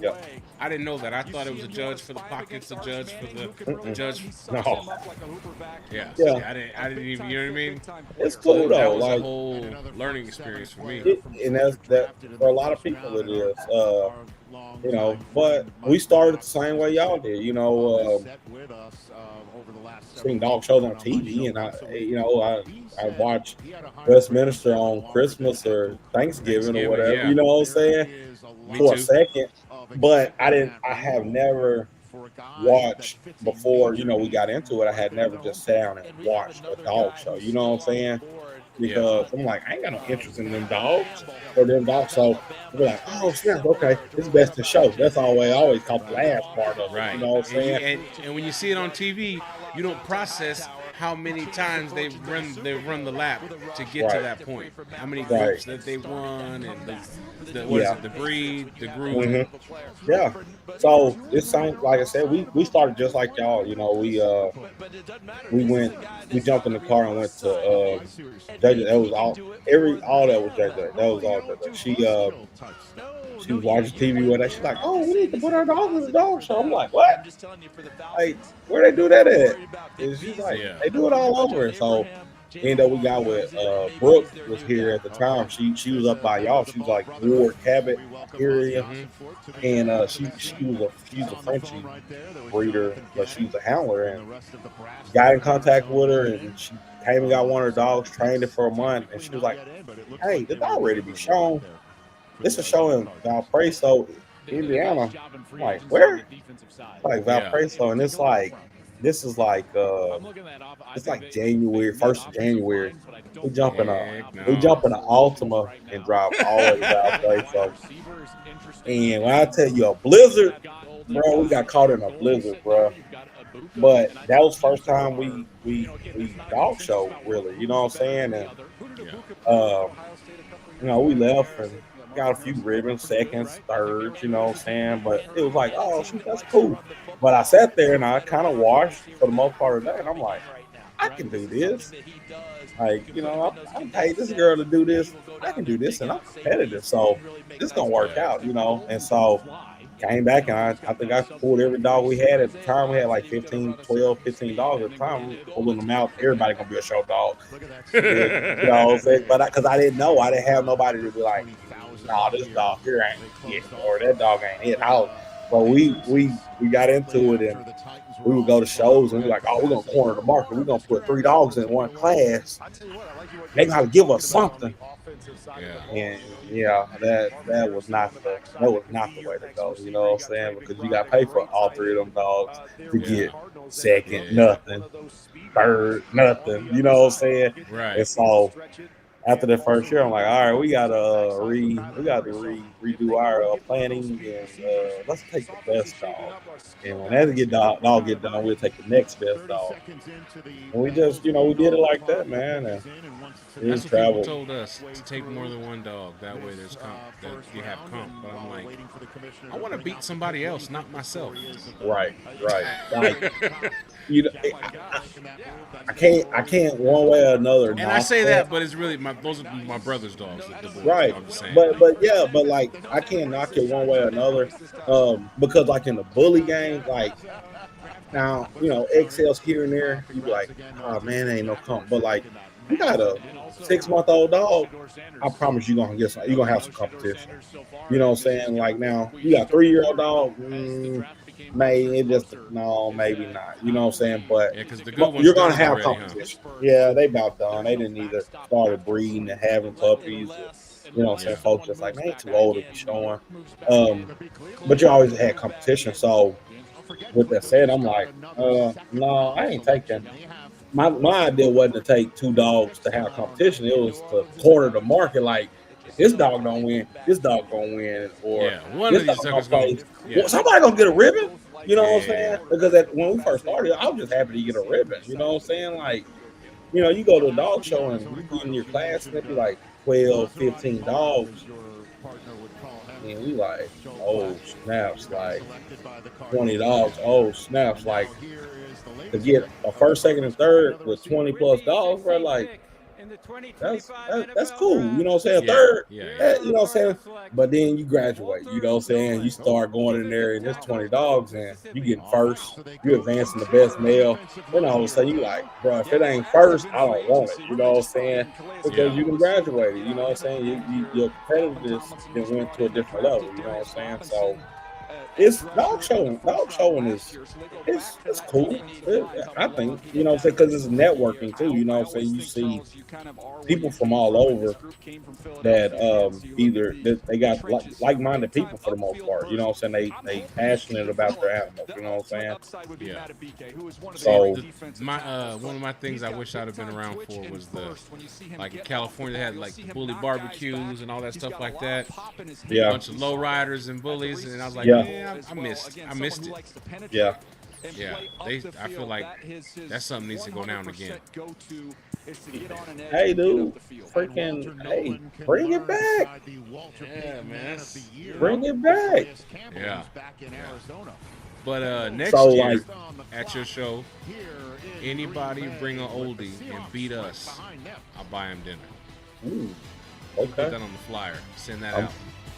Yep. I didn't know that. I thought it was a judge for the pockets, a judge for the judge. No. Yeah. Yeah. See, I didn't even. You know what I mean? It's cool though. That was like, a whole learning experience for me. And that's that for a lot of people. It is. You know, but we started the same way y'all did. You know, seeing dog shows on TV, and I watch Westminster on Christmas or Thanksgiving or whatever. Yeah. You know what I'm saying? For a second, but I have never watched before. You know, we got into it. I had never just sat down and watched a dog show. You know what I'm saying? Because I'm like, I ain't got no interest in them dogs or them dogs. So we're like, oh snap, okay, it's best to show. That's always caught the last part of it. Right. You know what I'm saying? And when you see it on TV, you don't process how many times they've run the lap to get to that point. How many groups that they won and the breed, the group. Mm-hmm. Yeah. So it sounds like I said, we started just like y'all. You know, we jumped in the car and went to JJ. That was all that was JJ. That was all JJ. She was watching TV with us. She's like, oh, we need to put our dog in the dog show. I'm like, what? Like, where they do that at? And she's like, they do it all over. So ended up we got with Brooke was here at the time. She was up by y'all. She was like Ward Cabot area, and she's a Frenchie breeder, but she's a handler, and got in contact with her, and she came and got one of her dogs, trained it for a month, and she was like, hey, the dog ready to be shown. This is showing Valparaiso, Indiana. I'm like, where? Like Valparaiso, and it's like, this is like it's like January, 1st of January. We jump in a Altima and drive all the way to Valparaiso. And when I tell you a blizzard, bro, we got caught in a blizzard, bro. But that was first time we dog show really, you know what I'm saying? And you know, we left and got a few ribbons, seconds, thirds, you know what I'm saying? But it was like, oh, shoot, that's cool. But I sat there and I kind of watched for the most part of the day, and I'm like, I can do this. Like, you know, I paid this girl to do this. I can do this, and I'm competitive. So this is going to work out, you know? And so came back, and I think I pulled every dog we had at the time. We had like 15 dogs at the time. Pulling them out. Everybody going to be a show dog. You know what I'm saying? But because I didn't know. I didn't have nobody to be like, nah, this dog here ain't it, or that dog ain't it. But we got into it, and we would go to shows, and we're like, oh, we're going to corner the market. We're going to put 3 dogs in one class. They got to give us something. And that was not the way to go. You know what I'm saying? Because you got to pay for all 3 of them dogs to get second, nothing, third, nothing. You know what I'm saying? Right. And so after the first year, I'm like, all right, we got to redo our planning, and let's take the best dog. And when that dog get done, we'll take the next best dog. And we just, you know, we did it like that, man. And that's what people told us, to take more than one dog. That way there's you have comp. But I'm like, I want to beat somebody else, not myself. Right. Like, you know, I can't one way or another. And I say that, but it's really those are my brother's dogs. Right. I'm just saying. But like, I can't knock it one way or another, because like in the bully game, like now, you know, XLs here and there, you be like, oh man, ain't no comp. But like, you got a 6-month-old dog, I promise you're gonna get some. You're gonna have some competition. You know what I'm saying? Like now, you got a 3-year-old dog. Maybe not. You know what I'm saying? But you're gonna have competition. Yeah, they about done. They didn't either started breeding and having puppies. You know what I'm saying? Folks just like, they ain't too old to be showing. But you always had competition. So with that said, I'm like, no, I ain't taking. My idea wasn't to take 2 dogs to have competition. It was to corner the market. Like, if this dog don't win, this dog gonna win, or one of these suckers gonna. Well, somebody gonna get a ribbon. You know what I'm saying? Because when we first started, I was just happy to get a ribbon. You know what I'm saying? Like, you know, you go to a dog show and you be in your class and it'd be like 12, 15 dogs. and we like, oh snaps, like $20. Oh snaps, like to get a first, second, and third with $20+ bro, like that's cool. You know what I'm saying? Third, you know what I'm saying? But then you graduate, you know what I'm saying? You start going in there and it's $20 and you getting first, you advancing the best male. Then all of a sudden you like, bro, if it ain't first, I don't want it. You know what I'm saying? Because you can graduate it, you know what I'm saying? Your competitiveness then went to a different level, you know what I'm saying? So it's dog showing is it's cool. I think, you know what I'm saying, because it's networking too, you know what I'm saying? You see people from all over that either they got like-minded people for the most part, you know what I'm saying? They passionate about their animals, you know what I'm saying? Yeah. So my one of my things I wish I'd have been around for was like in California they had like bully barbecues and all that stuff like that. Yeah. A bunch of low riders and bullies, and I was like, Yeah. man, I missed it. Yeah. Yeah, I feel like that's something needs to go down again. Hey, dude, freaking, hey, bring it back. Yeah, man. Bring it back. Yeah. But next So, year like, at your show, anybody bring an oldie and beat us, I'll buy him dinner. Ooh, Put okay. that on the flyer. Send that out.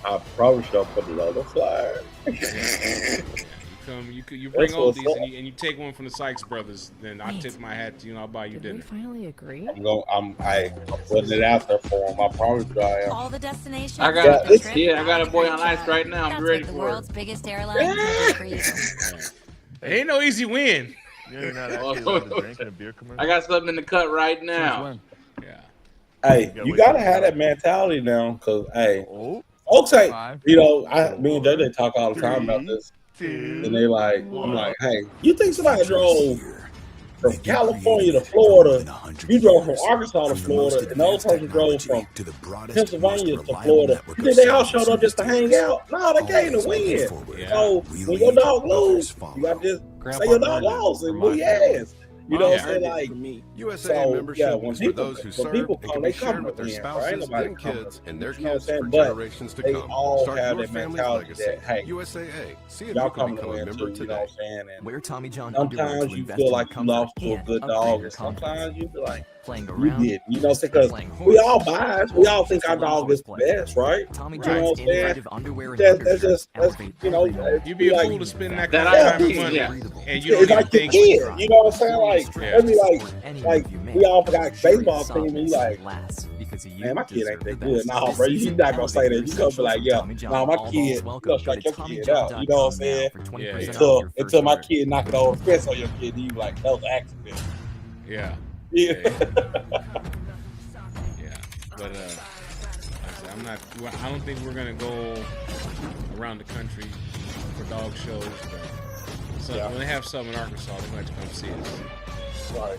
I probably should put it on the flyer. You bring oldies and you take one from the Sykes brothers, then I tip my hat to you and I'll buy you dinner. We finally agree. I'm putting it out there for him. I promise you I am. All the destinations. I got a boy on ice right now. I'm ready for it. World's biggest airline for you. There ain't no easy win. You're not actually allowed to drink in a beer commercial. I got something in the cut right now. Yeah. Hey, you gotta have that mentality now, cause hey, folks ain't, you know, me and JJ talk all the time about this, and they like, I'm like, hey, you think somebody drove from California to Florida, you drove from Arkansas to Florida, and those person drove from Pennsylvania to Florida, you think they all showed up just to hang out? No, they came to win. So when your dog lose, you gotta just say your dog lost and move your ass. You know what I'm saying? Like, USA membership is for those who serve and can be shared with their spouses and kids and their kids for generations to come. Start your family's legacy. USAA. See if you can become a member today. Wear Tommy John sometimes you feel like you lost to a good dog, and sometimes you feel like you did. You know, because we all bias. We all think our dog is the best, right? You know what I'm saying? That's you know, you'd be a fool to spend that kind of money, and you don't even like your think. kid. You know what I'm saying? Like, every like we all got baseball team, and you like, man, my kid ain't that good. Nah, bro, you not gonna say that. You gonna be like, yeah, nah, my kid, you gonna strike your kid out. You know what I'm saying? Until my kid knock it over the fence on your kid, you like, that was an accident. Yeah. Yeah. Yeah. But I don't think we're gonna go around the country for dog shows. But so when they have something in Arkansas, they're going to come see us. Right.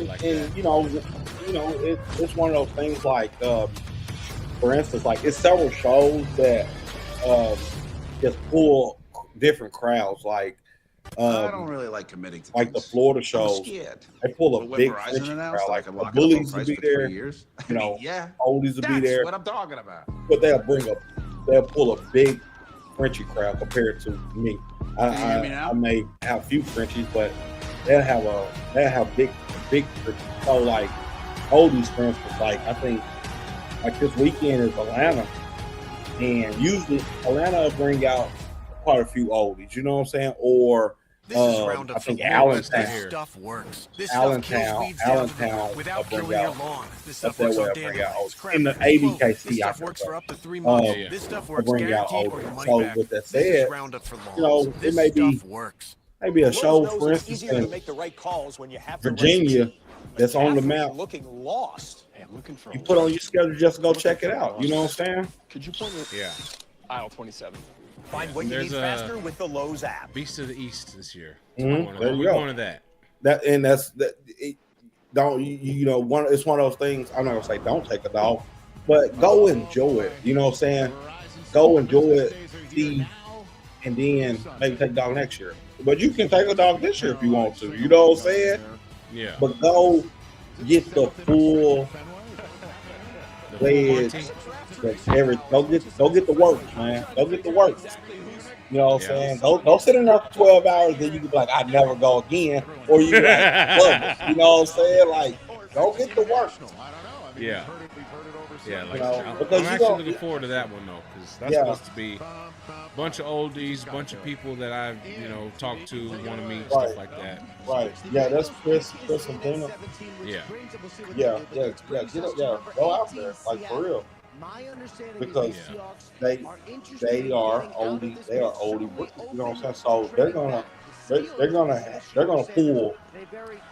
Like and you know, it's one of those things like, for instance, like it's several shows that just pull different crowds. Like I don't really like committing to like the Florida shows. I'm scared. They pull a But big Verizon French announced crowd. Like I can the lock bullies up a will be price for 3 there. years. You know, Yeah. oldies will be That's there. what I'm talking about. But they'll pull a big Frenchie crowd compared to me. I may have a few Frenchies, but they'll have big Frenchies. So like oldies, for instance, like I think like this weekend is Atlanta, and usually Atlanta will bring out quite a few oldies. You know what I'm saying? Or I think Allentown. Stuff works. Allentown without bring killing your out. lawn. This That's stuff that works way on I bring out dandelions. oldies. In the ABKC, This I stuff works for up to 3 think. months. This stuff works bring out guaranteed or your oldies. money So back. with that This is said, Roundup for lawns. you know, it This may be stuff works. maybe a show, for instance, in Virginia that's on the map. Looking lost. Hey, I'm looking for You put on your schedule just to go check it out. You know what I'm saying? Could you point me? Yeah. Aisle 27. Find what you need faster with the Lowe's app. Beast of the East this year. Mm-hmm. There you We're go. going to that. You know, it's one of those things. I'm not gonna say don't take a dog, but go enjoy it. You know what I'm saying? Go enjoy it, see, and then maybe take a dog next year. But you can take a dog this year if you want to. You know what I'm saying? Yeah. But go get the full pledge. Go get the work, man. Go get the work. You know what I'm saying? Go sit in there for 12 hours, then you can be like, I never go again. Or you like, love it. You know what I'm saying? Like, go get the work. Yeah. Yeah, like, because I'm actually looking forward to that one, though, because that's supposed to be a bunch of oldies, bunch of people that I've, talked to, want to meet, stuff like that. Right. Yeah, that's Chris and Dana. Yeah. Yeah. Get up, go out there, like, for real. Because they are oldie. They are oldie. You know what I'm saying? So they're gonna pull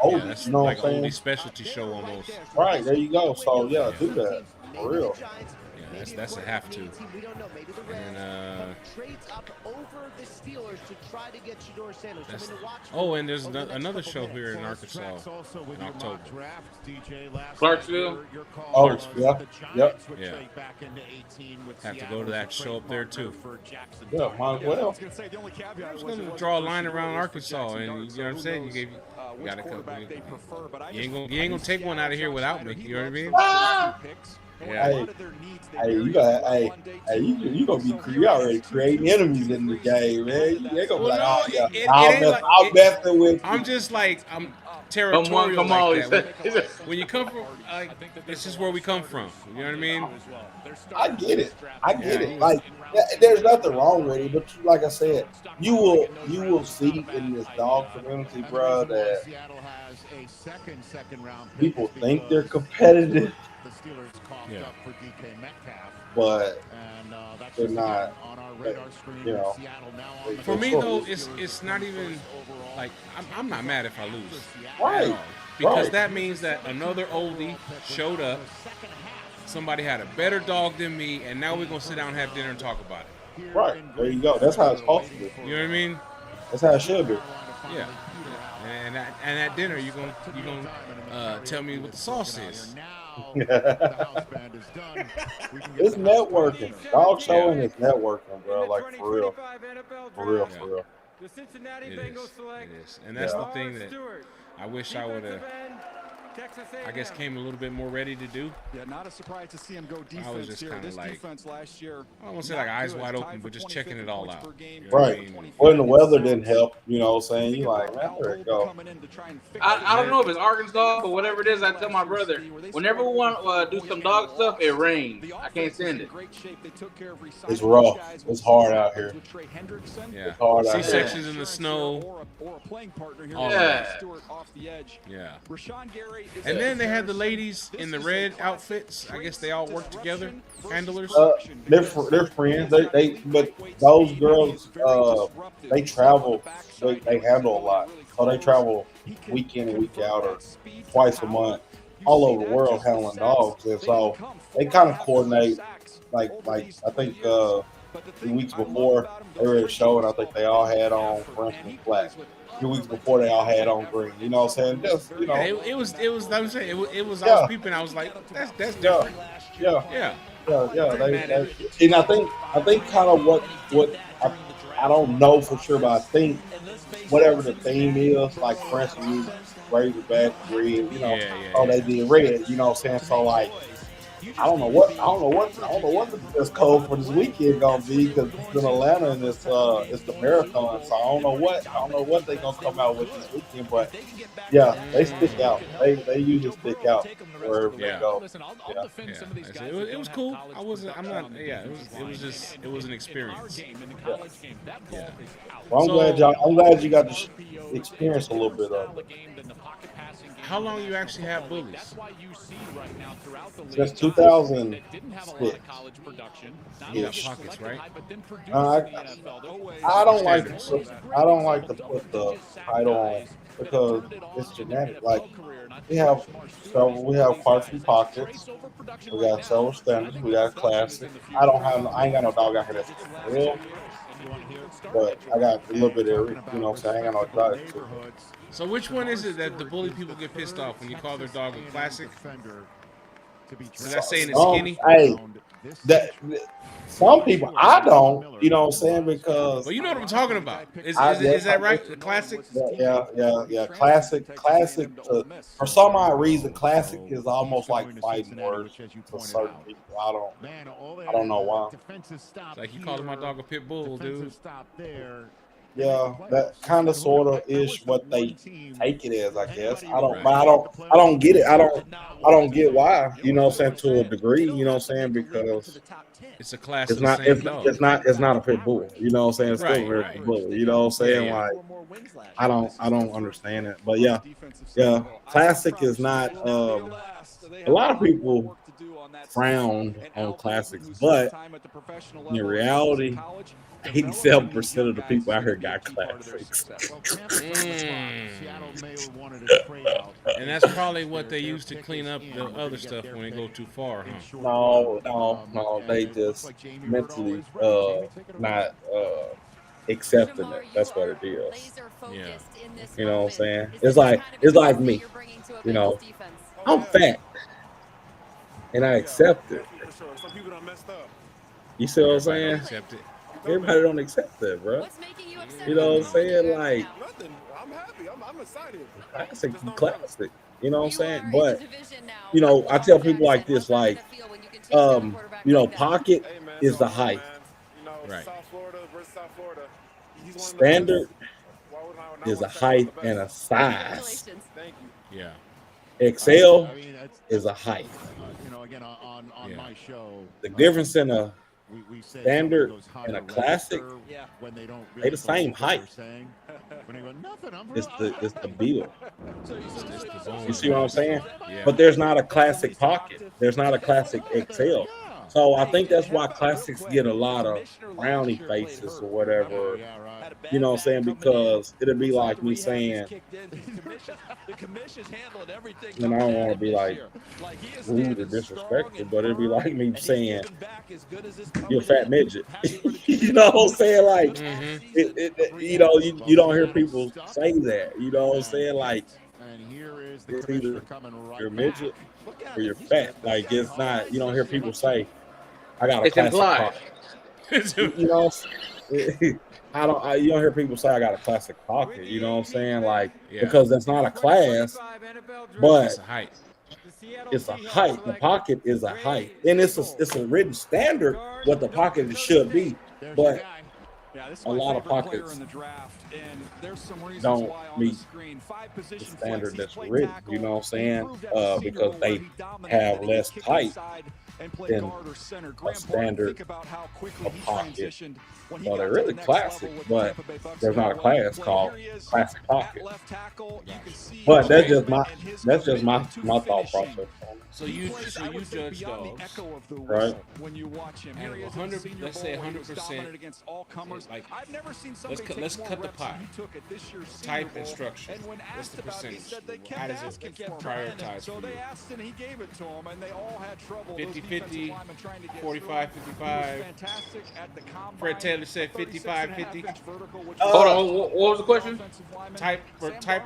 oldies. You know like what I'm saying? Oldie specialty show almost. Right there, you go. So yeah, do that for real. Yeah, that's a have to. And and there's another show here in Arkansas in October. Clarksville. Oh, yeah. Have to go to that show up there too. Yeah, might as well. I was gonna draw a line around Arkansas, and you know what I'm saying. You gotta come. You ain't gonna take one out of here without me. You know what I mean? Yeah. Hey, you gonna be you already creating enemies in the game, man. They gonna be like, oh yeah, I'll mess with. I'm just like I'm territorial like that. When you come from, like, it's just where we come from. You know what I mean? I get it. Like, there's nothing wrong with it, but like I said, you will see in this dog community, bro, that people think they're competitive. Yeah. But they're not. For me though, it's not even like I'm not mad if I lose. Right. Because that means that another oldie showed up. Somebody had a better dog than me, and now we're gonna sit down and have dinner and talk about it. Right. There you go. That's how it's supposed to be. You know what I mean? That's how it should be. Yeah. And at dinner, you're gonna tell me what the sauce is. It's networking. Dog showing is networking, bro. Like, for real. For real. The Cincinnati Bengals select. It is. And that's the thing that I wish I would have, I guess, came a little bit more ready to do. Yeah, not a surprise to see him go defense. I was just kind of like, defense last year, I don't want to say like eyes wide open, but just checking it all out. You know right. I mean? When the weather didn't help, you know what I'm saying? You're like, man, there you go. I don't know if it's Arkansas or whatever it is. I tell my brother, whenever we want to do some dog stuff, it rains. I can't stand it. It's rough. It's hard out here. Yeah. It's hard out C-sections in the snow. Yeah. And then they had the ladies in the red outfits. I guess they all work together. Handlers. They're friends. But those girls, they travel. They handle a lot. So they travel week in and week out, or twice a month, all over the world handling dogs. And so they kind of coordinate. Like I think 2 weeks before they were at a show, and I think they all had on, for instance, black. 2 weeks before they all had on green. You know what I'm saying? Just, you know. It was. I was peeping. I was like, that's different. Yeah. And I think kind of what I don't know for sure, but I think whatever the theme is, like for instance, Razorback, green, they did red. You know what I'm saying? So like, I don't know what the best code for this weekend gonna be, because it's in Atlanta and it's the marathon. So I don't know what they gonna come out with this weekend, but yeah, they stick out. They usually stick out wherever they go. It was cool. It was an experience. Yeah. Well, I'm glad you got to experience a little bit of it. How long you actually have bullies? Since 2006. You got pockets, right? I don't like to put the title on because it's genetic. Like we have quite a few pockets. We got several standards. We got classic. I ain't got no dog out here that's real. But I got a little bit of every, you know what I'm saying? I ain't got no exotic. So which one is it that the bully people get pissed off when you call their dog a classic? Is that saying it's skinny? Hey, that some people I don't, you know what I'm saying? Because well, you know what I'm talking about. Is that right? The classic? Yeah. Classic. For some odd reason, classic is almost like fighting words for certain people. I don't know why. It's like you calling my dog a pit bull, dude. Yeah, that kind of sort of is what they take it as, I guess. I don't get it. I don't get why. You know what I'm saying? To a degree, you know what I'm saying? Because it's a class. It's not a pit bull. You know what I'm saying? It's still a pit bull. You know what I'm saying? Yeah. Like I don't understand it. But yeah. Classic is not. A lot of people frown on classics, but in reality, 87% of the people out here got classics. And that's probably what they use to clean up the other stuff when they go too far, huh? No, they just mentally not accepting it. That's what it is. Yeah. You know what I'm saying? It's like me. You know, I'm fat and I accept it. You see what I'm saying? Accept it. Everybody don't accept that, bro. You know what I'm saying? Like, I'm happy. I'm excited. Classic. You know what I'm saying? But you know, I tell people like this, like, you know, pocket is the height. Right. Standard is a height and a size. Yeah. XL is a height. You know, again on my show, the difference in a standard and a classic, they the same height. It's the build. You see what I'm saying? Yeah. But there's not a classic pocket. There's not a classic XL. So I think that's why classics get a lot of brownie faces or whatever. You know what I'm saying? Because it'll be like me saying, and I don't want to be like rude or disrespectful, but it'd be like me saying, you're a fat midget. You know what I'm saying? Like, you know, you don't hear people say that. You know what I'm saying? Like, it's either you're a midget or you're fat. Like, it's not, you don't hear people say, I got a classic pocket. You know, you don't hear people say I got a classic pocket. You know what I'm saying? Like, because that's not a class, but it's a height. It's a height. The pocket is a height, and it's a written standard what the pocket should be. But a lot of pockets don't meet the standard that's written. You know what I'm saying? Because they have less height than a standard of pocket. So they're really classic, but there's not a class called classic pocket. But that's just my thought process. So you judge dogs, right? When you watch him, and 100, let's say 100%. Like, let's cut the pie. Type and structure. What's the percentage? How does it prioritize for you? 50-50, 45-55. Fred Taylor said 55-50. Hold on, what was the question? Type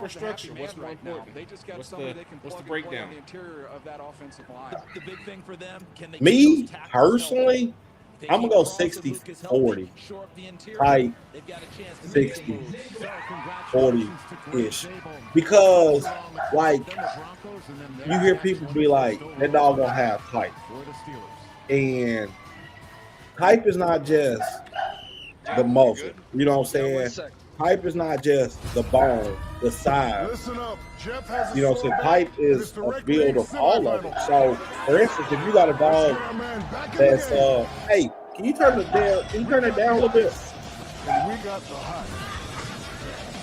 or structure? What's more important? What's the breakdown? The big thing for them, Me personally, I'm gonna go 60-40. Type 60-40-ish. Because like you hear people be like, that dog gonna have type. And type is not just the muzzle. You know what I'm saying? Type is not just the bone, the size. You know, so type is a build of all of it. So, for instance, if you got a dog that's, hey, can you turn it down a little bit?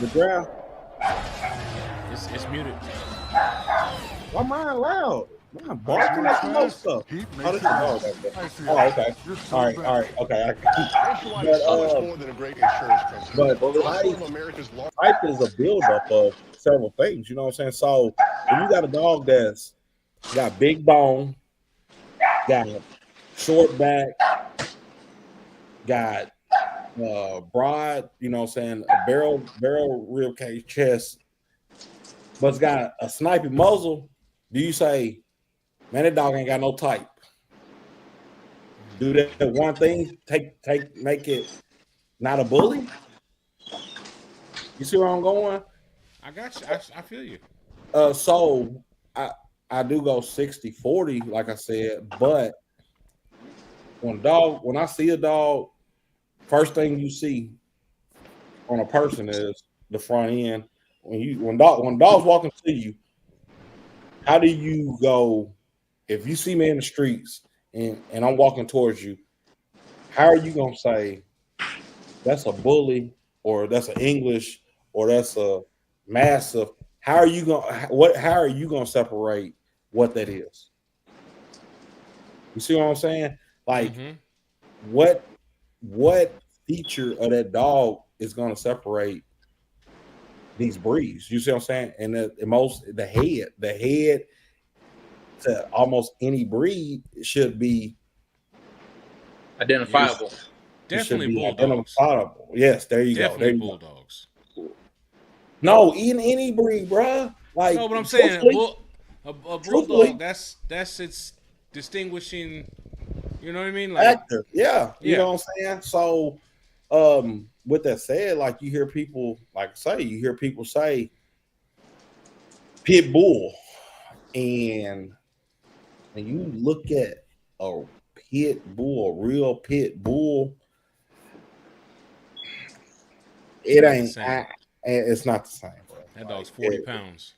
The ground. It's muted. Why mine loud? Mine barking at the most stuff. Oh, this is dog right there. Oh, okay. All right, okay. But type is a buildup of several things. You know what I'm saying? So if you got a dog that's got big bone, got short back, got broad, you know what I'm saying, a barrel rib cage chest, but's got a sniping muzzle, do you say Man, that dog ain't got no type. Do that one thing, make it not a bully. You see where I'm going? I got you. I feel you. So I do go 60-40, like I said, but when I see a dog, first thing you see on a person is the front end. When dogs walking to you, how do you go? If you see me in the streets and I'm walking towards you, how are you gonna say that's a bully or that's an English or that's a massive? How are you gonna separate what that is? You see what I'm saying? Like what feature of that dog is gonna separate these breeds? You see what I'm saying? And the head to almost any breed should be identifiable. Definitely bulldogs. Identifiable. Yes, there you go. There you bulldogs. Go. No, in any breed, bruh. Like no, but I'm saying a bulldog. That's its distinguishing. You know what I mean? Like actor. Yeah. You know what I'm saying? So, with that said, like you hear people say pit bull, and when you look at a pit bull, a real pit bull, it's not the same, bro. That dog's 40 pounds.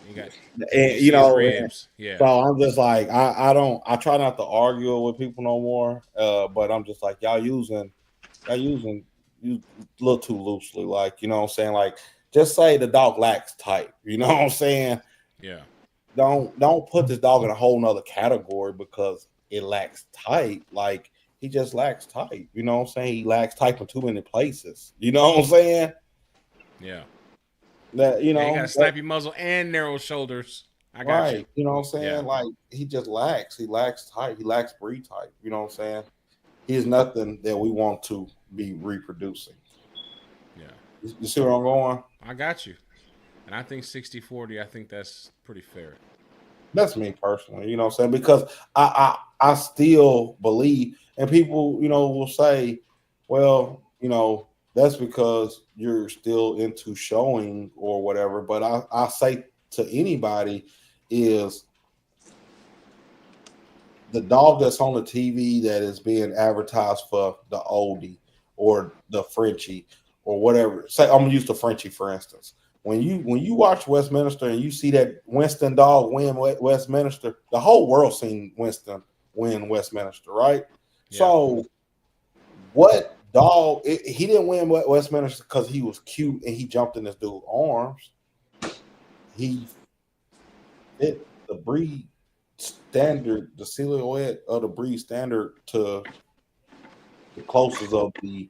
Ribs. Yeah. So I'm just like, I try not to argue with people no more. But I'm just like, y'all using you a little too loosely. Like, you know what I'm saying? Like, just say the dog lacks type. You know what I'm saying? Yeah. Don't put this dog in a whole nother category because it lacks type. Like, he just lacks type. You know what I'm saying? He lacks type in too many places. You know what I'm saying? Yeah. That he got a snappy muzzle and narrow shoulders. I got you. You know what I'm saying? Yeah. Like, he just lacks. He lacks type. He lacks breed type. You know what I'm saying? He's nothing that we want to be reproducing. Yeah. You see where I'm going? I got you. And I think 60-40, I think that's pretty fair. That's me personally, you know what I'm saying? Because I still believe, and people, will say, well, that's because you're still into showing or whatever. But I say to anybody is the dog that's on the TV that is being advertised for the oldie or the Frenchie or whatever. Say I'm gonna use the Frenchie for instance. When you watch Westminster and you see that Winston dog win Westminster, the whole world seen Winston win Westminster, right? Yeah. So what dog? He didn't win Westminster because he was cute and he jumped in this dude's arms. He fit the breed standard, the silhouette of the breed standard to the closest of the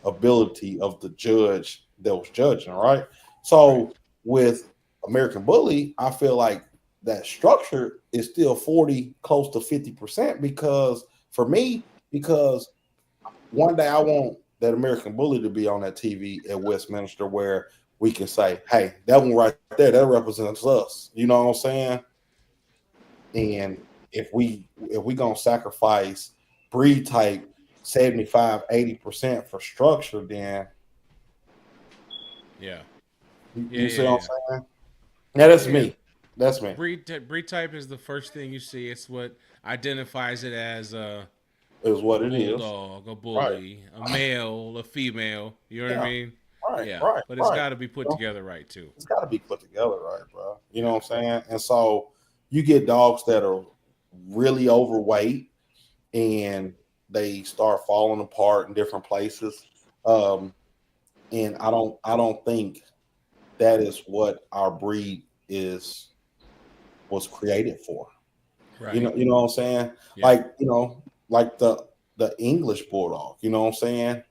ability of the judge that was judging, right? So with American Bully, I feel like that structure is still 40, close to 50% because for me, because one day I want that American Bully to be on that TV at Westminster where we can say, hey, that one right there, that represents us. You know what I'm saying? And if we gonna sacrifice breed type 75-80% for structure, then you see what I'm saying? Yeah, that's me. That's me. Breed type is the first thing you see. It's what identifies it as a bulldog, a bully, a male, a female. You know what I mean? Right. But it's got to be put together right too. It's got to be put together right, bro. You know what I'm saying? And so you get dogs that are really overweight and they start falling apart in different places. And I don't think that is what our breed was created for. Right. You know what I'm saying? Yeah. Like the English bulldog, you know what I'm saying?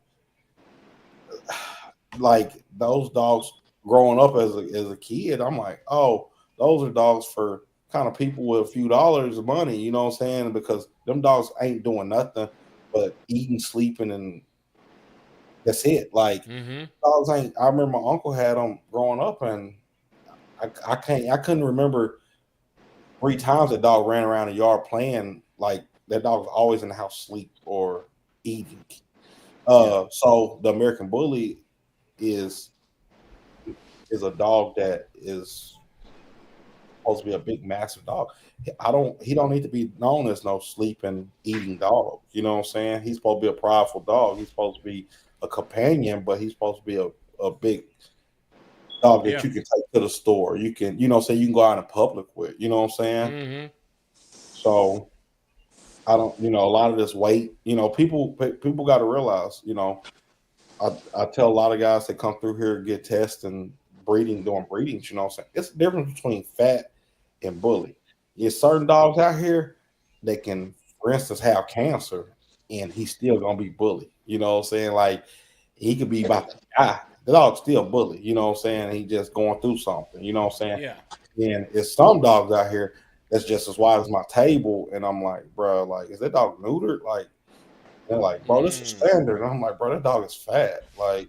Like those dogs growing up as a kid, I'm like, oh, those are dogs for kind of people with a few dollars of money, you know what I'm saying? Because them dogs ain't doing nothing but eating, sleeping, and that's it. Like dogs ain't. I remember my uncle had them growing up, and I couldn't remember 3 times that dog ran around the yard playing. Like that dog was always in the house sleep or eating. So the American Bully is a dog that is supposed to be a big, massive dog. He don't need to be known as no sleeping, eating dog. You know what I'm saying? He's supposed to be a prideful dog. He's supposed to be a companion, but he's supposed to be a big dog that you can take to the store. You can, say you can go out in public with. You know what I'm saying? Mm-hmm. So I don't, a lot of this weight, people got to realize, I tell a lot of guys that come through here get tests and doing breedings, you know what I'm saying? It's the difference between fat and bully. There's certain dogs out here that can, for instance, have cancer and he's still gonna be bully. You know what I'm saying? Like he could be about to die. The dog's still bully, you know what I'm saying? He just going through something, you know what I'm saying? Yeah. And it's some dogs out here that's just as wide as my table, and I'm like, bro, like, is that dog neutered? Like, they're like, bro, this is standard. And I'm like, bro, that dog is fat. Like,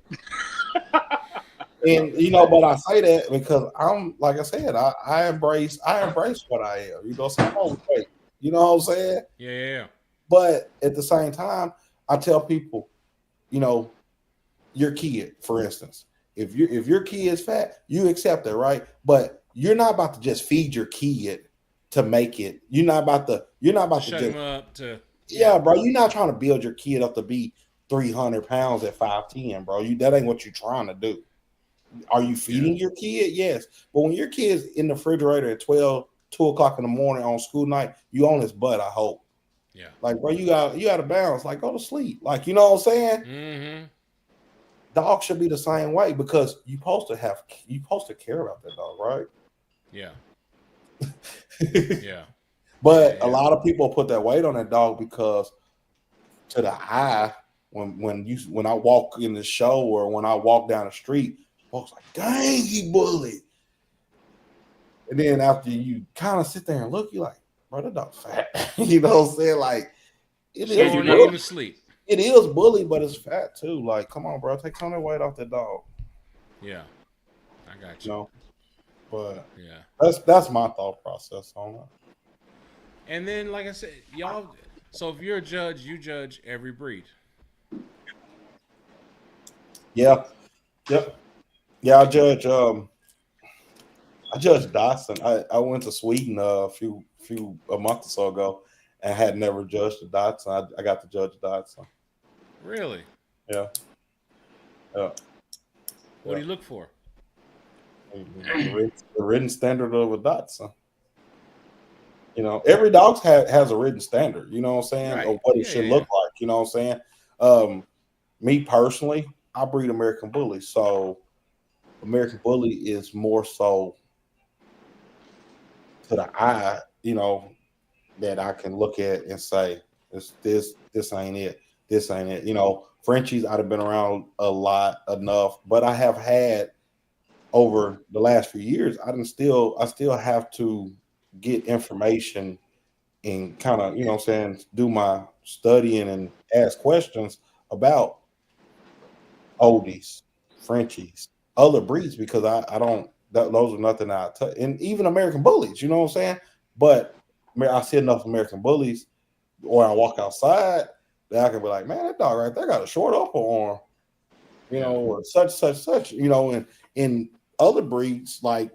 and but I say that because I'm, like I said, I embrace what I am. You know, so I'm overweight. You know what I'm saying? Yeah. But at the same time, I tell people, your kid, for instance, if your kid is fat, you accept it, right? But you're not about to just feed your kid to make it. You're not about to shut him up to. Yeah, bro. You're not trying to build your kid up to be 300 pounds at 5'10", bro. That ain't what you're trying to do. Are you feeding your kid? Yes. But when your kid's in the refrigerator at 2 o'clock in the morning on school night, you on his butt, I hope. Yeah. Like, bro, you got to balance. Like, go to sleep. Like, you know what I'm saying? Mm-hmm. Dog should be the same way because you supposed to care about that dog, right? Yeah. Yeah. But a lot of people put that weight on that dog because to the eye, when I walk in the show or when I walk down the street, folks like, dang, he bully. And then after you kind of sit there and look, you're like, bro, that dog's fat. You know what I'm saying? Like, it is bully. Sleep. It is bully, but it's fat too. Like, come on, bro, take some of that weight off that dog. Yeah, I got you. But yeah, that's my thought process on it. And then, like I said, y'all. So if you're a judge, you judge every breed. Yeah. Yep. Yeah, I judge Dotson. I went to Sweden a month or so ago and had never judged the Dotson. I got to judge Dotson. Really? Yeah. Yeah. What do you look for? The written standard of a Dotson. Every dog has a written standard, you know what I'm saying, right. of what it should look like, you know what I'm saying? Me personally, I breed American Bully, so American Bully is more so to the eye, that I can look at and say, this ain't it. This ain't it. Frenchies, I'd have been around a lot enough, but I have had over the last few years, I still have to get information and kind of, do my studying and ask questions about oldies, Frenchies, other breeds, because I don't, those are nothing I touch. And even American Bullies, you know what I'm saying? But I see enough American Bullies, or I walk outside, that I can be like, man, that dog right there got a short upper arm, or such, and in other breeds, like,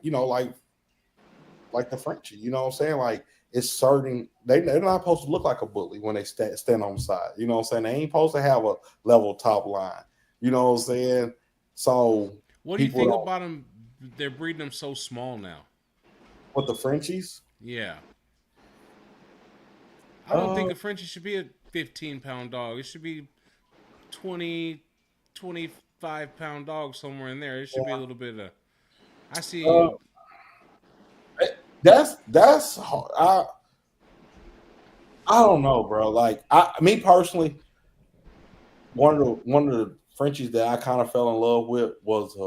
like the Frenchie, you know what I'm saying? Like, it's certain, they're not supposed to look like a bully when they stand on the side, you know what I'm saying? They ain't supposed to have a level top line, you know what I'm saying? So what do you think about them? They're breeding them so small now. What, the Frenchies? Yeah. I don't think a Frenchie should be a 15-pound dog. It should be 20, 25-pound dog somewhere in there. It should be a little bit of. I see. That's hard. I don't know, bro. Like, me personally, one of the Frenchies that I kind of fell in love with was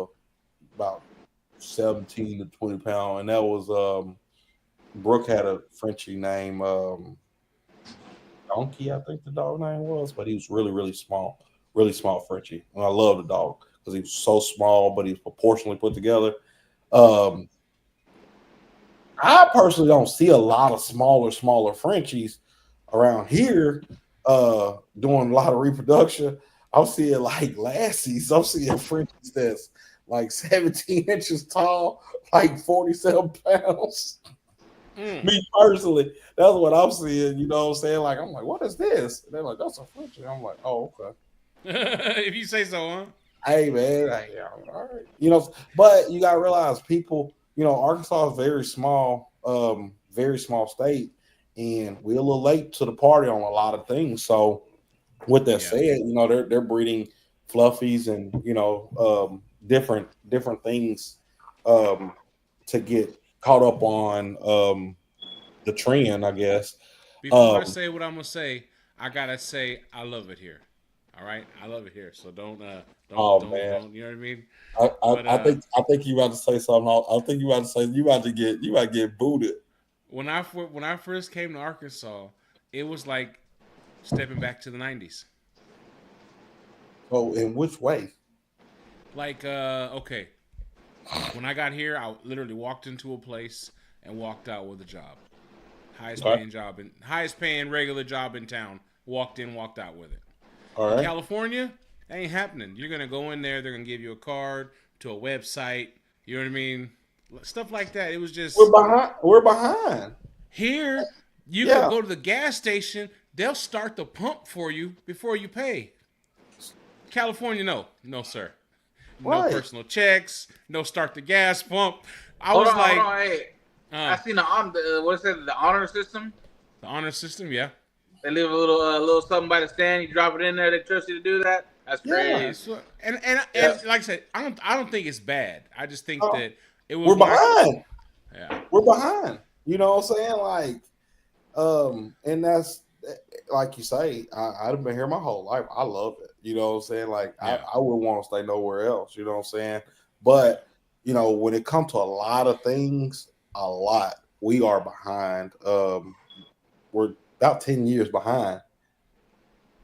about 17 to 20 pound, and that was Brooke had a Frenchie named Donkey, I think the dog name was, but he was really small Frenchie, and I love the dog because he was so small, but he was proportionally put together. I personally don't see a lot of smaller Frenchies around here doing a lot of reproduction. I'm seeing like lassies. I'm seeing Frenchies that's like 17 inches tall, like 47 pounds. Me personally, that's what I'm seeing. You know what I'm saying? Like, I'm like, what is this? And they're like, that's a Frenchie. I'm like, oh, okay. If you say so, huh? Hey, man. All right. You know, but you got to realize people, you know, Arkansas is very small state, and we're a little late to the party on a lot of things. So, with that said, you know, they're breeding fluffies and, you know, different things to get caught up on the trend, I guess. Before I say what I'm gonna say, I gotta say I love it here. All right, I love it here. So don't, man. you know what I mean? I think you about to say something. I think you about to say you about to get booted. When I first came to Arkansas, it was like stepping back to the '90s. Oh, in which way? Like, okay, when I got here, I literally walked into a place and walked out with a job. Highest paying regular job in town. Walked in, walked out with it. All in right. California, that ain't happening. You're gonna go in there, they're gonna give you a card to a website. You know what I mean? Stuff like that. It was just we're behind. Here, you can go to the gas station, they'll start the pump for you before you pay. California, no sir. No personal checks, no start the gas pump. Hold on, hey. I seen the honor system. The honor system, yeah. They leave a little something by the stand. You drop it in there. They trust you to do that. That's crazy. And like I said, I don't think it's bad. I just think that it was. We're behind. Yeah, we're behind. You know what I'm saying? Like, and that's like you say. I've been here my whole life. I love it. You know what I'm saying? Like, I wouldn't want to stay nowhere else. You know what I'm saying? But you know, when it comes to a lot of things, we are behind. We're about 10 years behind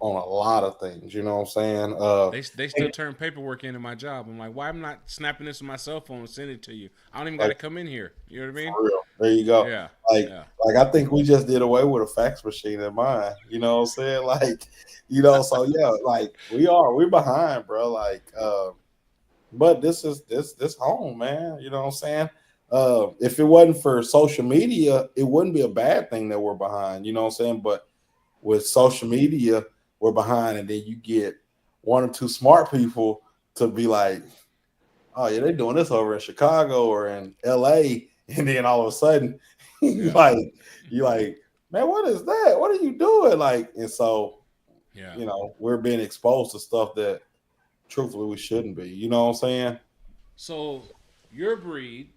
on a lot of things. You know what I'm saying? They still turn paperwork into my job. I'm like, why am I not snapping this on my cell phone and sending it to you? I don't even got to come in here. You know what I mean? For real. There you go. Yeah. Like I think we just did away with a fax machine in mine. You know what I'm saying? Like, you know, so yeah, like we're behind, bro. Like, but this home, man. You know what I'm saying? If it wasn't for social media, it wouldn't be a bad thing that we're behind. You know what I'm saying? But with social media, we're behind, and then you get one or two smart people to be like, "Oh yeah, they're doing this over in Chicago or in LA," and then all of a sudden, you like, man, what is that? What are you doing? Like, and so, you know, we're being exposed to stuff that, truthfully, we shouldn't be. You know what I'm saying? So, your breed,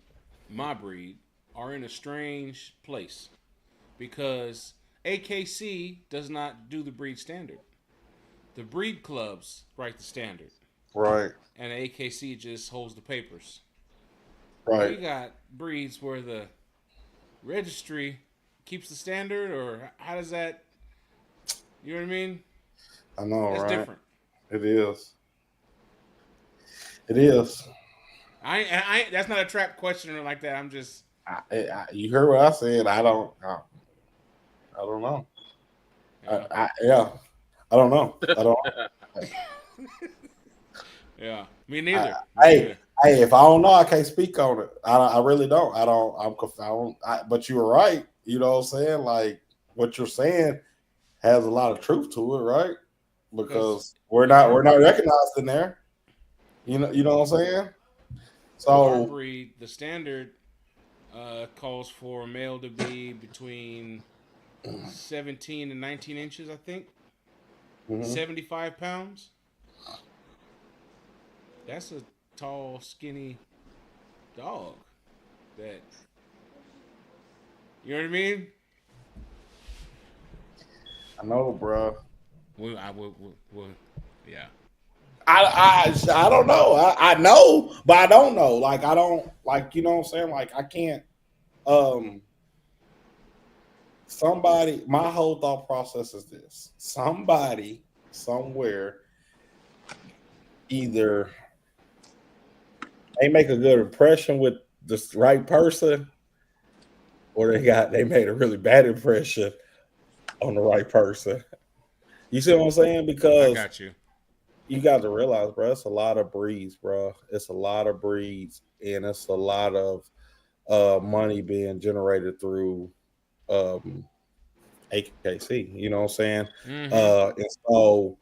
my breed, are in a strange place because AKC does not do the breed standard. The breed clubs write the standard. Right. And AKC just holds the papers. Right. We got breeds where the registry keeps the standard, or how does that, you know what I mean? I know, It's right? different. It is. It is. I that's not a trap question or like that. I'm just. You heard what I said. I don't know. I don't know. I don't know. Yeah, me neither. Hey, if I don't know, I can't speak on it. I really don't. I don't. But you were right. You know what I'm saying? Like what you're saying has a lot of truth to it, right? Because we're not recognized in there. You know what I'm saying? So our breed, the standard calls for a male to be between 17 and 19 inches, I think. 75 pounds. That's a tall, skinny dog. That, you know what I mean? I know, bro. Yeah. I don't know. I know, but I don't know. Like I don't like. You know what I'm saying? Like I can't. Somebody. My whole thought process is this: somebody somewhere either they make a good impression with the right person, or they made a really bad impression on the right person. You see what I'm saying? Because I got you. You got to realize, bro, it's a lot of breeds, bro. It's a lot of breeds, and it's a lot of money being generated through AKC. You know what I'm saying? Mm-hmm. And so,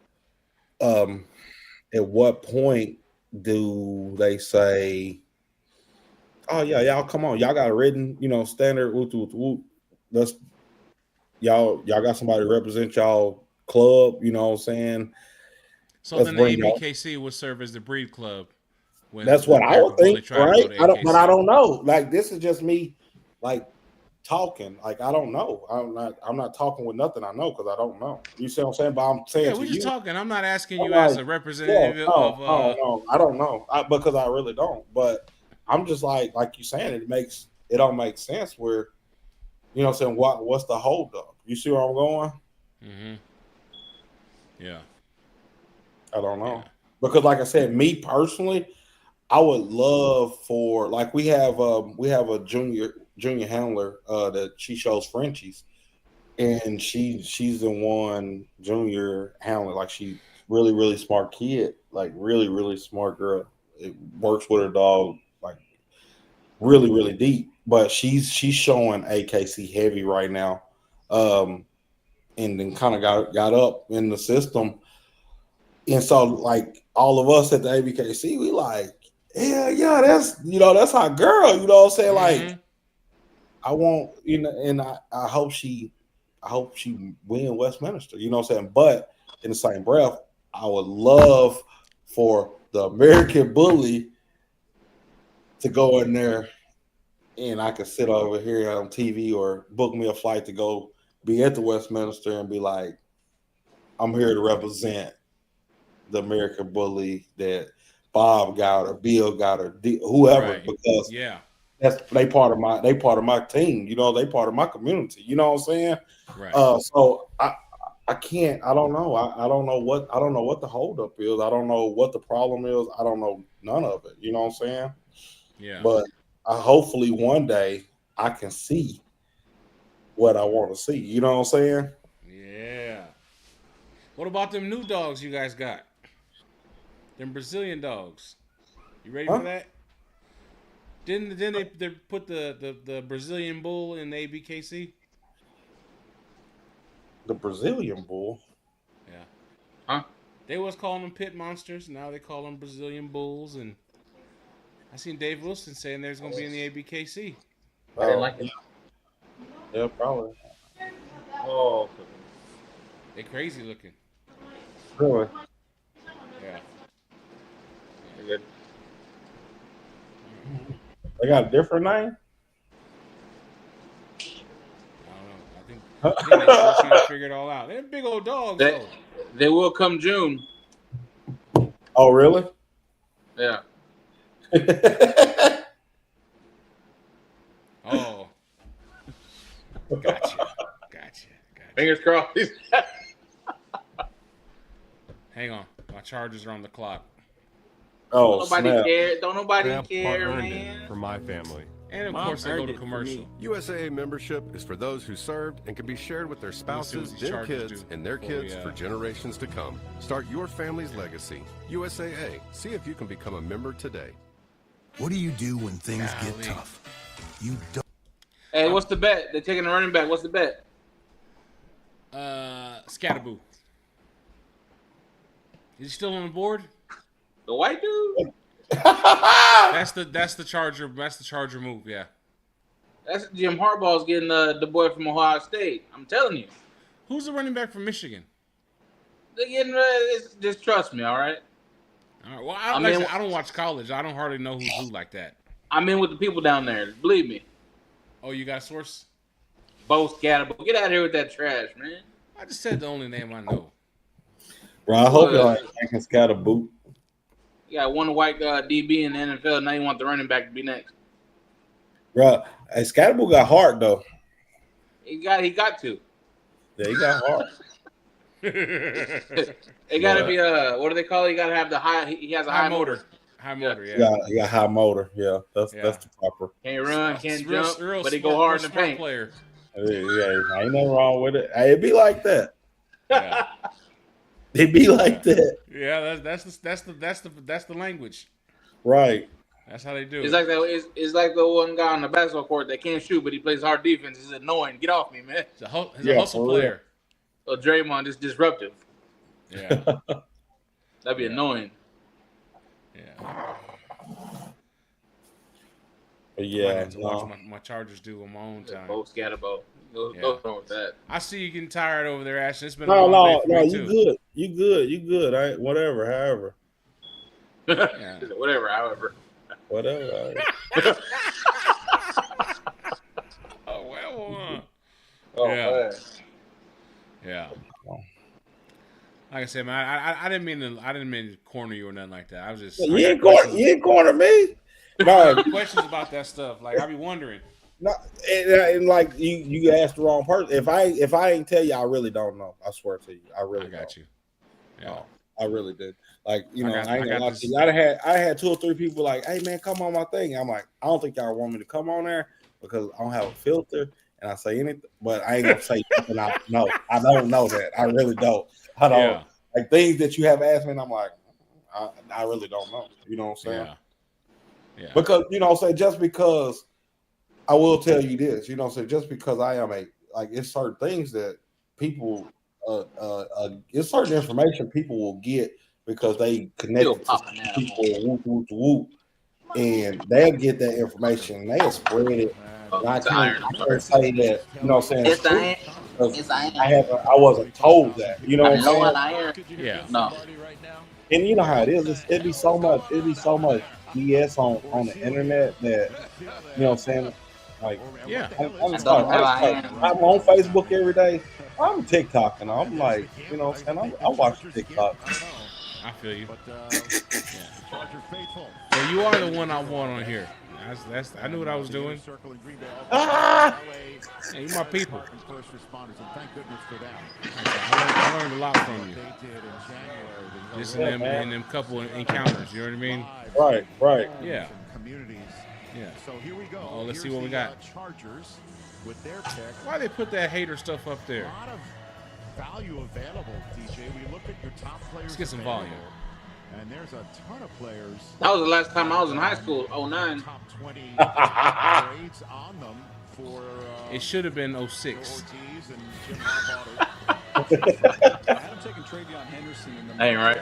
at what point do they say, "Oh yeah, y'all come on, y'all got a written, standard. Let's y'all got somebody to represent y'all club." You know what I'm saying? So then the ABKC would serve as the breed club. That's what I would think, right? But I don't know. Like, this is just me, like, talking. Like, I don't know. I'm not talking with nothing I know because I don't know. You see what I'm saying? But I'm saying to we're just you, talking. I'm not asking you as a representative of. No, I don't know because I really don't. But I'm just like you saying, it don't make sense. Where, you know, what I'm saying what's the holdup? You see where I'm going? Mm-hmm. Yeah. I don't know because, like I said, me personally, I would love for, like, we have a junior handler that she shows Frenchies, and she's the one junior handler. Like, she really, really smart kid, like really, really smart girl. It works with her dog like really, really deep. But she's showing AKC heavy right now, and then kind of got up in the system. And so, like, all of us at the ABKC, we like, yeah, that's our girl. You know what I'm saying? Mm-hmm. Like, I want, and I hope she win Westminster. You know what I'm saying? But in the same breath, I would love for the American Bully to go in there, and I could sit over here on TV or book me a flight to go be at the Westminster and be like, I'm here to represent the American Bully that Bob got or Bill got or whoever, because they part of my team. You know, they part of my community. You know what I'm saying? Right. So I can't. I don't know. I don't know what the holdup is. I don't know what the problem is. I don't know none of it. You know what I'm saying? Yeah. But hopefully one day I can see what I want to see. You know what I'm saying? Yeah. What about them new dogs you guys got? Them Brazilian dogs. You ready for that? Didn't they put the Brazilian bull in the ABKC? The Brazilian bull? Yeah. Huh? They was calling them pit monsters. Now they call them Brazilian bulls. And I seen Dave Wilson saying there's going to be in the ABKC. I didn't like it. Yeah, probably. Oh. They crazy looking. Really? Yeah. Good. They got a different name? I think they're still trying to figure it all out. They're big old dogs, though. They will come June. Oh, really? Yeah. Oh. Gotcha. Fingers crossed. Hang on. My chargers are on the clock. Oh, Don't nobody care. Don't nobody care, man. For my family. And of course, they go to commercial. USAA membership is for those who served and can be shared with their spouses, their kids, and their kids for generations to come. Start your family's legacy. USAA. See if you can become a member today. What do you do when things get tough? You don't. Hey, what's the bet? They're taking a running back. What's the bet? Scatterboo. Is he still on the board? The white dude? That's the Charger. That's the Charger move. Yeah. That's Jim Harbaugh's getting the boy from Ohio State. I'm telling you. Who's the running back from Michigan? They're getting just trust me, all right? All right. Well, I don't watch college. I don't hardly know who's who like that. I'm in with the people down there. Believe me. Oh, you got a source? Bo Scatterbo. Get out of here with that trash, man. I just said the only name I know. Bro, I hope y'all ain't Scatterboot. You got one white DB in the NFL. Now you want the running back to be next. Bro, hey, Scatterboot got heart though. He got to. Yeah, he got heart. It got to be what do they call it? You got to have the high. He has a high motor. High motor, yeah. Yeah, high motor. Yeah, that's the proper. Can't run, can't real, jump, real but he smart, go hard in the smart paint. Player. Yeah, ain't nothing wrong with it. Hey, it be like that. Yeah. It be like that. Yeah, that's the language. Right. That's how they do It's it. like that. It's like the one guy on the basketball court that can't shoot, but he plays hard defense. It's annoying. Get off me, man. He's a hustle player. Well, Draymond is disruptive. Yeah. That'd be annoying. Yeah. Yeah. I have to watch my Chargers do on my own time. Both scatterbo. Go with that. I see you getting tired over there, Ashton. It's been No, a long day for me you too. good. You good. I whatever, however. Yeah. Whatever, however. Whatever. Oh well. Oh, yeah. Man. Yeah. Like I said, man, I didn't mean to corner you or nothing like that. I was just you ain't corner me. No questions about that stuff. Like I be wondering. No, and like you asked the wrong person. If I ain't tell you, I really don't know. I swear to you, I got you. Yeah, no, I really did. Like I ain't I gonna lie to you. I had 2 or 3 people like, hey man, come on my thing. I'm like, I don't think y'all want me to come on there because I don't have a filter and I say anything, but I ain't gonna say something. I don't know that. I really don't. I don't like things that you have asked me, and I'm like, I really don't know. You know what I'm saying? Yeah. Because just because I will tell you this, just because I am it's certain things that people, it's certain information people will get because they connect to people, whoop, and they'll get that information and they'll spread it. And I can't say that, I wasn't told that, you know what I'm saying? Yeah. No. And you know how it is. It'd be so much BS on the internet that, you know what I'm saying? Like, yeah, I'm on Facebook every day. I'm TikTok and I'm like, you know what I'm saying? I watch TikTok. I feel you. Well, you are the one I want on here. I knew what I was doing. Yeah, you my people. I learned a lot from you. Just in them couple encounters, you know what I mean? Right. Yeah. Yeah. So here we go. Oh, let's see what we got. Chargers with their pick. Why they put that hater stuff up there? A lot of value available, DJ. We look at your top players. Let's get some volume. And there's a ton of players. That was the last time I was in high school, 09. Top 20 grades on them for it should have been 06. That ain't right.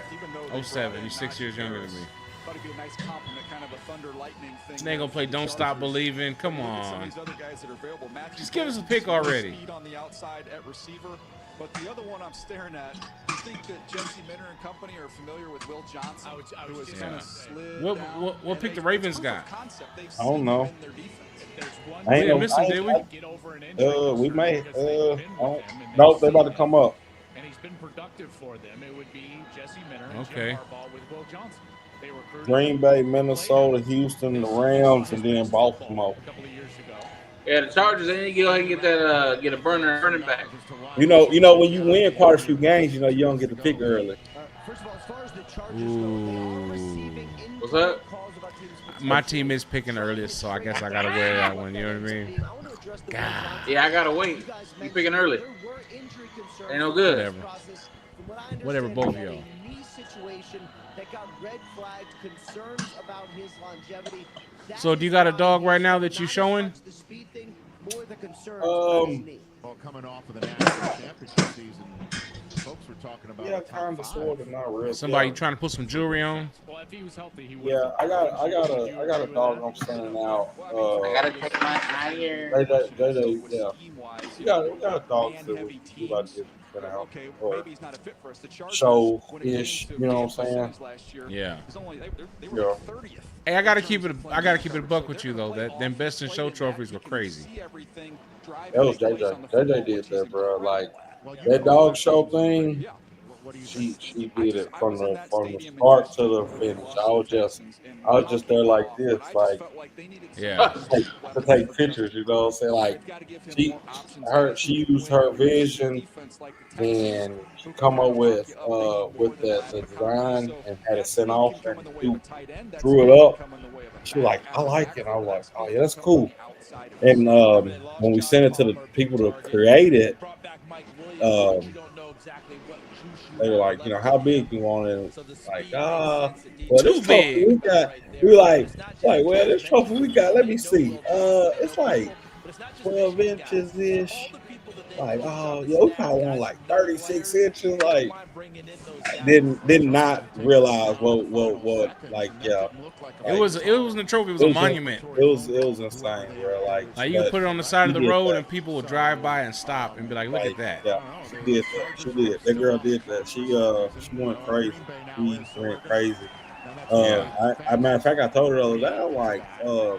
07. You're 6 years younger than me. Thought it'd be a nice compliment, kind of a thunder lightning thing. They ain't gonna play Don't Stop Believing. Come on. Some of these other guys that are available. Just give us a pick already. Speed on the outside at receiver. But the other one I'm staring at, you think that Jesse Minter and company are familiar with Will Johnson? Who was kind of slid what pick the Ravens got? I don't know. We didn't miss him, did we? We may. No, they're about to come up. And he's been productive for them. It would be Jesse Minter and okay. Jim Harbaugh with Will Johnson. Green Bay, Minnesota, Houston, the Rams, and then Baltimore. A couple of years ago. Yeah, the Chargers. They need to go ahead and get that get a burner running back. You know when you win quite a few games, you don't get to pick early. Ooh. What's up? My team is picking earliest, so I guess I gotta wear that one. You know what I mean? God. Yeah, I gotta wait. You picking early? Ain't no good. Whatever, both of y'all. So do you got a dog right now that you showing? Well, coming off of the national championship season, folks were talking about kind of sort of not real. Somebody trying to put some jewelry on? Well, if he was healthy, he would. Yeah, I got a dog I'm sending out. I gotta take my tire. Yeah. We got a dog that we about to get sent out. Show-ish, you know what I'm saying? Yeah. Yeah. Hey, I gotta keep it a buck with you though. Them best in show trophies were crazy. That was JJ. JJ did that, bro. Like that dog show thing. she did it from the start to the finish. I was just there like this, like to take pictures. You know what I'm saying? Like she used her vision and she come up with the design and had it sent off and drew it up. She was like, I like it. I was like, oh yeah, that's cool. And when we sent it to the people to create it, they were like, how big you want it? Like, well, this trophy we got. We were like, well, this trophy we got. Let me see. It's like 12 inches ish. Like, oh, yeah, we probably want like 36 inches. Like, did not realize what like, yeah. Like, it wasn't a trophy. It was a monument. It was insane, bro. Like you could put it on the side of the road and people would drive by and stop and be like, look at that. Yeah, she did that. She did. That girl did that. She went crazy. She went crazy. I matter of fact, I told her the other day, I'm like, I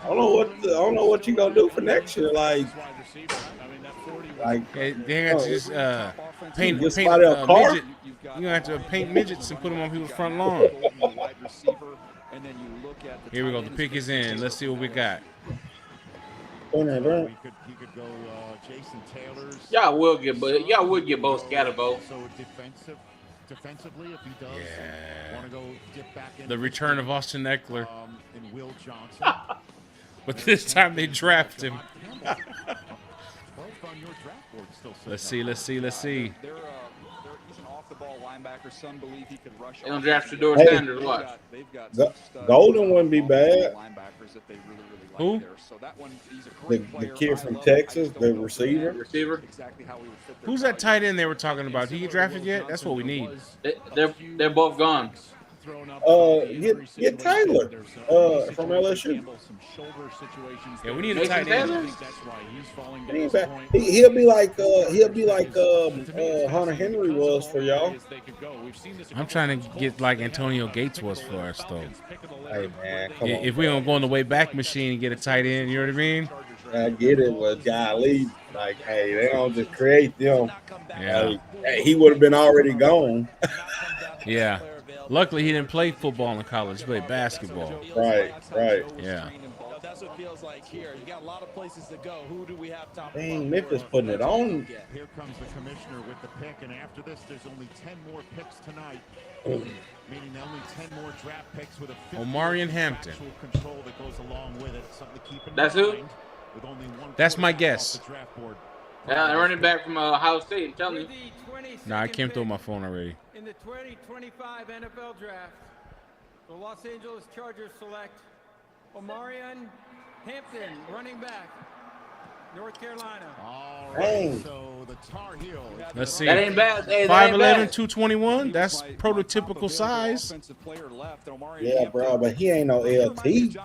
don't know what you gonna do for next year. Like they got to just paint midget. You're gonna have to paint midgets and put them on people's front lawn. Here we go. The pick is in. Let's see what we got. Y'all would get both Scatterbo. Defensively, if he does want to go dip back in. The return of Austin Eckler. And Will Johnson. But this time they draft him. Let's see. He's an off-the-ball linebacker. Some believe he could rush. They don't draft Shedeur Sanders. What? Golden wouldn't be bad. Who? The kid from Texas, the receiver. Who's that tight end they were talking about? Did he get drafted yet? That's what we need. They're both gone. Get Taylor from LSU. Yeah, we need a tight end. He'll be like Hunter Henry was for y'all. I'm trying to get like Antonio Gates was for us though. Hey man, come on. If we don't go on the way back machine and get a tight end, you know what I mean? I get it, but golly, like, hey, they don't just create them. Yeah. Hey, he would have been already gone. Yeah. Luckily, he didn't play football in college. He played basketball. Right. Yeah. That's what it feels like here. You got a lot of places to go. Who do we have top? Dang, Memphis putting it on. Here comes the commissioner with the pick, and after this, there's only 10 more picks tonight. Meaning only 10 more draft picks with a Omarion Hampton. Control that goes along with it. Something to keep in That's mind. who? That's my guess. Yeah, running back from Ohio State. I'm telling you. Nah, I came through my phone already. In the 2025 NFL Draft, the Los Angeles Chargers select Omarion Hampton, running back, North Carolina. All right, so the Tar Heels. Let's see. That ain't bad. Hey, 5'11", 221. That's prototypical size. Yeah, bro, but he ain't no LT.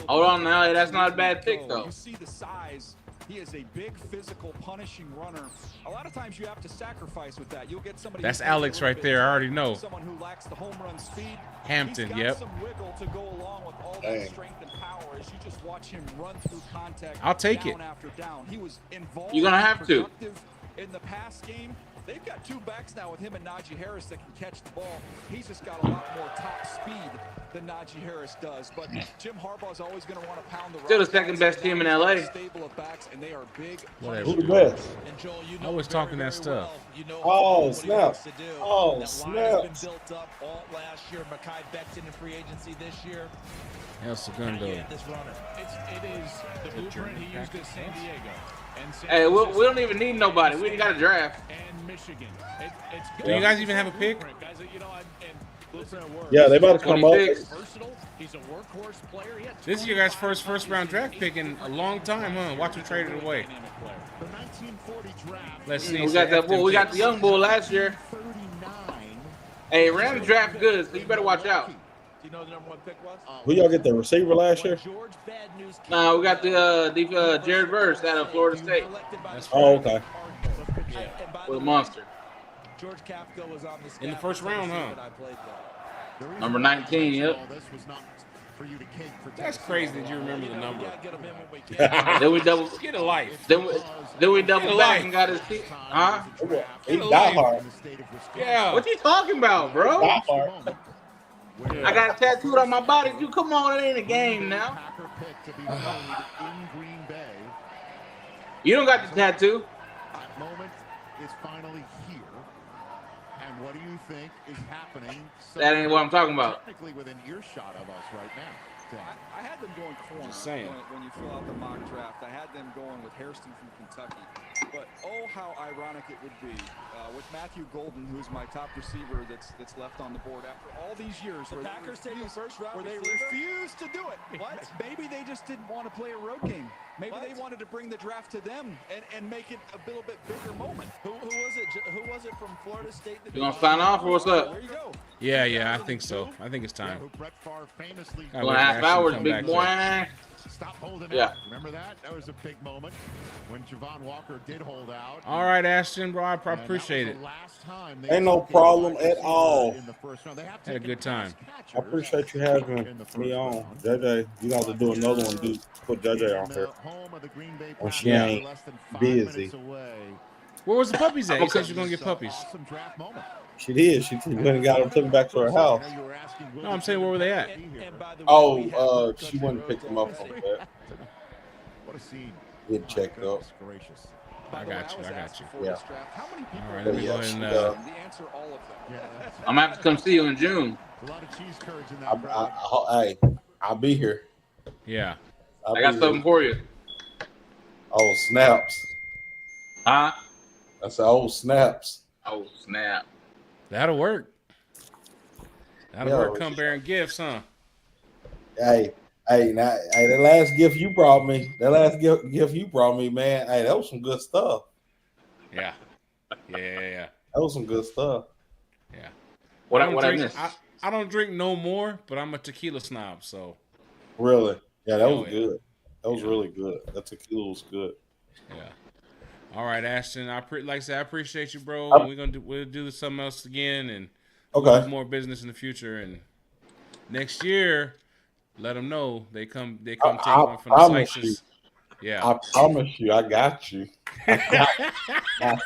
Hold on now. That's not a bad pick, though. You see the size. He is a big, physical, punishing runner. A lot of times you have to sacrifice with that. You'll get somebody. That's Alex right there. I already know. Someone who lacks the home run speed. Hampton, He's got yep. some wiggle to go along with all that strength and power as you just watch him run through contact. I'll take down it. After down. He was involved. You're gonna have to. In the pass game. They've got two backs now with him and Najee Harris that can catch the ball. He's just got a lot more top speed than Najee Harris does. But Jim Harbaugh's always going to want to pound the Still the second best team in LA. Stable of backs, and they are big. Who the best? I was talking that stuff. Oh, snap. Oh, snap. Built up all last year. Mekhi Becton in free agency this year. El Segundo. It is the blueprint he used at San Diego. Hey, we don't even need nobody. We ain't got a draft. And Michigan. Do you guys even have a pick? Yeah, they about to come up. He's a workhorse player. This is your guys' first round draft pick in a long time, huh? Watch him trade it away. Let's see. We got that bull. We got the young bull last year. Hey, ran the draft good, so you better watch out. You know the number one pick was? Who y'all get the receiver last year? Nah, we got the Jared Verse out of Florida State. Oh, okay. With a monster. George Kafka was on this in the first round, huh? Number 19, yep. That's crazy that you remember the number. Then we double. Get a life. Then we double back and got his seat. Huh? He die hard. Yeah. What you talking about, bro? Die hard. I got it tattooed on my body. You come on, it ain't a game now. You don't got the tattoo. That moment is finally here. And what do you think is happening? That ain't what I'm talking about. Technically within earshot of us right now. I had them going corner. Just saying. When you fill out the mock draft, I had them going with Hairston from Kentucky. But oh, how ironic it would be with Matthew Golden, who's my top receiver that's left on the board after all these years. The Packers take a first round where they refused to do it. What? Maybe they just didn't want to play a road game. Maybe they wanted to bring the draft to them and make it a little bit bigger moment. Who was it? Who was it from Florida State? You gonna sign off or what's up? There you go. Yeah, I think so. I think it's time. 2.5 hours, big boy. Stop holding Yeah. out. Remember that? That was a big moment when Javon Walker did hold out. All right, Ashton, bro, I appreciate it. Ain't no problem at all. Had a good time. I appreciate you having me on. JJ, you got to do another one, dude. Put JJ on here. When she ain't busy. Where was the puppies at? You said you're going to get puppies. She did. She went and got them, took them back to her house. No, I'm saying, where were they at? Oh, she went and picked them up from there. What a scene. Get checked up. I got you. Yeah. All right, let me go ahead and... I'm gonna have to come see you in June. A lot of cheese curds in that. Hey, I'll be here. Yeah. I got something for you. Oh, snaps. Huh? I said, oh, snaps. Oh, snap. That'll work. That'll work. Come bearing gifts, huh? Hey, that last gift you brought me, man. Hey, that was some good stuff. Yeah. That was some good stuff. Yeah. I don't drink no more, but I'm a tequila snob, so. Really? Yeah, that was good. That was really good. That tequila was good. Yeah. All right, Ashton. Like I said, I appreciate you, bro. We'll do something else again, and we'll do more business in the future. And next year, let them know they come take one from the Sykes. Yeah, I promise you, I got you. I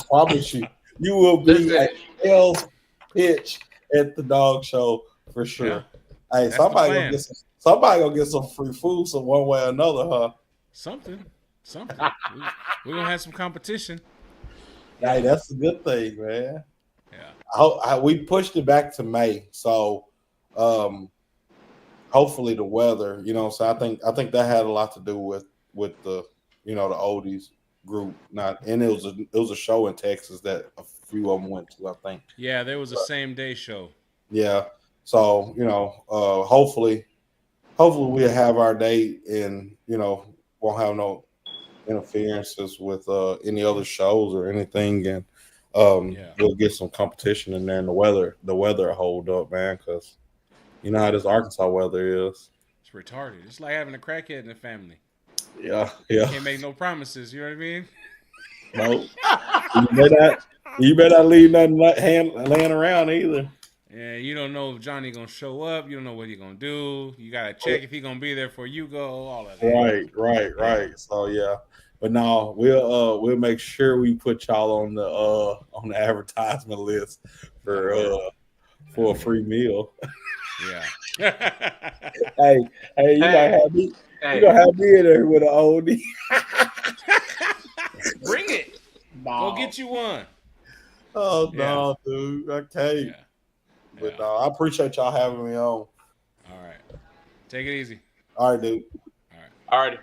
promise you, you will be at L's pitch at the dog show for sure. Yeah. Hey, somebody gonna get some free food, some one way or another, huh? Something. We're gonna have some competition. Hey, that's a good thing, man. Yeah. We pushed it back to May, so hopefully the weather, so I think that had a lot to do with the the oldies group. And it was a show in Texas that a few of them went to, I think. Yeah, there was a same day show. Yeah. So, hopefully we'll have our date and won't have no interferences with any other shows or anything, and we'll get some competition in there, and the weather hold up, man, because you know how this Arkansas weather is. It's retarded. It's like having a crackhead in the family. Yeah. Can't make no promises. You know what I mean? No. You better not leave nothing laying around either. Yeah, you don't know if Johnny gonna show up. You don't know what he gonna do. You gotta check if he gonna be there for you. All of that. Right. So yeah, but no, we'll make sure we put y'all on the advertisement list for a free meal. Yeah. hey, you gonna have me. You gonna have me in there with an oldie. Bring it. No. Go get you one. Oh no, dude. Okay. Yeah. But no, I appreciate y'all having me on. All right. Take it easy. All right, dude. All right.